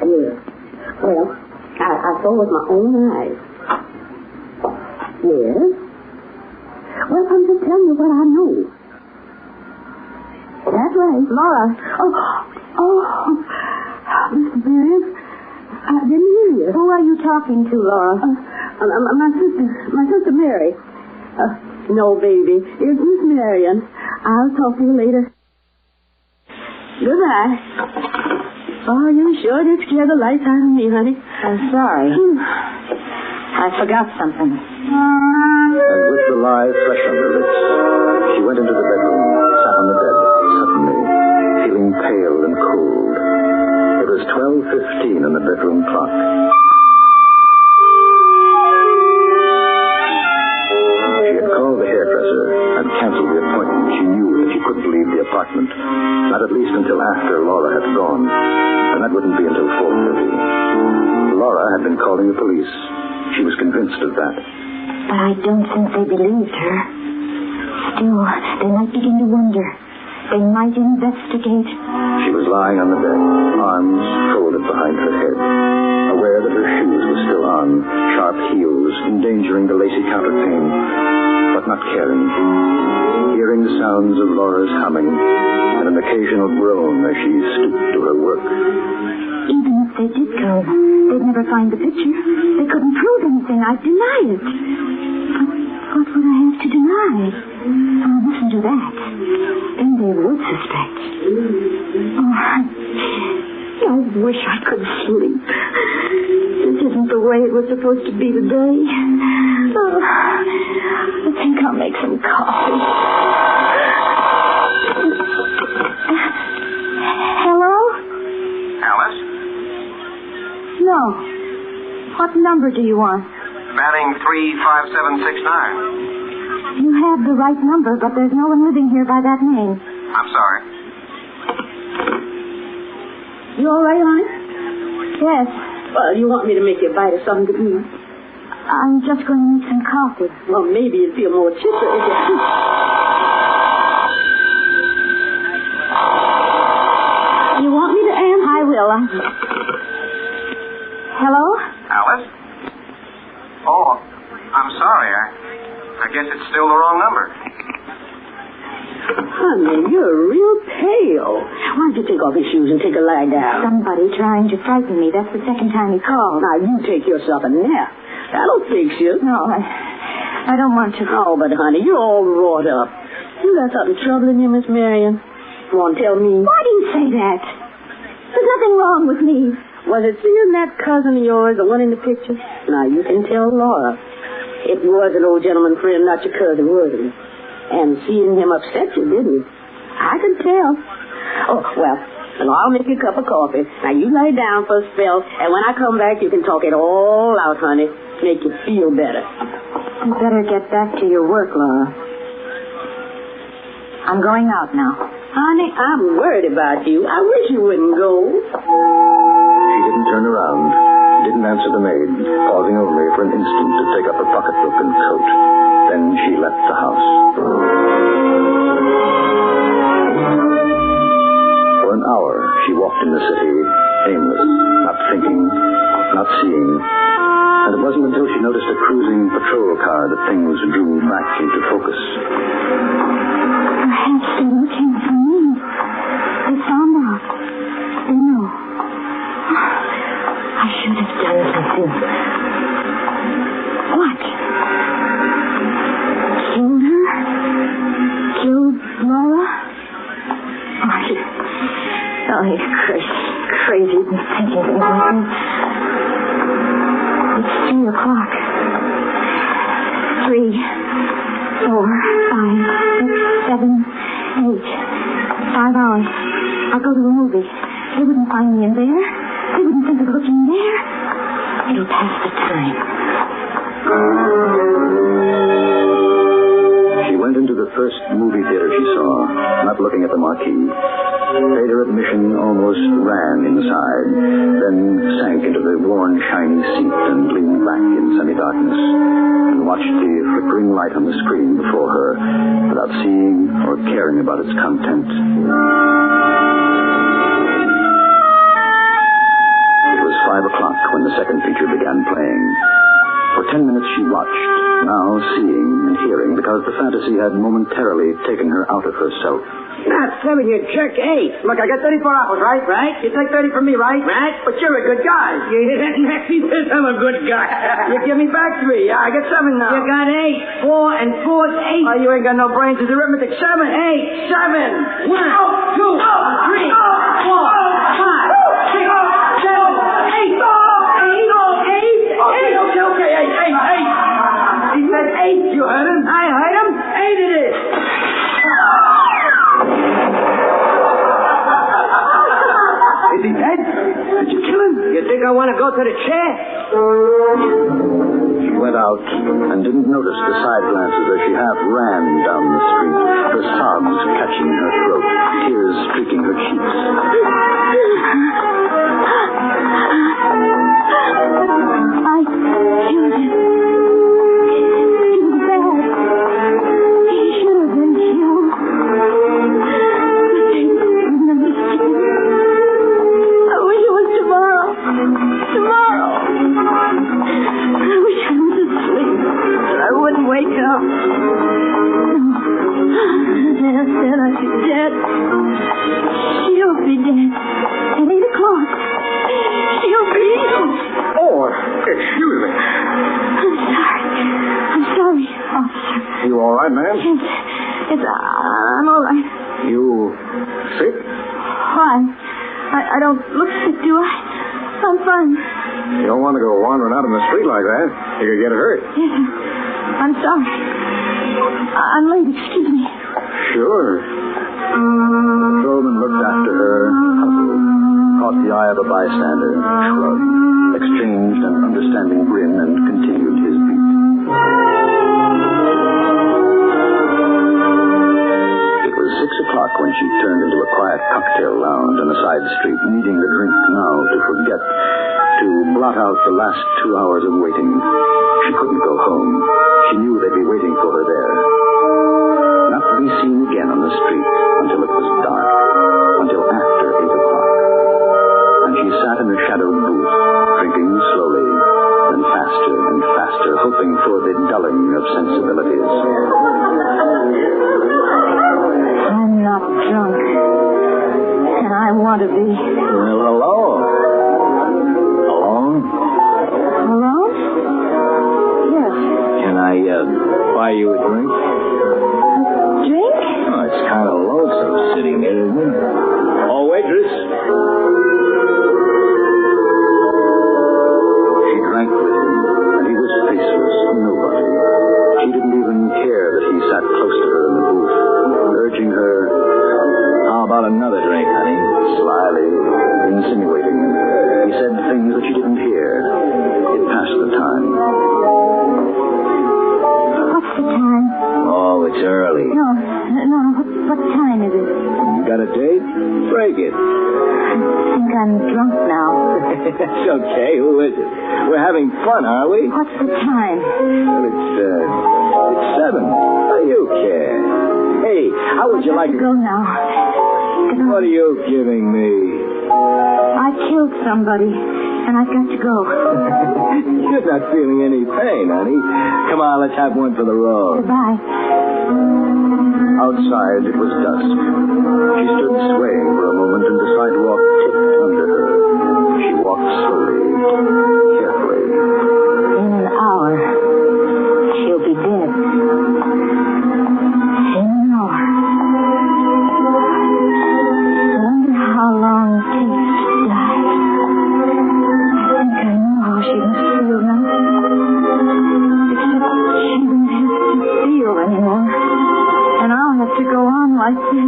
Yes. Well, I saw with my own eyes. Yes. Well, I'm just telling you what I know. That's right. Laura. Oh, Mr. Barrett, I didn't hear you. Who are you talking to, Laura? My sister Mary. No, baby. It's Miss Marion. I'll talk to you later. Goodbye. Oh, you sure did scare the life out of me, honey. I'm sorry. I forgot something. And with the lie fresh on her lips, she went into the bedroom, sat on the bed, suddenly, feeling pale and cold. It was 12:15 on the bedroom clock. She had called the hairdresser and canceled the appointment. She knew that she couldn't leave the apartment, not at least until after Laura had gone, and that wouldn't be until 4:30. Laura had been calling the police. She was convinced of that. But I don't think they believed her. Still, they might begin to wonder. They might investigate. She was lying on the bed, arms folded behind her head, aware that her shoes were still on, sharp heels endangering the lacy counterpane, but not caring. Hearing the sounds of Laura's humming and an occasional groan as she stooped to her work. Even if they did go, they'd never find the picture. They couldn't prove anything. I'd deny it. But what would I have to deny? I mustn't do that. Then they would suspect. Oh, I wish I could sleep. This isn't the way it was supposed to be today. Oh, I think I'll make some coffee. Hello? Alice? No. What number do you want? Batting 35769. You have the right number, but there's no one living here by that name. I'm sorry. You all right, honey? Yes. Well, you want me to make you a bite of something to eat? I'm just going to make some coffee. Well, maybe you'd feel more chipper if you... Hello? Alice? Oh, I'm sorry. I guess it's still the wrong number. Honey, you're real pale. Why don't you take off your shoes and take a lie down? Somebody trying to frighten me. That's the second time he called. Now, you take yourself a nap. That'll fix you. No, I don't want to. Oh, but honey, you're all wrought up. You got something troubling you, Miss Marion? You want to tell me? Why do you say that? There's nothing wrong with me. Was it seeing that cousin of yours, the one in the picture? Now, you can tell Laura. It was an old gentleman friend, not your cousin, wasn't it? And seeing him upset you, didn't it? I could tell. Oh, well, I'll make you a cup of coffee. Now, you lay down for a spell, and when I come back, you can talk it all out, honey. Make you feel better. You better get back to your work, Laura. I'm going out now. Honey, I'm worried about you. I wish you wouldn't go. She didn't turn around, didn't answer the maid, pausing only for an instant to take up her pocketbook and coat. Then she left the house. For an hour, she walked in the city, aimless, not thinking, not seeing. And it wasn't until she noticed a cruising patrol car that things drew back into focus. Perhaps they're looking for me. They found out. They know. I should have done something. What? Killed her? Killed Laura? He's crazy thinking things like this. It's 3 o'clock. 3, 4, 5, 6, 7, 8. 5 hours. I'll go to the movie. They wouldn't find me in there. They wouldn't think of looking there. It'll pass the time. She went into the first movie theater she saw, not looking at the marquee. Paid her admission, almost ran inside, then sank into the worn, shiny seat and leaned back in semi-darkness and watched the flickering light on the screen before her without seeing or caring about its content. It was 5 o'clock when the second feature began playing. For 10 minutes she watched, now seeing and hearing, because the fantasy had momentarily taken her out of herself. Not 7, you jerk, 8. Look, I got 34 apples, right? Right. You take 30 from me, right? Right. But you're a good guy. He says I'm a good guy. You give me back 3. I got 7 now. You got 8. 4 and 4's 8. Oh, you ain't got no brains. It's arithmetic. 7, 8, 7. 1, 2, 3, 4, 5, 6, 7, 8. Okay, 8. He said 8. You heard him? I heard him. 8 it is. Is he dead? Did you kill him? You think I want to go to the chair? She went out and didn't notice the side glances as she half ran down the street, her sobs catching her throat, tears streaking her cheeks. I killed him. He was bad. He should have been killed. They wouldn't understand. I wish it was tomorrow. Tomorrow. I wish I was asleep. That I wouldn't wake up. No. Dad said I'd be dead. She'll be dead. At 8 o'clock. She'll be. Oh, excuse me. I'm sorry, officer. You all right, ma'am? Yes, I'm all right. You sick? Why? I don't look sick, do I? I'm fine. You don't want to go wandering out in the street like that. You could get hurt. Yes, I'm sorry. I'm late, excuse me. Sure. The patrolman looked after her, puzzled, caught the eye of a bystander, shrugged, exchanged an understanding grin, and continued his beat. It was 6 o'clock when she turned into a quiet cocktail lounge on a side street, needing the drink now to forget, to blot out the last 2 hours of waiting. She couldn't go home. She knew they'd be waiting for her there. Not to be seen again on the street until it was dark, until after 8 o'clock. And she sat hoping for the dulling of sensibilities. I'm not drunk. And I want to be. Well, hello. Alone? Alone? Yes. Can I buy you a drink? Drink? Oh, it's kind of lonesome sitting here, isn't it? Oh, waitress. She drank with him, and he was faceless, nobody. She didn't even care that he sat close to her in the booth, urging her, how about another drink, honey? Slyly, insinuating. He said things that she didn't hear. It passed the time. What's the time? Oh, it's early. No. What time is it? You got a date? Break it. I think I'm drunk now. That's okay. Who is it? We're having fun, are we? What's the time? Well, it's 7. How do you care? Hey, how would you like to go now? What are you giving me? I killed somebody, and I've got to go. You're not feeling any pain, honey. Come on, let's have one for the road. Goodbye. Outside, it was dusk. She stood swaying for a moment, and the sidewalk tipped under her. She walked slowly, carefully. In an hour, she'll be dead. In an hour. I wonder how long it takes to die. I think I know how she must feel now. Except she won't have to feel anymore. And I'll have to go on like this.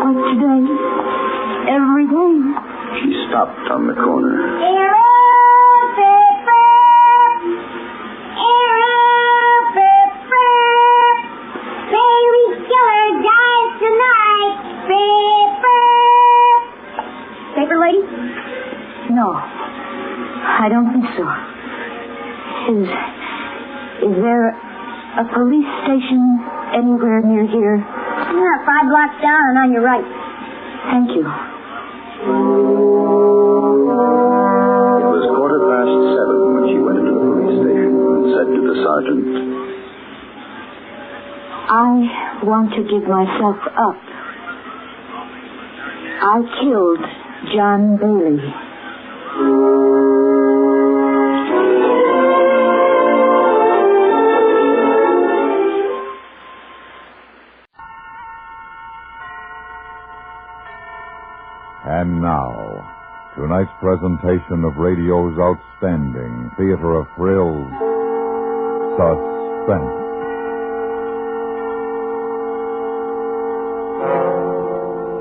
Like today. Every day. She stopped on the corner. Paper lady? No. I don't think so. Is there a police station anywhere near here? Yeah, 5 blocks down and on your right. Thank you. It was 7:15 when she went into the police station and said to the sergeant, I want to give myself up. I killed John Bailey. And now, tonight's presentation of radio's outstanding theater of thrills, Suspense.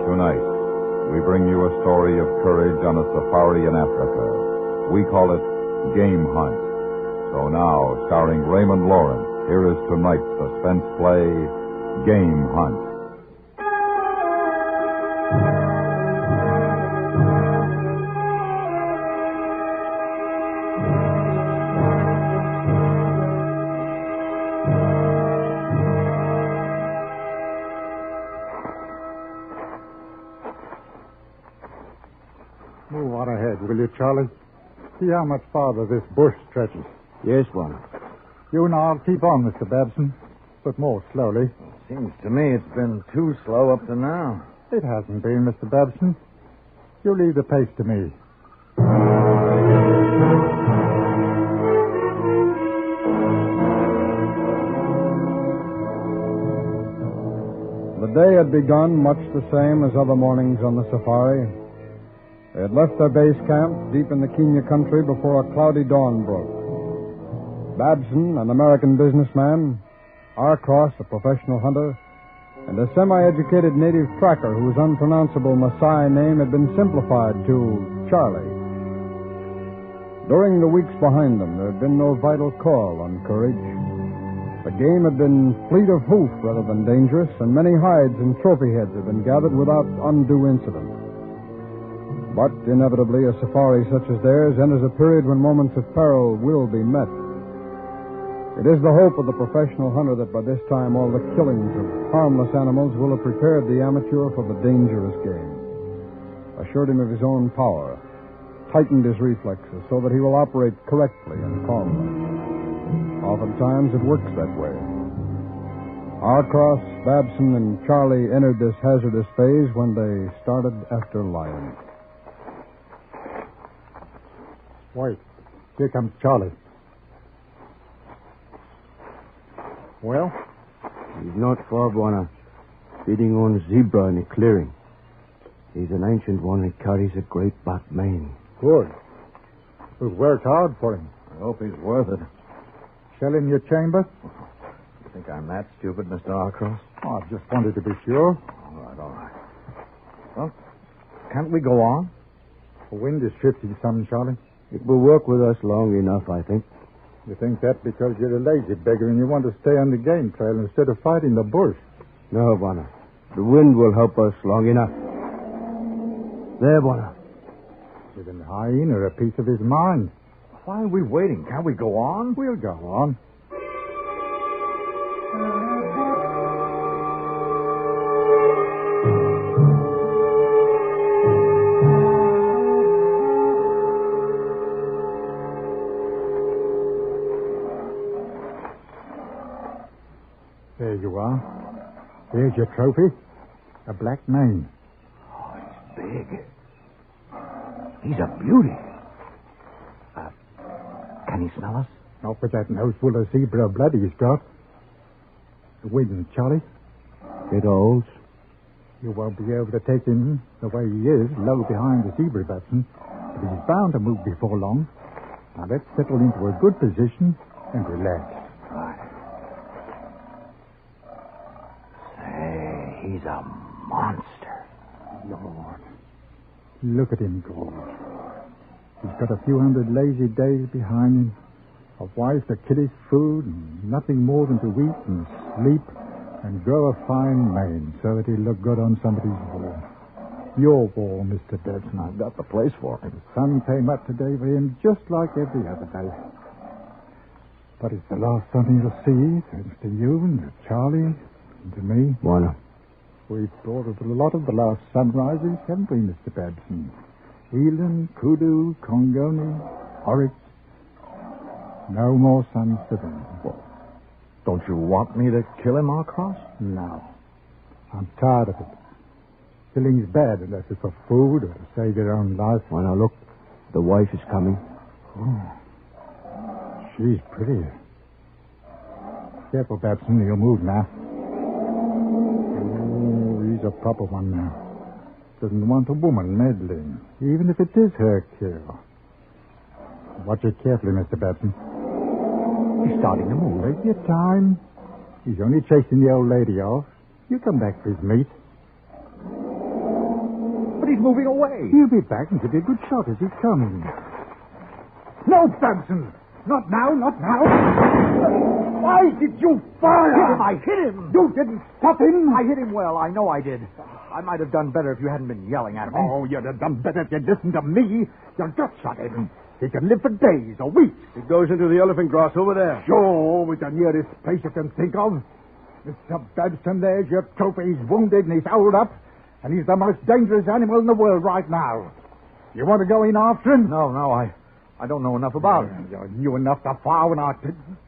Tonight, we bring you a story of courage on a safari in Africa. We call it Game Hunt. So now, starring Raymond Lawrence, here is tonight's suspense play, Game Hunt. Move on ahead, will you, Charlie? See how much farther this bush stretches. Yes, one. You and I'll keep on, Mr. Babson, but more slowly. Seems to me it's been too slow up to now. It hasn't been, Mr. Babson. You leave the pace to me. The day had begun much the same as other mornings on the safari. They had left their base camp deep in the Kenya country before a cloudy dawn broke. Babson, an American businessman, Arcross, a professional hunter, and a semi-educated native tracker whose unpronounceable Maasai name had been simplified to Charlie. During the weeks behind them, there had been no vital call on courage. The game had been fleet of hoof rather than dangerous, and many hides and trophy heads had been gathered without undue incident. But, inevitably, a safari such as theirs enters a period when moments of peril will be met. It is the hope of the professional hunter that by this time all the killings of harmless animals will have prepared the amateur for the dangerous game, assured him of his own power, tightened his reflexes so that he will operate correctly and calmly. Oftentimes it works that way. Arcross, Babson, and Charlie entered this hazardous phase when they started after Lion. Wait. Here comes Charlie. Well? He's not far, Buana. Feeding on a zebra in a clearing. He's an ancient one that carries a great black mane. Good. We've worked hard for him. I hope he's worth it. Shell in your chamber? You think I'm that stupid, Mr. Arcross? Oh, I just wanted to be sure. All right. Well, can't we go on? The wind is shifting some, Charlie. It will work with us long enough, I think. You think that because you're a lazy beggar and you want to stay on the game trail instead of fighting the bush? No, Buana. The wind will help us long enough. There, Buana. Given the hyena a piece of his mind. Why are we waiting? Can't we go on? We'll go on. There you are. Here's your trophy. A black mane. Oh, it's big. He's a beauty. Can he smell us? Not with that nose full of zebra blood he's got. The wind, Charlie. It holds. You won't be able to take him the way he is, low behind the zebra button. But he's bound to move before long. Now let's settle into a good position and relax. Right. Say, he's a monster. Lord. Look at him go. He's got a few hundred lazy days behind him. A wife to kill his food and nothing more than to eat and sleep and grow a fine mane so that he'll look good on somebody's wall. Your wall, Mr. Babson. I've got the place for him. The sun came up today for him just like every other day. But it's the last sun he'll see, thanks to you and to Charlie and to me. Buana. We've thought of a lot of the last sunrises, haven't we, Mr. Babson? Eland, Kudu, Congoni, Oryx. No more suns for them. Well, don't you want me to kill him, Arcross? No. I'm tired of it. Killing's bad unless it's for food or to save your own life. Well, now, look. The wife is coming. Oh. She's pretty. Careful, Babson. You'll move now. Oh, he's a proper one now. Doesn't want a woman meddling, even if it is her kill. Watch it carefully, Mr. Babson. He's starting to move. Take your time. He's only chasing the old lady off. You come back for his meat. But he's moving away. He'll be back and give you a good shot as he's coming. No, Babson! Not now, not now. Why did you fire? I hit him. You didn't stop him. I hit him well. I know I did. I might have done better if you hadn't been yelling at me. Oh, you'd have done better if you'd listened to me. You just shot him. He can live for days or weeks. It goes into the elephant grass over there. Sure, with the nearest place you can think of. Mr. Babson, there's your trophy. He's wounded and he's held up. And he's the most dangerous animal in the world right now. You want to go in after him? No, I don't know enough about it. You knew enough to fire when I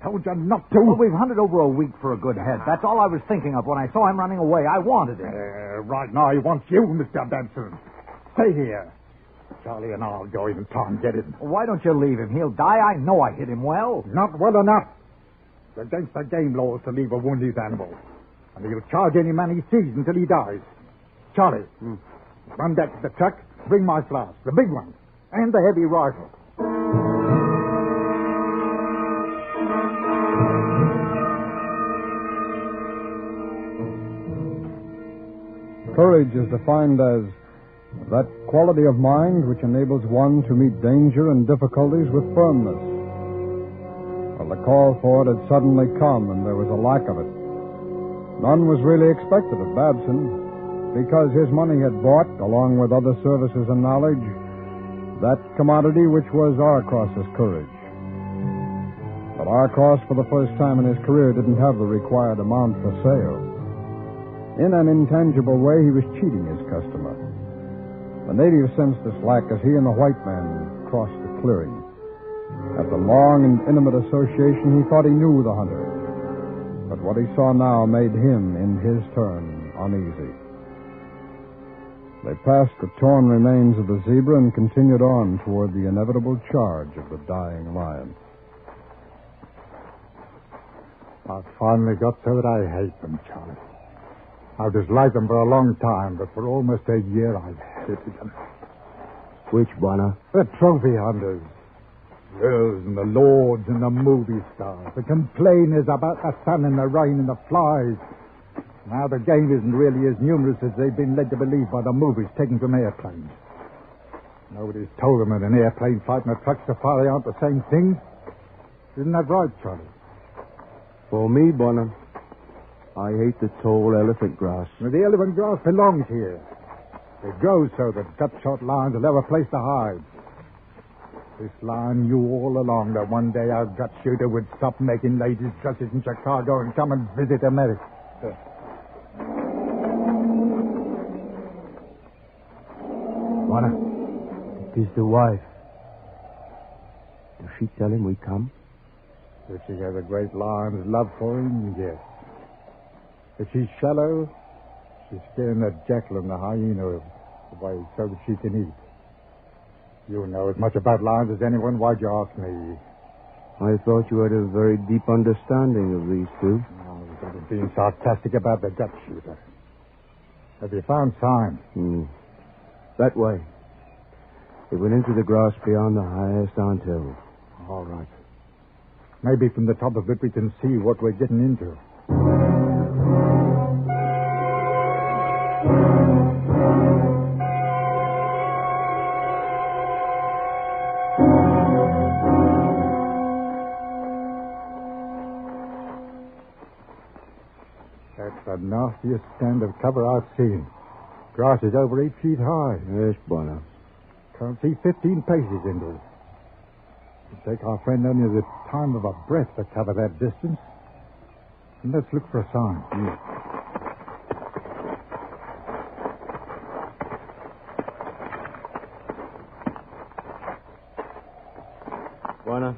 told you not to. Well, we've hunted over a week for a good head. That's all I was thinking of when I saw him running away. I wanted him. Right now, he wants you, Mr. Babson. Stay here. Charlie and I'll go in and try and get him. Why don't you leave him? He'll die. I know I hit him well. Not well enough. It's against the game laws to leave a wounded animal. And he'll charge any man he sees until he dies. Charlie, run back to the truck. Bring my flask, the big one, and the heavy rifle. Courage is defined as that quality of mind which enables one to meet danger and difficulties with firmness. Well, the call for it had suddenly come, and there was a lack of it. None was really expected of Babson, because his money had bought, along with other services and knowledge, that commodity which was Arcross's courage. But Arcross, for the first time in his career, didn't have the required amount for sale. In an intangible way, he was cheating his customer. The native sensed this lack as he and the white man crossed the clearing. After long and intimate association, he thought he knew the hunter. But what he saw now made him, in his turn, uneasy. They passed the torn remains of the zebra and continued on toward the inevitable charge of the dying lion. I've finally got so that I hate them, Charlie. I've disliked them for a long time, but for almost a year I've hated them. Which, Bonner? The trophy hunters. Girls and the lords and the movie stars. The complainers about the sun and the rain and the flies. Now the game isn't really as numerous as they've been led to believe by the movies taken from airplanes. Nobody's told them that an airplane flight and a truck safari aren't the same thing. Isn't that right, Charlie? For me, Bonner, I hate the tall elephant grass. Well, the elephant grass belongs here. It grows so that gut-shot lions will have a place to hide. This lion knew all along that one day our gut shooter would stop making ladies' dresses in Chicago and come and visit America. Bonner, it is the wife. Does she tell him we come? If she has a great lion's love for him, yes. If she's shallow, she's scaring the jackal and the hyena away so that she can eat. You know as much about lions as anyone. Why'd you ask me? I thought you had a very deep understanding of these two. No, I was being sarcastic about the gut shooter. Have you found sign? That way. It went into the grass beyond the highest anthill. All right. Maybe from the top of it we can see what we're getting into. That's the nastiest stand of cover I've seen. Grass is over 8 feet high. Yes, Bonner. Can't see 15 paces into it. It'd take our friend only the time of a breath to cover that distance. And let's look for a sign. Bonner.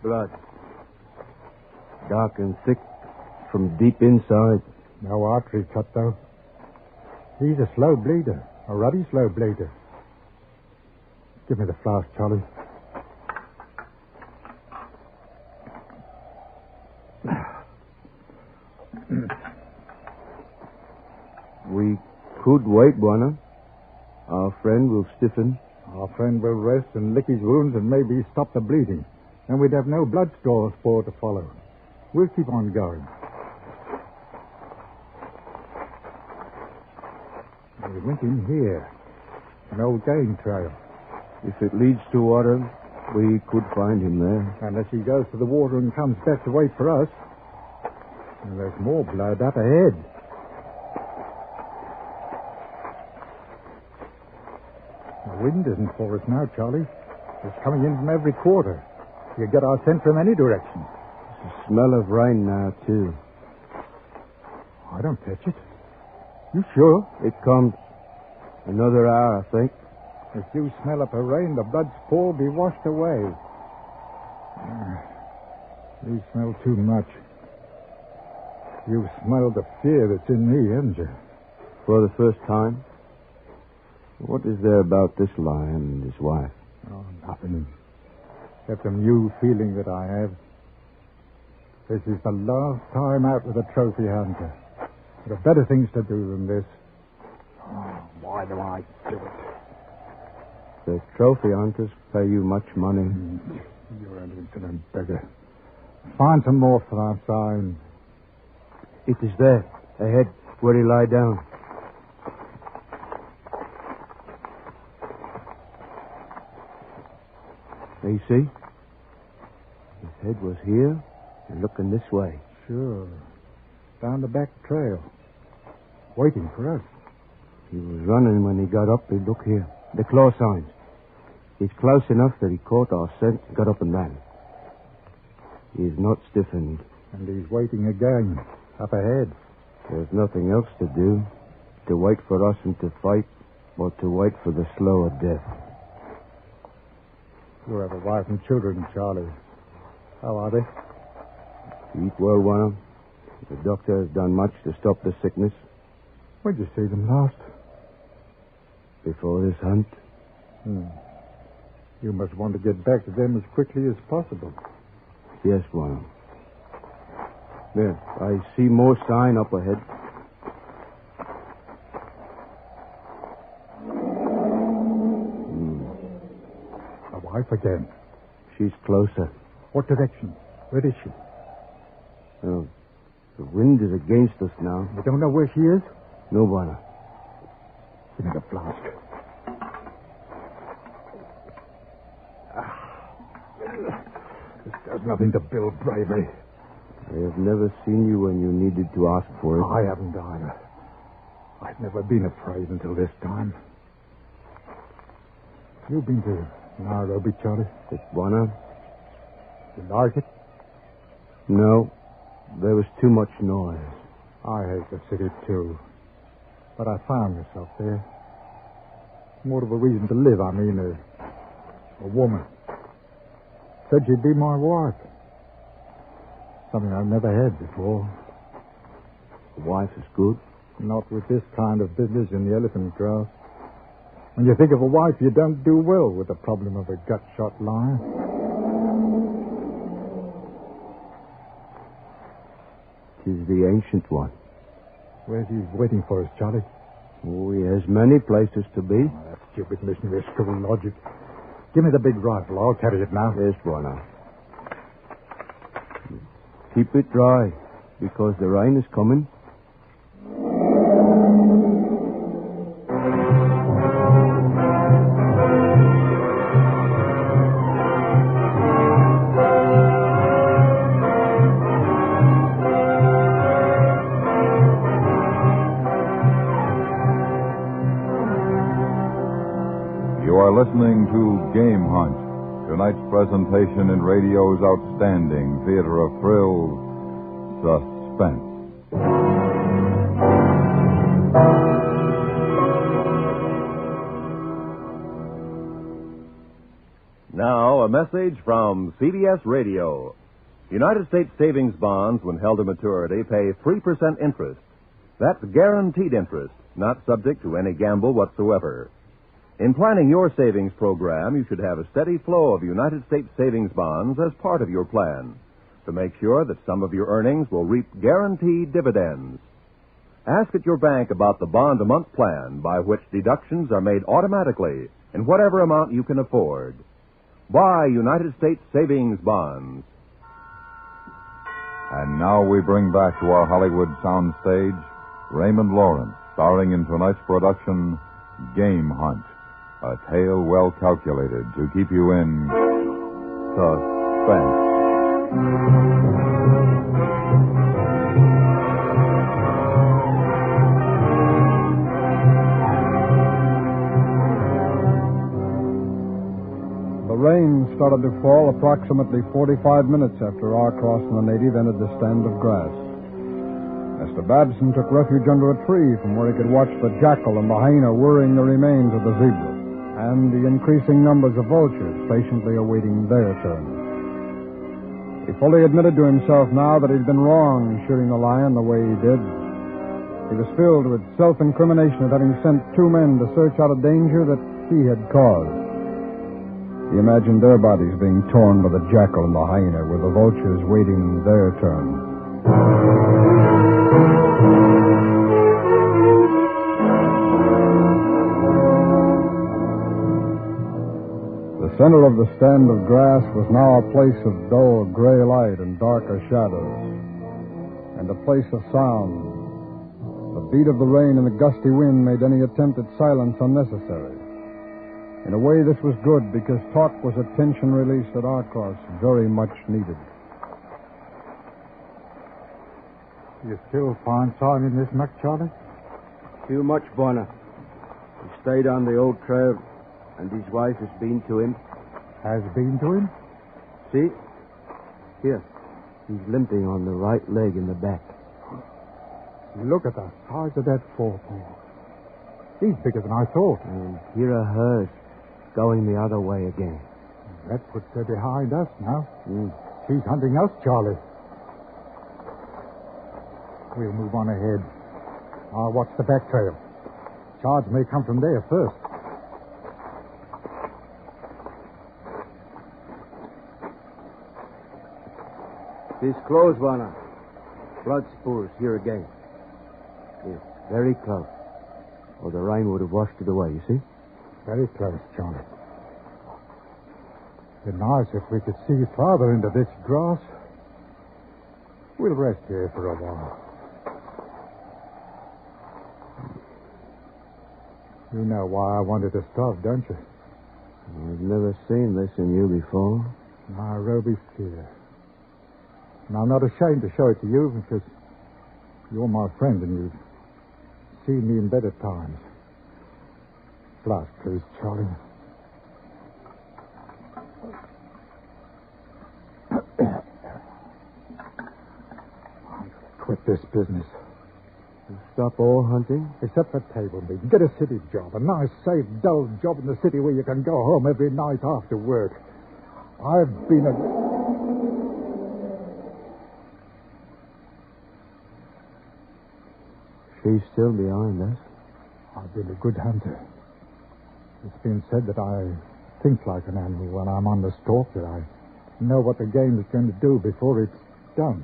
Blood. Dark and thick from deep inside. No artery cut, though. He's a slow bleeder. A ruddy slow bleeder. Give me the flask, Charlie. We could wait, Bonner. Our friend will stiffen. Our friend will rest and lick his wounds and maybe stop the bleeding. And we'd have no blood store to follow. We'll keep on going. We went in here. An old game trail. If it leads to water, we could find him there. Unless he goes to the water and comes back to wait for us. And there's more blood up ahead. The wind isn't for us now, Charlie. It's coming in from every quarter. You get our scent from any direction. There's a smell of rain now, too. I don't catch it. You sure? It comes another hour, I think. If you smell up a rain, the blood's fall be washed away. You smell too much. You've smelled the fear that's in me, haven't you? For the first time? What is there about this lion and his wife? Oh, nothing. Except a new feeling that I have. This is the last time out with a trophy hunter. There are better things to do than this. Oh, why do I do it? The trophy hunters pay you much money. You're an insolent beggar. Find some more for our sign. It is there, ahead, where he lie down. There you see? His head was here and looking this way. Sure. Down the back trail. Waiting for us. He was running when he got up. He'd look here. The claw signs. He's close enough that he caught our scent and got up and ran. He's not stiffened. And he's waiting again. Up ahead. There's nothing else to do. To wait for us and to fight, or to wait for the slower death. You have a wife and children, Charlie. How are they? Eat well, Warner. The doctor has done much to stop the sickness. When'd you see them last? Before this hunt. You must want to get back to them as quickly as possible. Yes, Warner. There, I see more sign up ahead. A wife again. She's closer. What direction? Where is she? Oh, the wind is against us now. You don't know where she is? No, Warner. Give me the flask. This does nothing to build bravery. I have never seen you when you needed to ask for it. I haven't either. I've never been afraid until this time. You've been to Nairobi, Charlie? Yes, Warner. You like it? No. There was too much noise. I hate the city, too. But I found myself there. More of a reason to live, I mean, a woman. Said she'd be my wife. Something I've never had before. A wife is good? Not with this kind of business in the elephant grass. When you think of a wife, you don't do well with the problem of a gut-shot liar. Tis the ancient one. Where's he waiting for us, Charlie? Oh, he has many places to be. Oh, that stupid missionary school logic. Give me the big rifle. I'll carry it now. Yes, Warner. Keep it dry, because the rain is coming. You are listening to Game Hunt, tonight's presentation in radio's outstanding theater of thrills, Suspense. Now, a message from CBS Radio. United States savings bonds, when held to maturity, pay 3% interest. That's guaranteed interest, not subject to any gamble whatsoever. In planning your savings program, you should have a steady flow of United States savings bonds as part of your plan to make sure that some of your earnings will reap guaranteed dividends. Ask at your bank about the bond-a-month plan by which deductions are made automatically in whatever amount you can afford. Buy United States savings bonds. And now we bring back to our Hollywood soundstage Raymond Lawrence, starring in tonight's production, Game Hunt. A tale well calculated to keep you in suspense. The rain started to fall approximately 45 minutes after Arcross and the native entered the stand of grass. Mr. Babson took refuge under a tree from where he could watch the jackal and the hyena worrying the remains of the zebra, and the increasing numbers of vultures patiently awaiting their turn. He fully admitted to himself now that he'd been wrong in shooting the lion the way he did. He was filled with self-incrimination at having sent two men to search out a danger that he had caused. He imagined their bodies being torn by the jackal and the hyena, with the vultures waiting their turn. The center of the stand of grass was now a place of dull gray light and darker shadows, and a place of sound. The beat of the rain and the gusty wind made any attempt at silence unnecessary. In a way, this was good, because talk was a tension release that Arcross very much needed. You still find sign in this muck, Charlie? Too much, Bonner. He stayed on the old trail, and his wife has been to him. Has been to him? See? Here. He's limping on the right leg in the back. Look at the size of that forepaw. He's bigger than I thought. And here are hers, going the other way again. That puts her behind us now. She's hunting us, Charlie. We'll move on ahead. I'll watch the back trail. Charge may come from there first. This close, Warner. Blood spores here again. It's very close. Or the rain would have washed it away, you see? Very close, Charlie. It'd be nice if we could see farther into this grass. We'll rest here for a while. You know why I wanted to stop, don't you? I've never seen this in you before. My Roby fear. And I'm not ashamed to show it to you because you're my friend and you've seen me in better times. Flask, please, Charlie. I'm going to quit this business. Stop all hunting? Except for table meeting. Get a city job. A nice, safe, dull job in the city where you can go home every night after work. I've been a... She's still behind us. I've been a good hunter. It's been said that I think like an animal when I'm on the stalk, that I know what the game is going to do before it's done.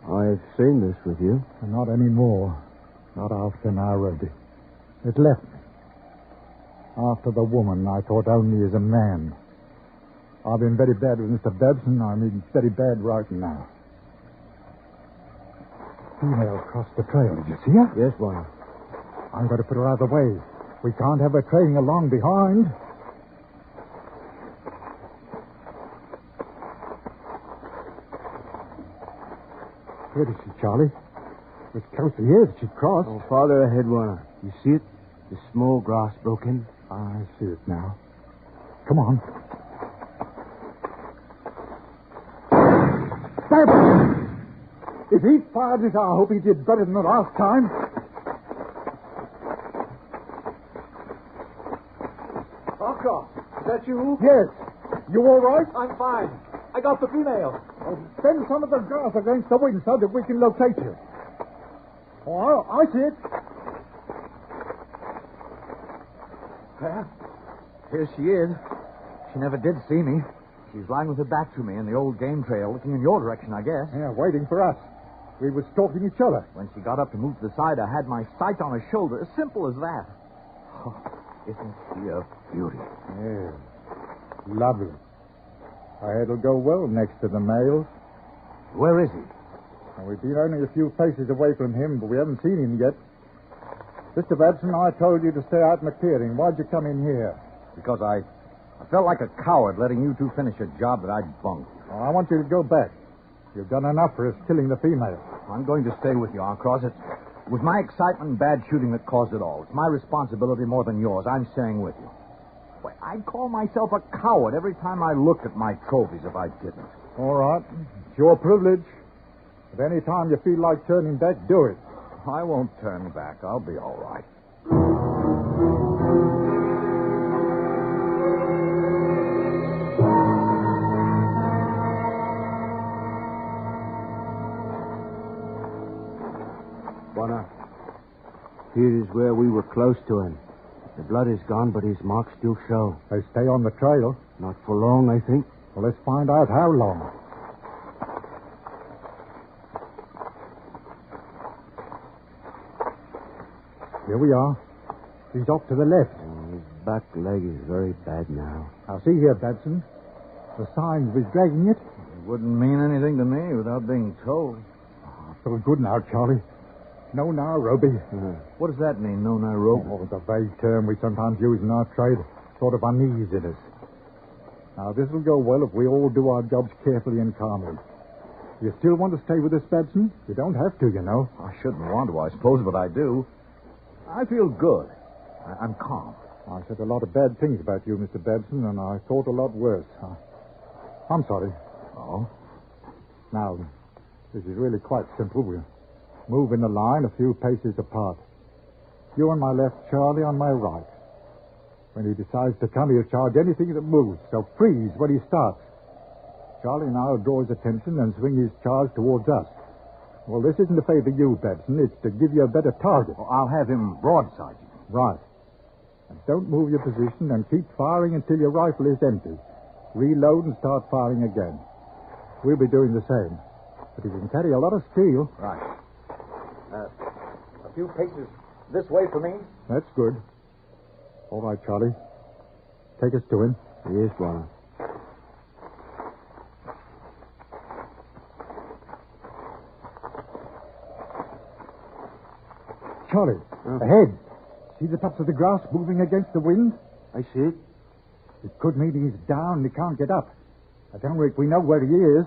I've seen this with you. And not anymore. Not after Nairobi. It left me. After the woman, I thought only as a man. I've been very bad with Mr. Babson. I mean, very bad right now. Female crossed the trail. Did you see her? Yes, Warner. I'm going to put her out of the way. We can't have her trailing along behind. Where is she, Charlie? It's close to here that she crossed. Oh, farther ahead, Warner. You see it? The small grass broken. I see it now. Come on. Babson! If he fired it, I hope he did better than the last time. Hawcross, is that you? Yes. You all right? I'm fine. I got the female. Bend some of the grass against the wind so that we can locate you. Oh, I see it. Well, here she is. She never did see me. She's lying with her back to me in the old game trail, looking in your direction, I guess. Yeah, waiting for us. We were stalking each other. When she got up to move to the side, I had my sight on her shoulder. As simple as that. Oh, isn't she a beauty? Yeah. Lovely. It'll go well next to the males. Where is he? Well, we've been only a few paces away from him, but we haven't seen him yet. Mr. Babson, I told you to stay out in the clearing. Why'd you come in here? Because I felt like a coward letting you two finish a job that I'd bunked. Well, I want you to go back. You've done enough for us killing the female. I'm going to stay with you, Arcross. It was my excitement and bad shooting that caused it all. It's my responsibility more than yours. I'm staying with you. Boy, I'd call myself a coward every time I looked at my trophies if I didn't. All right. It's your privilege. But any time you feel like turning back, do it. I won't turn back. I'll be all right. Warner, here is where we were close to him. The blood is gone, but his marks still show. They stay on the trail. Not for long, I think. Well, let's find out how long. Here we are. He's off to the left. His back leg is very bad now. Now, see here, Babson. The signs was dragging it. It wouldn't mean anything to me without being told. I feel good now, Charlie. No Nairobi. What does that mean, no Nairobi? Oh, it's a vague term we sometimes use in our trade. Sort of uneasiness. Now, this will go well if we all do our jobs carefully and calmly. You still want to stay with us, Babson? You don't have to, you know. I shouldn't want to, I suppose, but I do. I feel good. I'm calm. I said a lot of bad things about you, Mr. Babson, and I thought a lot worse. I'm sorry. Oh? Now, this is really quite simple. We'll move in the line a few paces apart. You on my left, Charlie on my right. When he decides to come, he'll charge anything that moves, so freeze when he starts. Charlie now will draw his attention and swing his charge towards us. Well, this isn't to favor you, Babson. It's to give you a better target. Well, I'll have him broadside you. Right. And don't move your position and keep firing until your rifle is empty. Reload and start firing again. We'll be doing the same. But he can carry a lot of steel. Right. A few paces this way for me. That's good. All right, Charlie. Take us to him. Yes, Warner. Charlie, ahead. See the tops of the grass moving against the wind? I see it. It could mean he's down and he can't get up. I don't think we know where he is.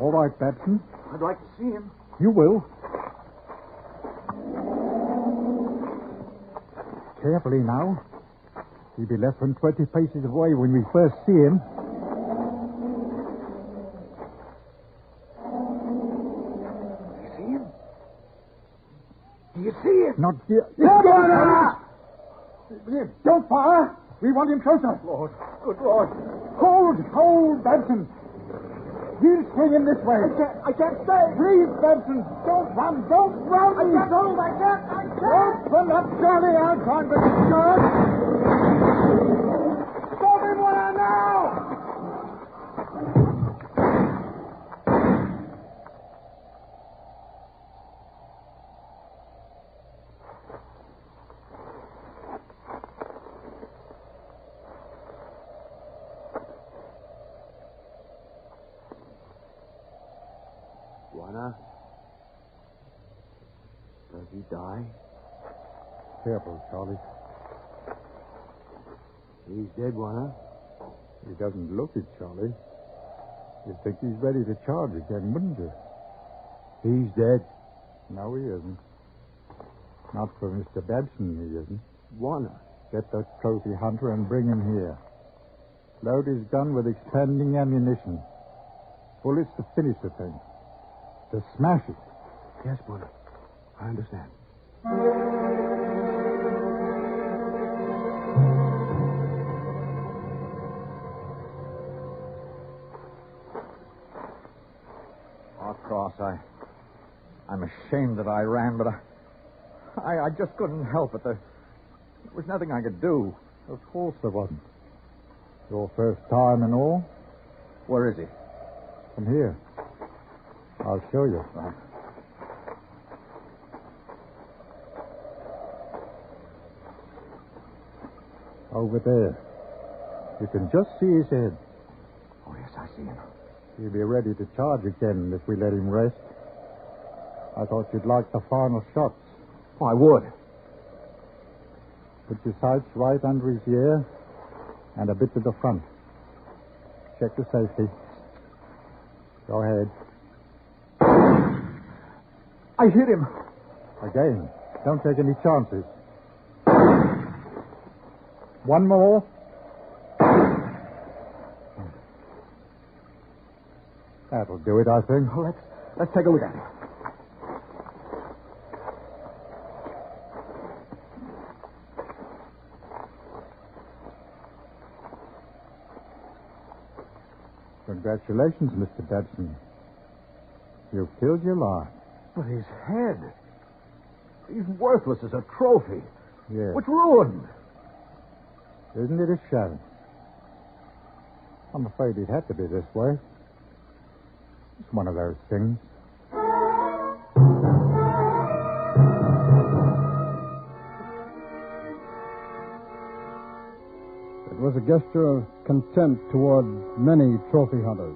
All right, Babson. I'd like to see him. You will. Carefully now. He'll be less than 20 paces away when we first see him. Do you see him? Not yet. Don't fire. We want him closer. Lord, good Lord. Hold, Babson. He'll swing him this way. I can't stay. Please, Babson, don't run. I can't hold. I can't. Open up, Charlie. I'll find the charge. Stop him while now. Warner? Does he die? Careful, Charlie. He's dead, Warner. He doesn't look it, Charlie. You'd think he's ready to charge again, wouldn't you? He's dead. No, he isn't. Not for Mr. Babson, he isn't. Warner. Get that trophy hunter and bring him here. Load his gun with expanding ammunition. Bullets to finish the thing. To smash it. Yes, Warner. I understand. Cross, I'm ashamed that I ran, but I just couldn't help it. There was nothing I could do. Of course there wasn't. Your first time and all. Where is he? Come here. I'll show you. Over there. You can just see his head. Oh, yes, I see him. He'll be ready to charge again if we let him rest. I thought you'd like the final shots. Oh, I would. Put your sights right under his ear and a bit to the front. Check the safety. Go ahead. I hit him. Again. Don't take any chances. One more. That'll do it, I think. Oh, let's take a look at it. Congratulations, Mr. Babson. You've killed your life. But his head. He's worthless as a trophy. Yes. It's ruined. Isn't it a shame? I'm afraid it had to be this way. It's one of those things. It was a gesture of contempt toward many trophy hunters.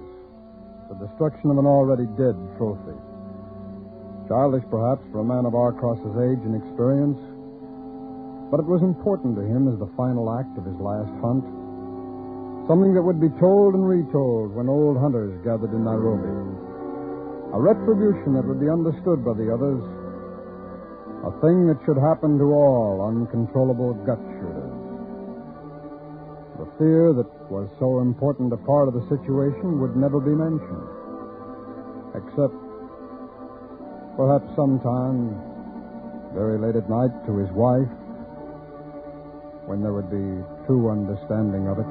The destruction of an already dead trophy. Childish, perhaps, for a man of Arcross's age and experience. But it was important to him as the final act of his last hunt. Something that would be told and retold when old hunters gathered in Nairobi. A retribution that would be understood by the others. A thing that should happen to all uncontrollable gut shooters. The fear that was so important a part of the situation would never be mentioned. Except Perhaps sometime, very late at night, to his wife, when there would be true understanding of it.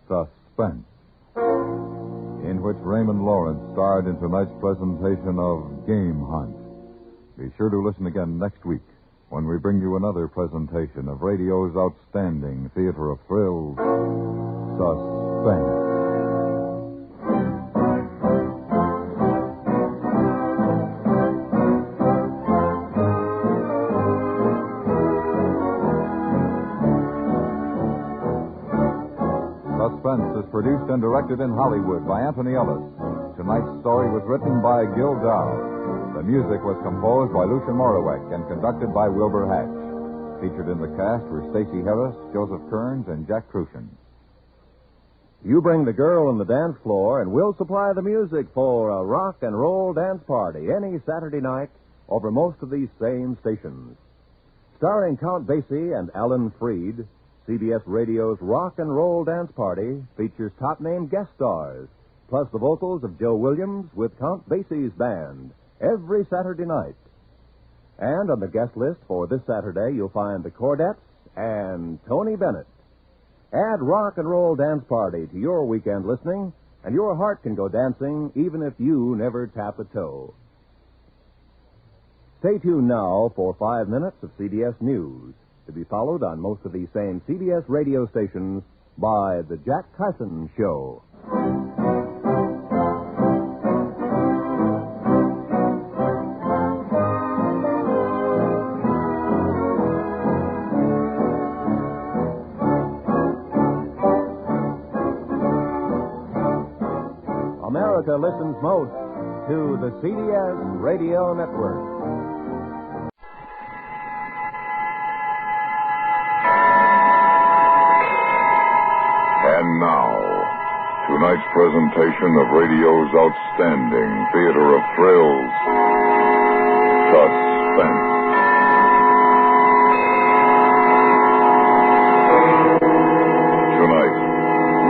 Suspense, in which Raymond Lawrence starred in tonight's presentation of Game Hunt. Be sure to listen again next week when we bring you another presentation of radio's outstanding theater of thrills, Suspense. Suspense is produced and directed in Hollywood by Anthony Ellis. Tonight's story was written by Gil Dow. The music was composed by Lucian Morawek and conducted by Wilbur Hatch. Featured in the cast were Stacey Harris, Joseph Kearns, and Jack Crucian. You bring the girl on the dance floor, and we'll supply the music for a rock and roll dance party any Saturday night over most of these same stations. Starring Count Basie and Alan Freed, CBS Radio's Rock and Roll Dance Party features top-name guest stars, plus the vocals of Joe Williams with Count Basie's band, every Saturday night. And on the guest list for this Saturday, you'll find the Cordettes and Tony Bennett. Add Rock and Roll Dance Party to your weekend listening, and your heart can go dancing even if you never tap a toe. Stay tuned now for 5 minutes of CBS News, to be followed on most of these same CBS radio stations by The Jack Carson Show. America listens most to the CBS Radio Network. And now, tonight's presentation of radio's outstanding theater of thrills, Suspense. Tonight,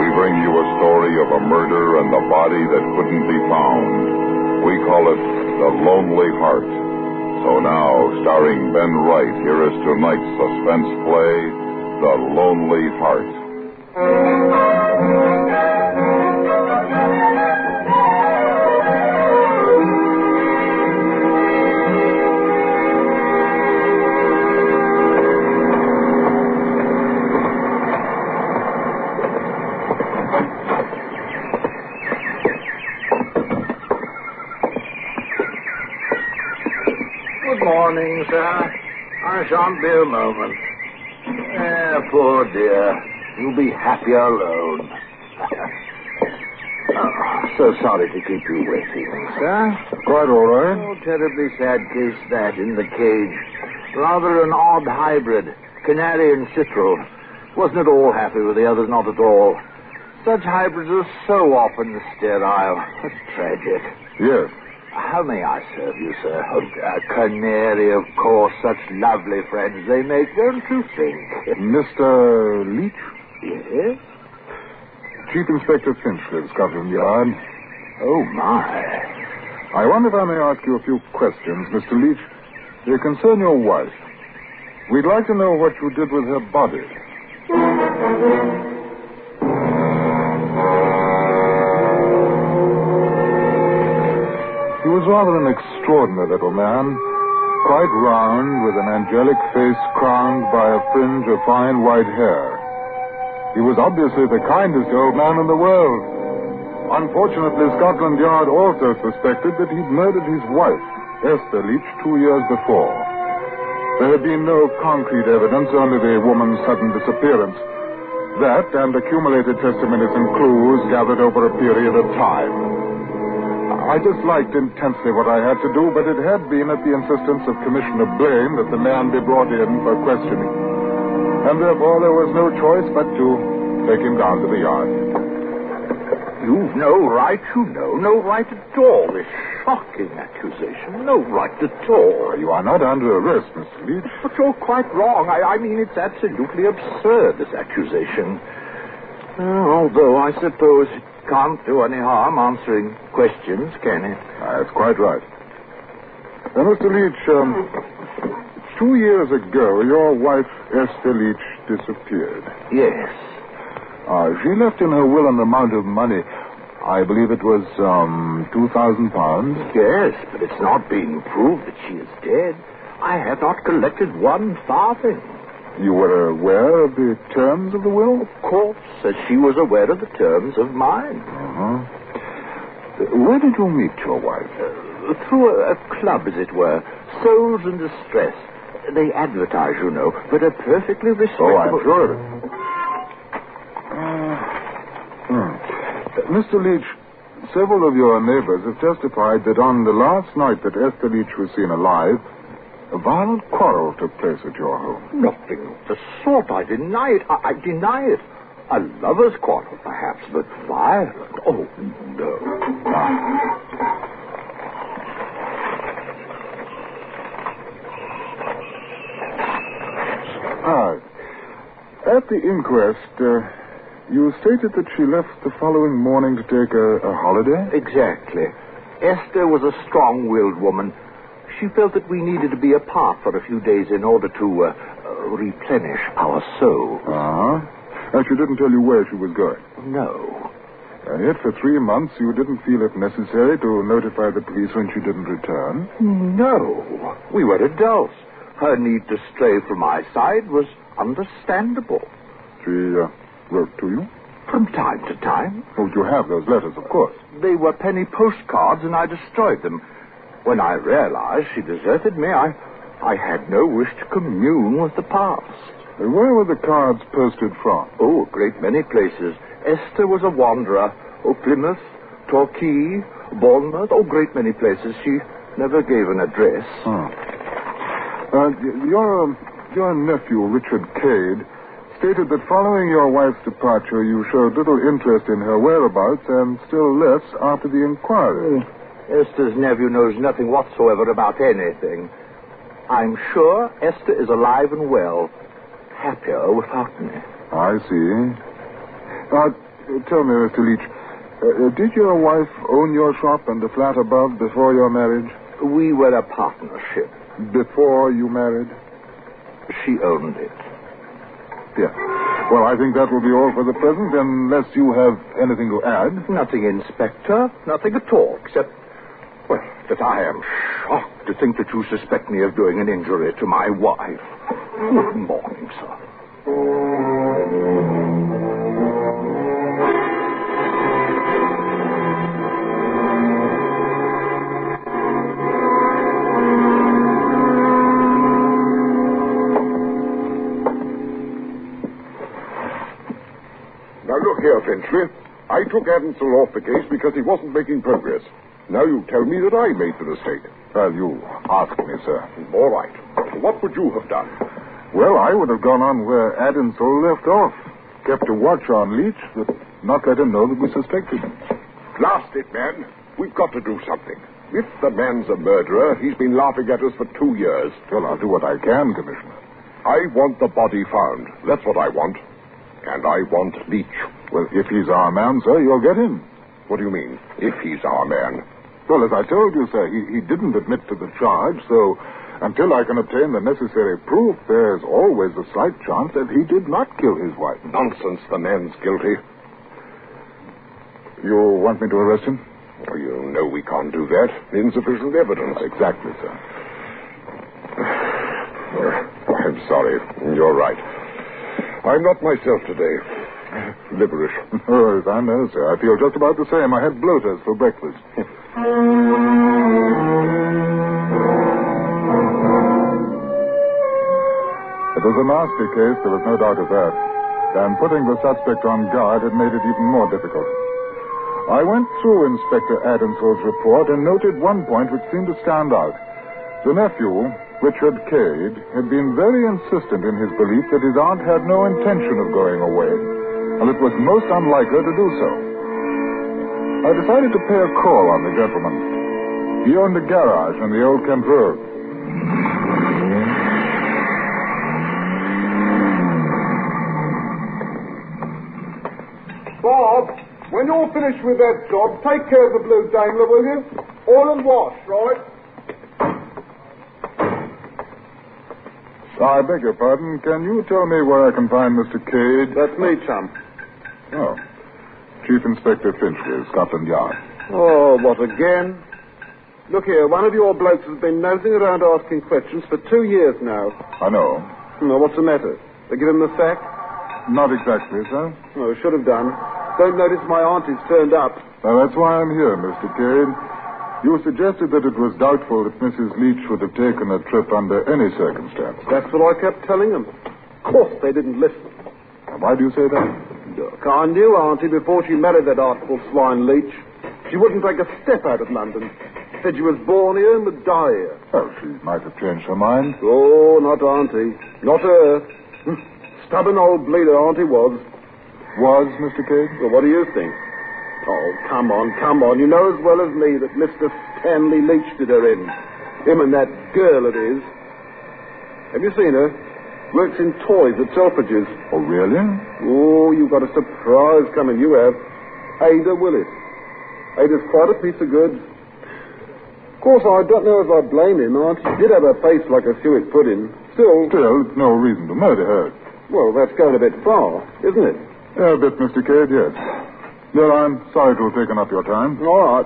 we bring you a story of a murder and the body that couldn't be found. We call it The Lonely Heart. So now, starring Ben Wright, here is tonight's suspense play, The Lonely Heart. Good morning, sir. I shan't be a moment. Poor dear. You'll be happier alone. So sorry to keep you waiting, sir. Quite all right. Oh, terribly sad case that in the cage. Rather an odd hybrid. Canary and citral. Wasn't at all happy with the others, not at all. Such hybrids are so often sterile. That's tragic. Yes. How may I serve you, sir? Canary, of course. Such lovely friends they make, don't you think? Mr. Leach? Yes? Chief Inspector Finch lives Scotland Yard. Oh, my. I wonder if I may ask you a few questions, Mr. Leach. They concern your wife. We'd like to know what you did with her body. He was rather an extraordinary little man, quite round, with an angelic face crowned by a fringe of fine white hair. He was obviously the kindest old man in the world. Unfortunately, Scotland Yard also suspected that he'd murdered his wife, Esther Leach, 2 years before. There had been no concrete evidence, only the woman's sudden disappearance. That and accumulated testimonies and clues gathered over a period of time. I disliked intensely what I had to do, but it had been at the insistence of Commissioner Blaine that the man be brought in for questioning. And therefore there was no choice but to take him down to the yard. You've no right, no right at all. This shocking accusation, no right at all. You are not under arrest, Mr. Leach. But you're quite wrong. I mean, it's absolutely absurd, this accusation. Although I suppose it can't do any harm answering questions, can it? That's quite right. Mr. Leach, 2 years ago, your wife, Esther Leach, disappeared. Yes. She left in her will an amount of money. I believe it was, £2,000. Yes, but it's not been proved that she is dead. I have not collected one farthing. You were aware of the terms of the will? Of course, as she was aware of the terms of mine. Where did you meet your wife? Through a club, as it were. Souls in Distress. They advertise, you know, but are perfectly respectable. Oh, I'm sure of it. Mr. Leach, several of your neighbors have testified that on the last night that Esther Leach was seen alive, a violent quarrel took place at your home. Nothing of the sort. I deny it. I deny it. A lover's quarrel, perhaps, but violent? Oh, no. At the inquest, you stated that she left the following morning to take a holiday? Exactly. Esther was a strong-willed woman. She felt that we needed to be apart for a few days in order to replenish our souls. And she didn't tell you where she was going? No. And yet for 3 months you didn't feel it necessary to notify the police when she didn't return? No. We were adults. Her need to stray from my side was understandable. She wrote to you? From time to time. Oh, you have those letters, of course. They were penny postcards, and I destroyed them. When I realized she deserted me, I had no wish to commune with the past. Where were the cards posted from? Oh, a great many places. Esther was a wanderer. Oh, Plymouth, Torquay, Bournemouth. Oh, great many places. She never gave an address. Your nephew, Richard Cade, stated that following your wife's departure, you showed little interest in her whereabouts and still less after the inquiry. Esther's nephew knows nothing whatsoever about anything. I'm sure Esther is alive and well. Happier without me. I see. Tell me, Mr. Leach, did your wife own your shop and the flat above before your marriage? We were a partnership. Before you married? She owned it. Yeah. Well, I think that will be all for the present, unless you have anything to add. Nothing, Inspector. Nothing at all, except, well, that I am shocked to think that you suspect me of doing an injury to my wife. Good morning, sir. Now, look here, Finchley. I took Adamsel off the case because he wasn't making progress. Now you tell me that I made the mistake. Well, you asked me, sir. All right. What would you have done? Well, I would have gone on where Adamsel left off. Kept a watch on Leach, but not let him know that we suspected him. Blast it, man. We've got to do something. If the man's a murderer, he's been laughing at us for 2 years. Well, I'll do what I can, Commissioner. I want the body found. That's what I want. And I want Leach. Well, if he's our man, sir, you'll get him. What do you mean, if he's our man? Well, as I told you, sir, he didn't admit to the charge, so until I can obtain the necessary proof, there's always a slight chance that he did not kill his wife. Nonsense, the man's guilty. You want me to arrest him? Well, you know we can't do that. Insufficient evidence. Exactly, sir. I'm sorry. You're right. I'm not myself today. Liverish. Oh, I know, sir. I feel just about the same. I had bloaters for breakfast. It was a nasty case, there was no doubt of that. And putting the suspect on guard had made it even more difficult. I went through Inspector Adamsel's report and noted one point which seemed to stand out. The nephew, Richard Cade, had been very insistent in his belief that his aunt had no intention of going away, and it was most unlike her to do so. I decided to pay a call on the gentleman. He owned a garage on the Old Kent Road. Bob, when you're finished with that job, take care of the blue Daimler, will you? Oil and wash, right? I beg your pardon. Can you tell me where I can find Mr. Cade? That's me, chum. Oh. Chief Inspector Finchley, Scotland Yard. Oh, what again? Look here, one of your blokes has been nosing around asking questions for 2 years now. I know. No, what's the matter? They give him the sack? Not exactly, sir. Oh, should have done. Don't notice my auntie's turned up. Now, that's why I'm here, Mr. Cade. You suggested that it was doubtful that Mrs. Leach would have taken a trip under any circumstance. That's what I kept telling them. Of course they didn't listen. Why do you say that? Look, I knew Auntie before she married that artful swine Leach. She wouldn't take a step out of London. Said she was born here and would die here. Well, she might have changed her mind. Oh, not Auntie. Not her. Stubborn old bleeder Auntie was. Was, Mr. Cade? Well, what do you think? Oh, come on. You know as well as me that Mr. Stanley Leach did her in. Him and that girl it is. Have you seen her? Works in toys at Selfridge's. Oh, really? Oh, you've got a surprise coming, you have. Ada Willis. Ada's quite a piece of goods. Of course, I don't know if I blame him. Auntie did have a face like a suet pudding. Still, it's no reason to murder her. Well, that's going a bit far, isn't it? A bit, Mr. Cade, yes. Well, I'm sorry to have taken up your time. All right.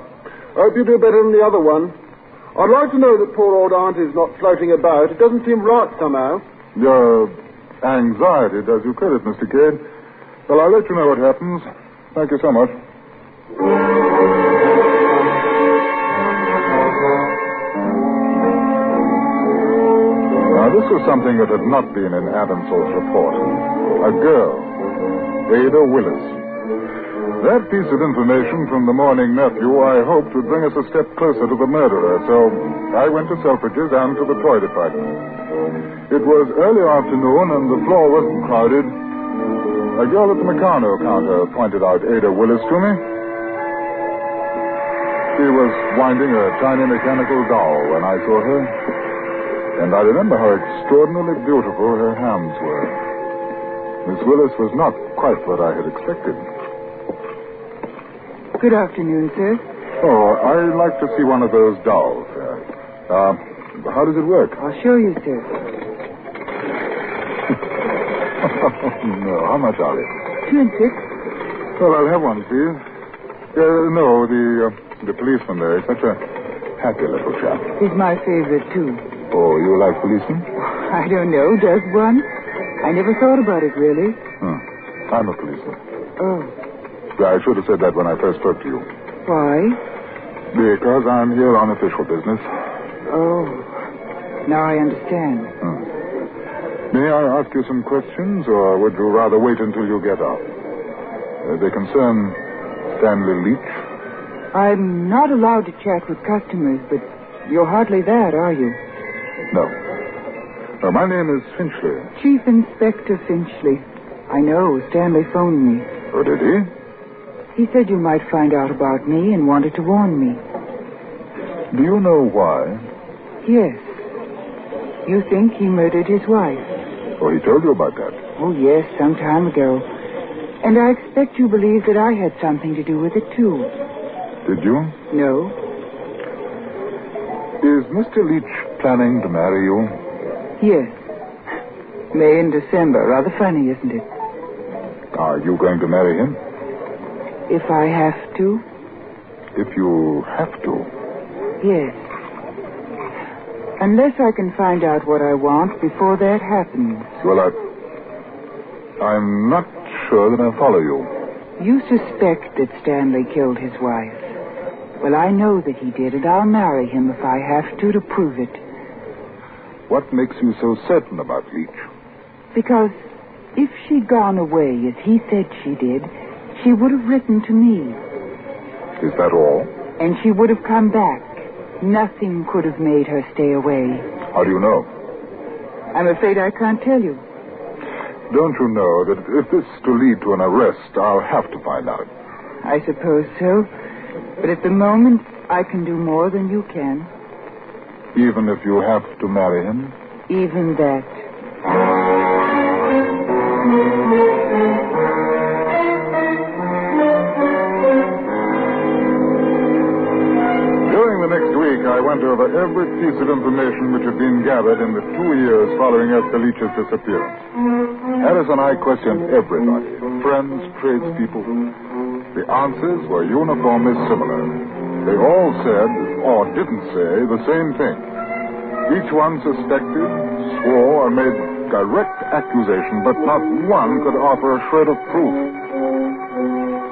I hope you do better than the other one. I'd like to know that poor old Auntie's not floating about. It doesn't seem right somehow. Your anxiety does you credit, Mr. Cade. Well, I'll let you know what happens. Thank you so much. Now, this was something that had not been in Adamsall's report. A girl, Ada Willis. That piece of information from the morning nephew I hoped would bring us a step closer to the murderer, so I went to Selfridge's and to the toy department. It was early afternoon and the floor wasn't crowded. A girl at the Meccano counter pointed out Ada Willis to me. She was winding a tiny mechanical doll when I saw her, and I remember how extraordinarily beautiful her hands were. Miss Willis was not quite what I had expected. Good afternoon, sir. Oh, I'd like to see one of those dolls. How does it work? I'll show you, sir. No, how much are they? 2 and 6. Well, I'll have one, please. No, the policeman there is such a happy little chap. He's my favorite, too. Oh, you like policemen? I don't know. Does one? I never thought about it, really. I'm a policeman. Oh. I should have said that when I first spoke to you. Why? Because I'm here on official business. Oh. Now I understand. May I ask you some questions, or would you rather wait until you get up? They concern Stanley Leach. I'm not allowed to chat with customers, but you're hardly that, are you? No. My name is Finchley. Chief Inspector Finchley. I know. Stanley phoned me. Oh, did he? He said you might find out about me and wanted to warn me. Do you know why? Yes. You think he murdered his wife? Oh, he told you about that? Oh, yes, some time ago. And I expect you believe that I had something to do with it, too. Did you? No. Is Mr. Leach planning to marry you? Yes. May and December. Rather funny, isn't it? Are you going to marry him? If I have to? If you have to? Yes. Unless I can find out what I want before that happens. Well, I'm not sure that I follow you. You suspect that Stanley killed his wife. Well, I know that he did, and I'll marry him if I have to prove it. What makes you so certain about Leach? Because if she'd gone away as he said she did, she would have written to me. Is that all? And she would have come back. Nothing could have made her stay away. How do you know? I'm afraid I can't tell you. Don't you know that if this is to lead to an arrest, I'll have to find out? I suppose so. But at the moment, I can do more than you can. Even if you have to marry him? Even that. During the next week, I went over every piece of information which had been gathered in the 2 years following Esther Leach's disappearance. Harris and I questioned everybody, friends, tradespeople. The answers were uniformly similar. They all said, or didn't say, the same thing. Each one suspected, swore, and made direct accusation, but not one could offer a shred of proof.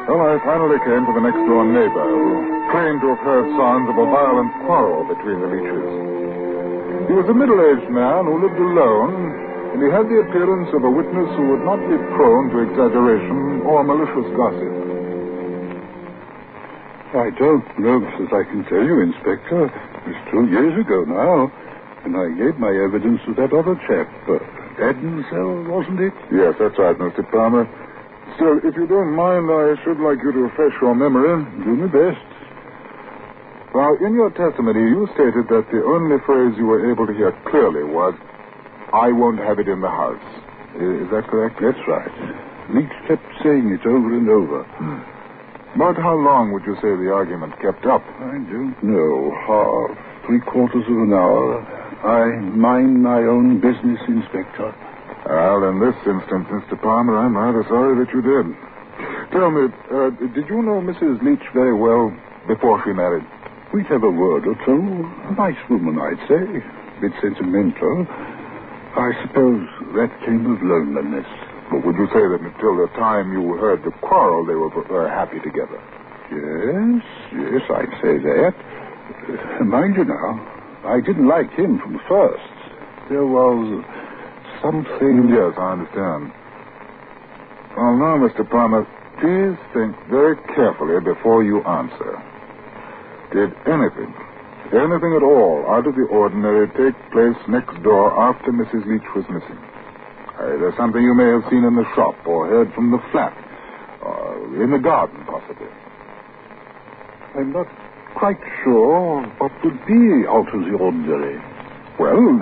Well, I finally came to the next-door neighbor, who claimed to have heard sounds of a violent quarrel between the Leaches. He was a middle-aged man who lived alone, and he had the appearance of a witness who would not be prone to exaggeration or malicious gossip. I don't know as I can tell you, Inspector. It was 2 years ago now, and I gave my evidence to that other chap. Adminsell, wasn't it? Yes, that's right, Mr. Palmer. Still, if you don't mind, I should like you to refresh your memory. Do my best. Now, in your testimony, you stated that the only phrase you were able to hear clearly was, "I won't have it in the house." Is that correct? That's right. Leach kept saying it over and over. About how long would you say the argument kept up? I don't know. Half, 3/4 of an hour. I mind my own business, Inspector. Well, in this instance, Mr. Palmer, I'm rather sorry that you did. Tell me, did you know Mrs. Leach very well before she married? We'd have a word or two. A nice woman, I'd say. A bit sentimental. I suppose that came of loneliness. But would you say that until the time you heard the quarrel, they were happy together? Yes, I'd say that. Mind you now, I didn't like him from the first. There was something... Yes, I understand. Well, now, Mr. Palmer, please think very carefully before you answer. Did anything at all out of the ordinary take place next door after Mrs. Leach was missing? There's something you may have seen in the shop or heard from the flat, or in the garden, possibly. I'm not quite sure what would be out of the ordinary. Well,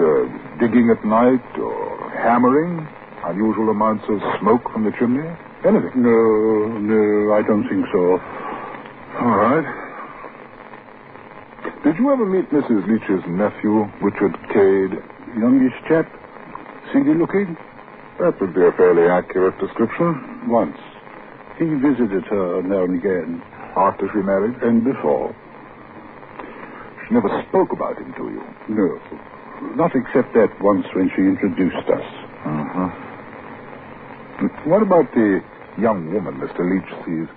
digging at night or hammering, unusual amounts of smoke from the chimney, anything. No, I don't think so. All right. Did you ever meet Mrs. Leach's nephew, Richard Cade? Youngish chap? Seedy looking? That would be a fairly accurate description. Once. He visited her now and again. After she married? And before. She never spoke about him to you? No. Not except that once when she introduced us. Uh-huh. What about the young woman Mr. Leach sees?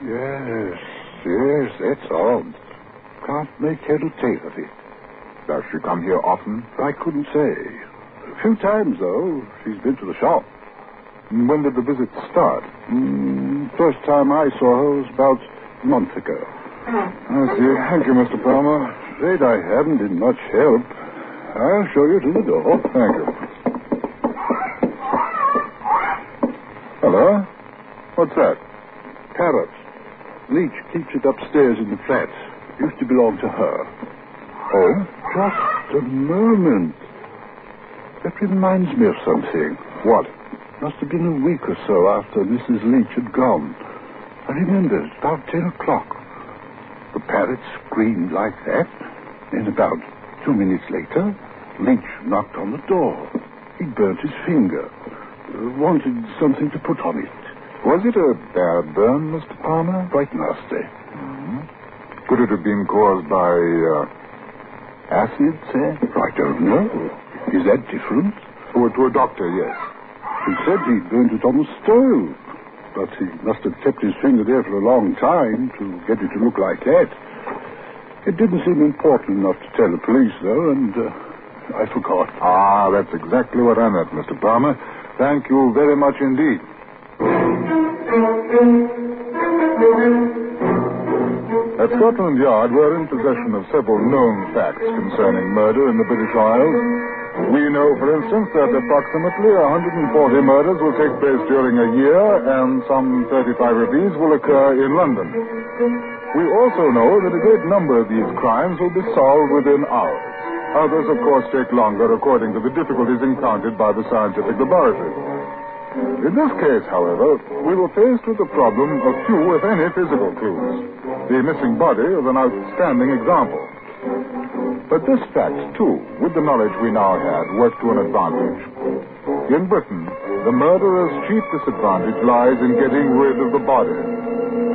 Yes, that's odd. Can't make head or tail of it. Does she come here often? I couldn't say. A few times, though. She's been to the shop. When did the visit start? First time I saw her was about a month ago. I see. Thank you, Mr. Palmer. Afraid I haven't been much help. I'll show you to the door. Thank you. Hello? What's that? Parrot. Leach keeps it upstairs in the flat. Used to belong to her. Oh? Just a moment. That reminds me of something. What? Must have been a week or so after Mrs. Leach had gone. I remember, it's about 10 o'clock. The parrot screamed like that. And about 2 minutes later, Leach knocked on the door. He burnt his finger. Wanted something to put on it. Was it a bad burn, Mr. Palmer? Quite nasty. Mm-hmm. Could it have been caused by acid, say? I don't know. Is that different? To a doctor, yes. He said he burned it on the stove. But he must have kept his finger there for a long time to get it to look like that. It didn't seem important enough to tell the police, though, and I forgot. Ah, that's exactly what I meant, Mr. Palmer. Thank you very much indeed. At Scotland Yard, we're in possession of several known facts concerning murder in the British Isles. We know, for instance, that approximately 140 murders will take place during a year, and some 35 of these will occur in London. We also know that a great number of these crimes will be solved within hours. Others, of course, take longer according to the difficulties encountered by the scientific laboratory. In this case, however, we were faced with the problem of few, if any, physical clues. The missing body is an outstanding example. But this fact, too, with the knowledge we now had, worked to an advantage. In Britain, the murderer's chief disadvantage lies in getting rid of the body.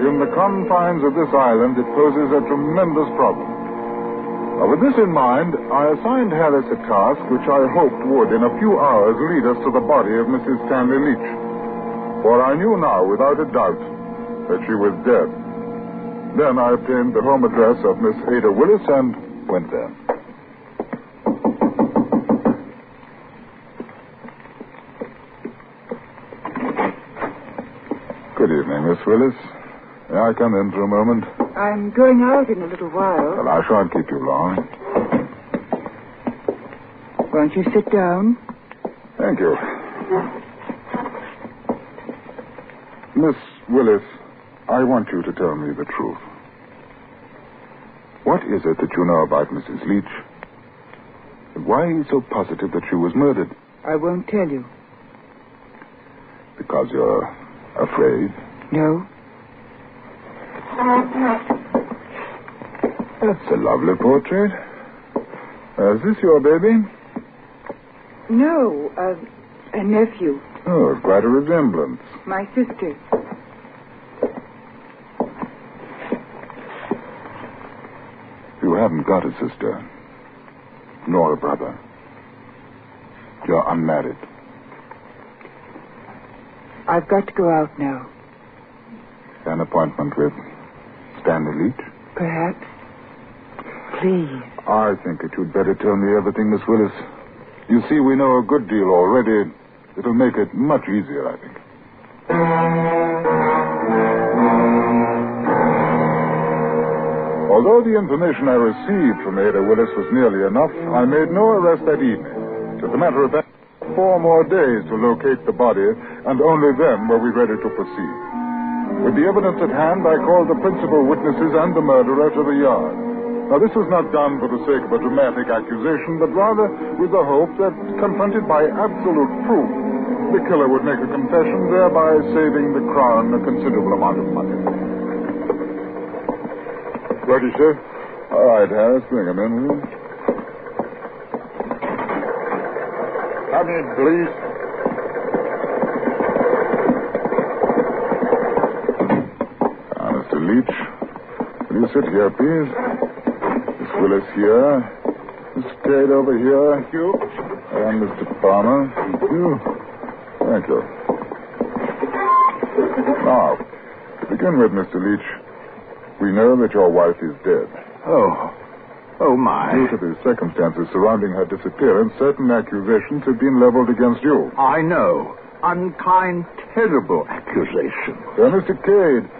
In the confines of this island, it poses a tremendous problem. With this in mind, I assigned Harris a task which I hoped would, in a few hours, lead us to the body of Mrs. Stanley Leach. For I knew now, without a doubt, that she was dead. Then I obtained the home address of Miss Ada Willis and went there. Good evening, Miss Willis. May I come in for a moment? I'm going out in a little while. Well, I shan't keep you long. Won't you sit down? Thank you. Miss Willis, I want you to tell me the truth. What is it that you know about Mrs. Leach? And why are you so positive that she was murdered? I won't tell you. Because you're afraid? No. That's a lovely portrait. Is this your baby? No, a nephew. Oh, quite a resemblance. My sister. You haven't got a sister, nor a brother. You're unmarried. I've got to go out now. An appointment with Stanley Leach? Perhaps. Please. I think that you'd better tell me everything, Miss Willis. You see, we know a good deal already. It'll make it much easier, I think. Although the information I received from Ada Willis was nearly enough, I made no arrest that evening. As a matter of fact, 4 more days to locate the body, and only then were we ready to proceed. With the evidence at hand, I called the principal witnesses and the murderer to the yard. Now, this was not done for the sake of a dramatic accusation, but rather with the hope that, confronted by absolute proof, the killer would make a confession, thereby saving the Crown a considerable amount of money. Ready, sir? All right, Harris, bring him in, will you? Come in, please. Mr. Leach, will you sit here, please? Miss Willis here. Miss Cade over here. Thank you. And Mr. Palmer. Thank you. Thank you. Now, to begin with, Mr. Leach, we know that your wife is dead. Oh, my. Due to the circumstances surrounding her disappearance, certain accusations have been leveled against you. I know. Unkind, terrible accusations. Mr. Cade,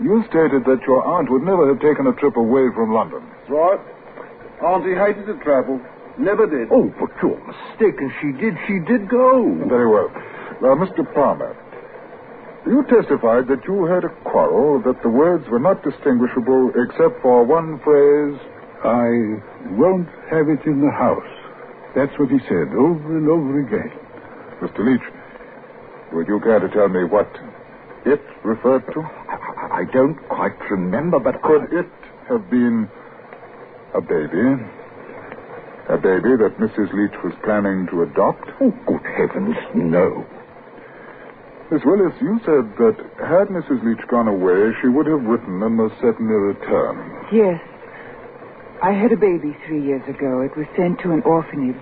you stated that your aunt would never have taken a trip away from London. That's right. Auntie hated to travel. Never did. Oh, but you're mistaken. She did go. Very well. Now, Mr. Palmer, you testified that you had a quarrel, that the words were not distinguishable except for one phrase. I won't have it in the house. That's what he said over and over again. Mr. Leach, would you care to tell me what it referred to? I don't quite remember, but... Could it have been a baby? A baby that Mrs. Leach was planning to adopt? Oh, good heavens, no. Miss Willis, you said that had Mrs. Leach gone away, she would have written and most certainly returned. Yes. I had a baby 3 years ago. It was sent to an orphanage.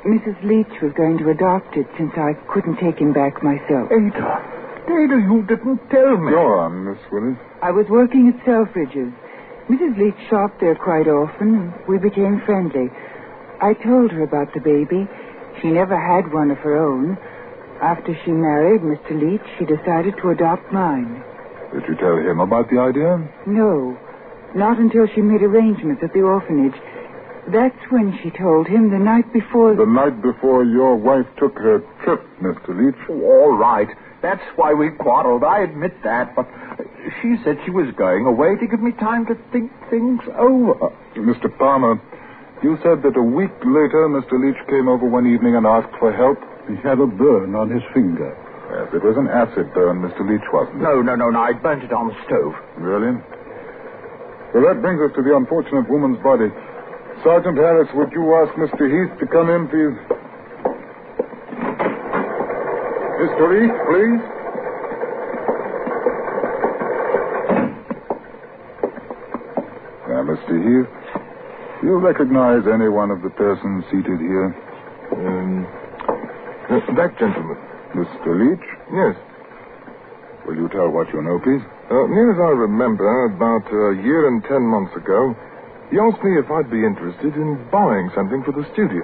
Mrs. Leach was going to adopt it since I couldn't take him back myself. Ada, you didn't tell me. Go on, Miss Willis. I was working at Selfridge's. Mrs. Leach shopped there quite often. We became friendly. I told her about the baby. She never had one of her own. After she married Mr. Leach, she decided to adopt mine. Did you tell him about the idea? No, not until she made arrangements at the orphanage. That's when she told him the night before... The night before your wife took her trip, Mr. Leach? All right. That's why we quarreled. I admit that. But she said she was going away to give me time to think things over. Mr. Palmer, you said that a week later Mr. Leach came over one evening and asked for help. He had a burn on his finger. Yes, it was an acid burn, Mr. Leach, wasn't it? No, I burnt it on the stove. Really? Well, that brings us to the unfortunate woman's body. Sergeant Harris, would you ask Mr. Heath to come in, please? Mr. Heath, please. Now, Mr. Heath, do you recognize any one of the persons seated here? That gentleman. Mr. Leach? Yes. Will you tell what you know, please? Near as I remember, about a year and 10 months ago, he asked me if I'd be interested in buying something for the studio.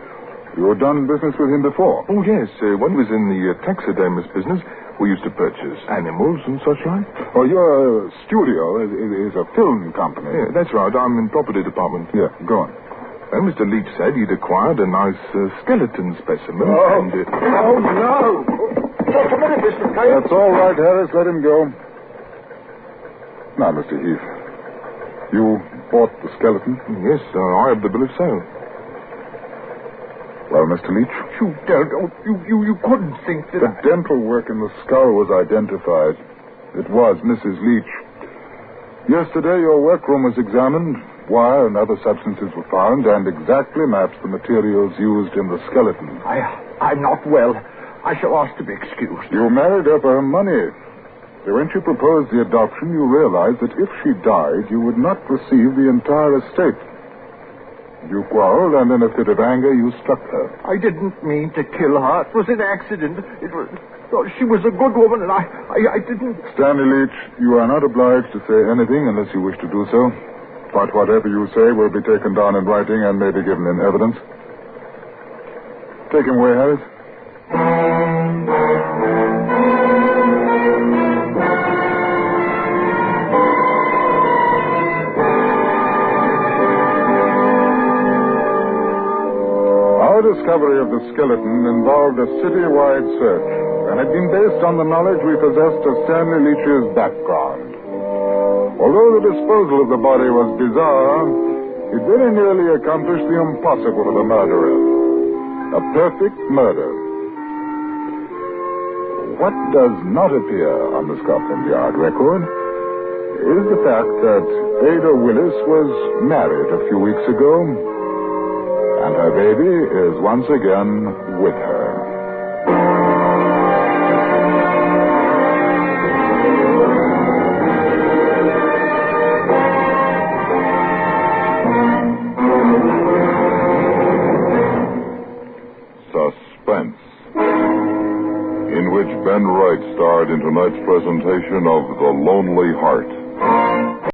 You had done business with him before? Oh, yes. When he was in the taxidermist business, we used to purchase animals and such like. Oh, your studio is a film company. Yeah, that's right. I'm in property department. Yeah, go on. And Mr. Leach said he'd acquired a nice skeleton specimen. Oh, and, Oh, no! Just a minute, Mr. Kane. That's all right, Harris. Let him go. Now, Mr. Heath, you bought the skeleton? Yes, I have the bill of sale. Well, Mr. Leach? You don't. You couldn't think that. The dental work in the skull was identified. It was Mrs. Leach. Yesterday, your workroom was examined. Wire and other substances were found and exactly matched the materials used in the skeleton. I'm not well. I shall ask to be excused. You married her for her money. So when she proposed the adoption, you realized that if she died, you would not receive the entire estate. You quarreled, and in a fit of anger, you struck her. I didn't mean to kill her. It was an accident. It was. She was a good woman, and I didn't. Stanley Leach, you are not obliged to say anything unless you wish to do so. But whatever you say will be taken down in writing and may be given in evidence. Take him away, Harris. Our discovery of the skeleton involved a city-wide search and had been based on the knowledge we possessed of Stanley Leach's background. Although the disposal of the body was bizarre, it very nearly accomplished the impossible of a murderer. A perfect murder. What does not appear on the Scotland Yard record is the fact that Ada Willis was married a few weeks ago, and her baby is once again with her. Suspense, in which Ben Wright starred in tonight's presentation of The Lonely Heart.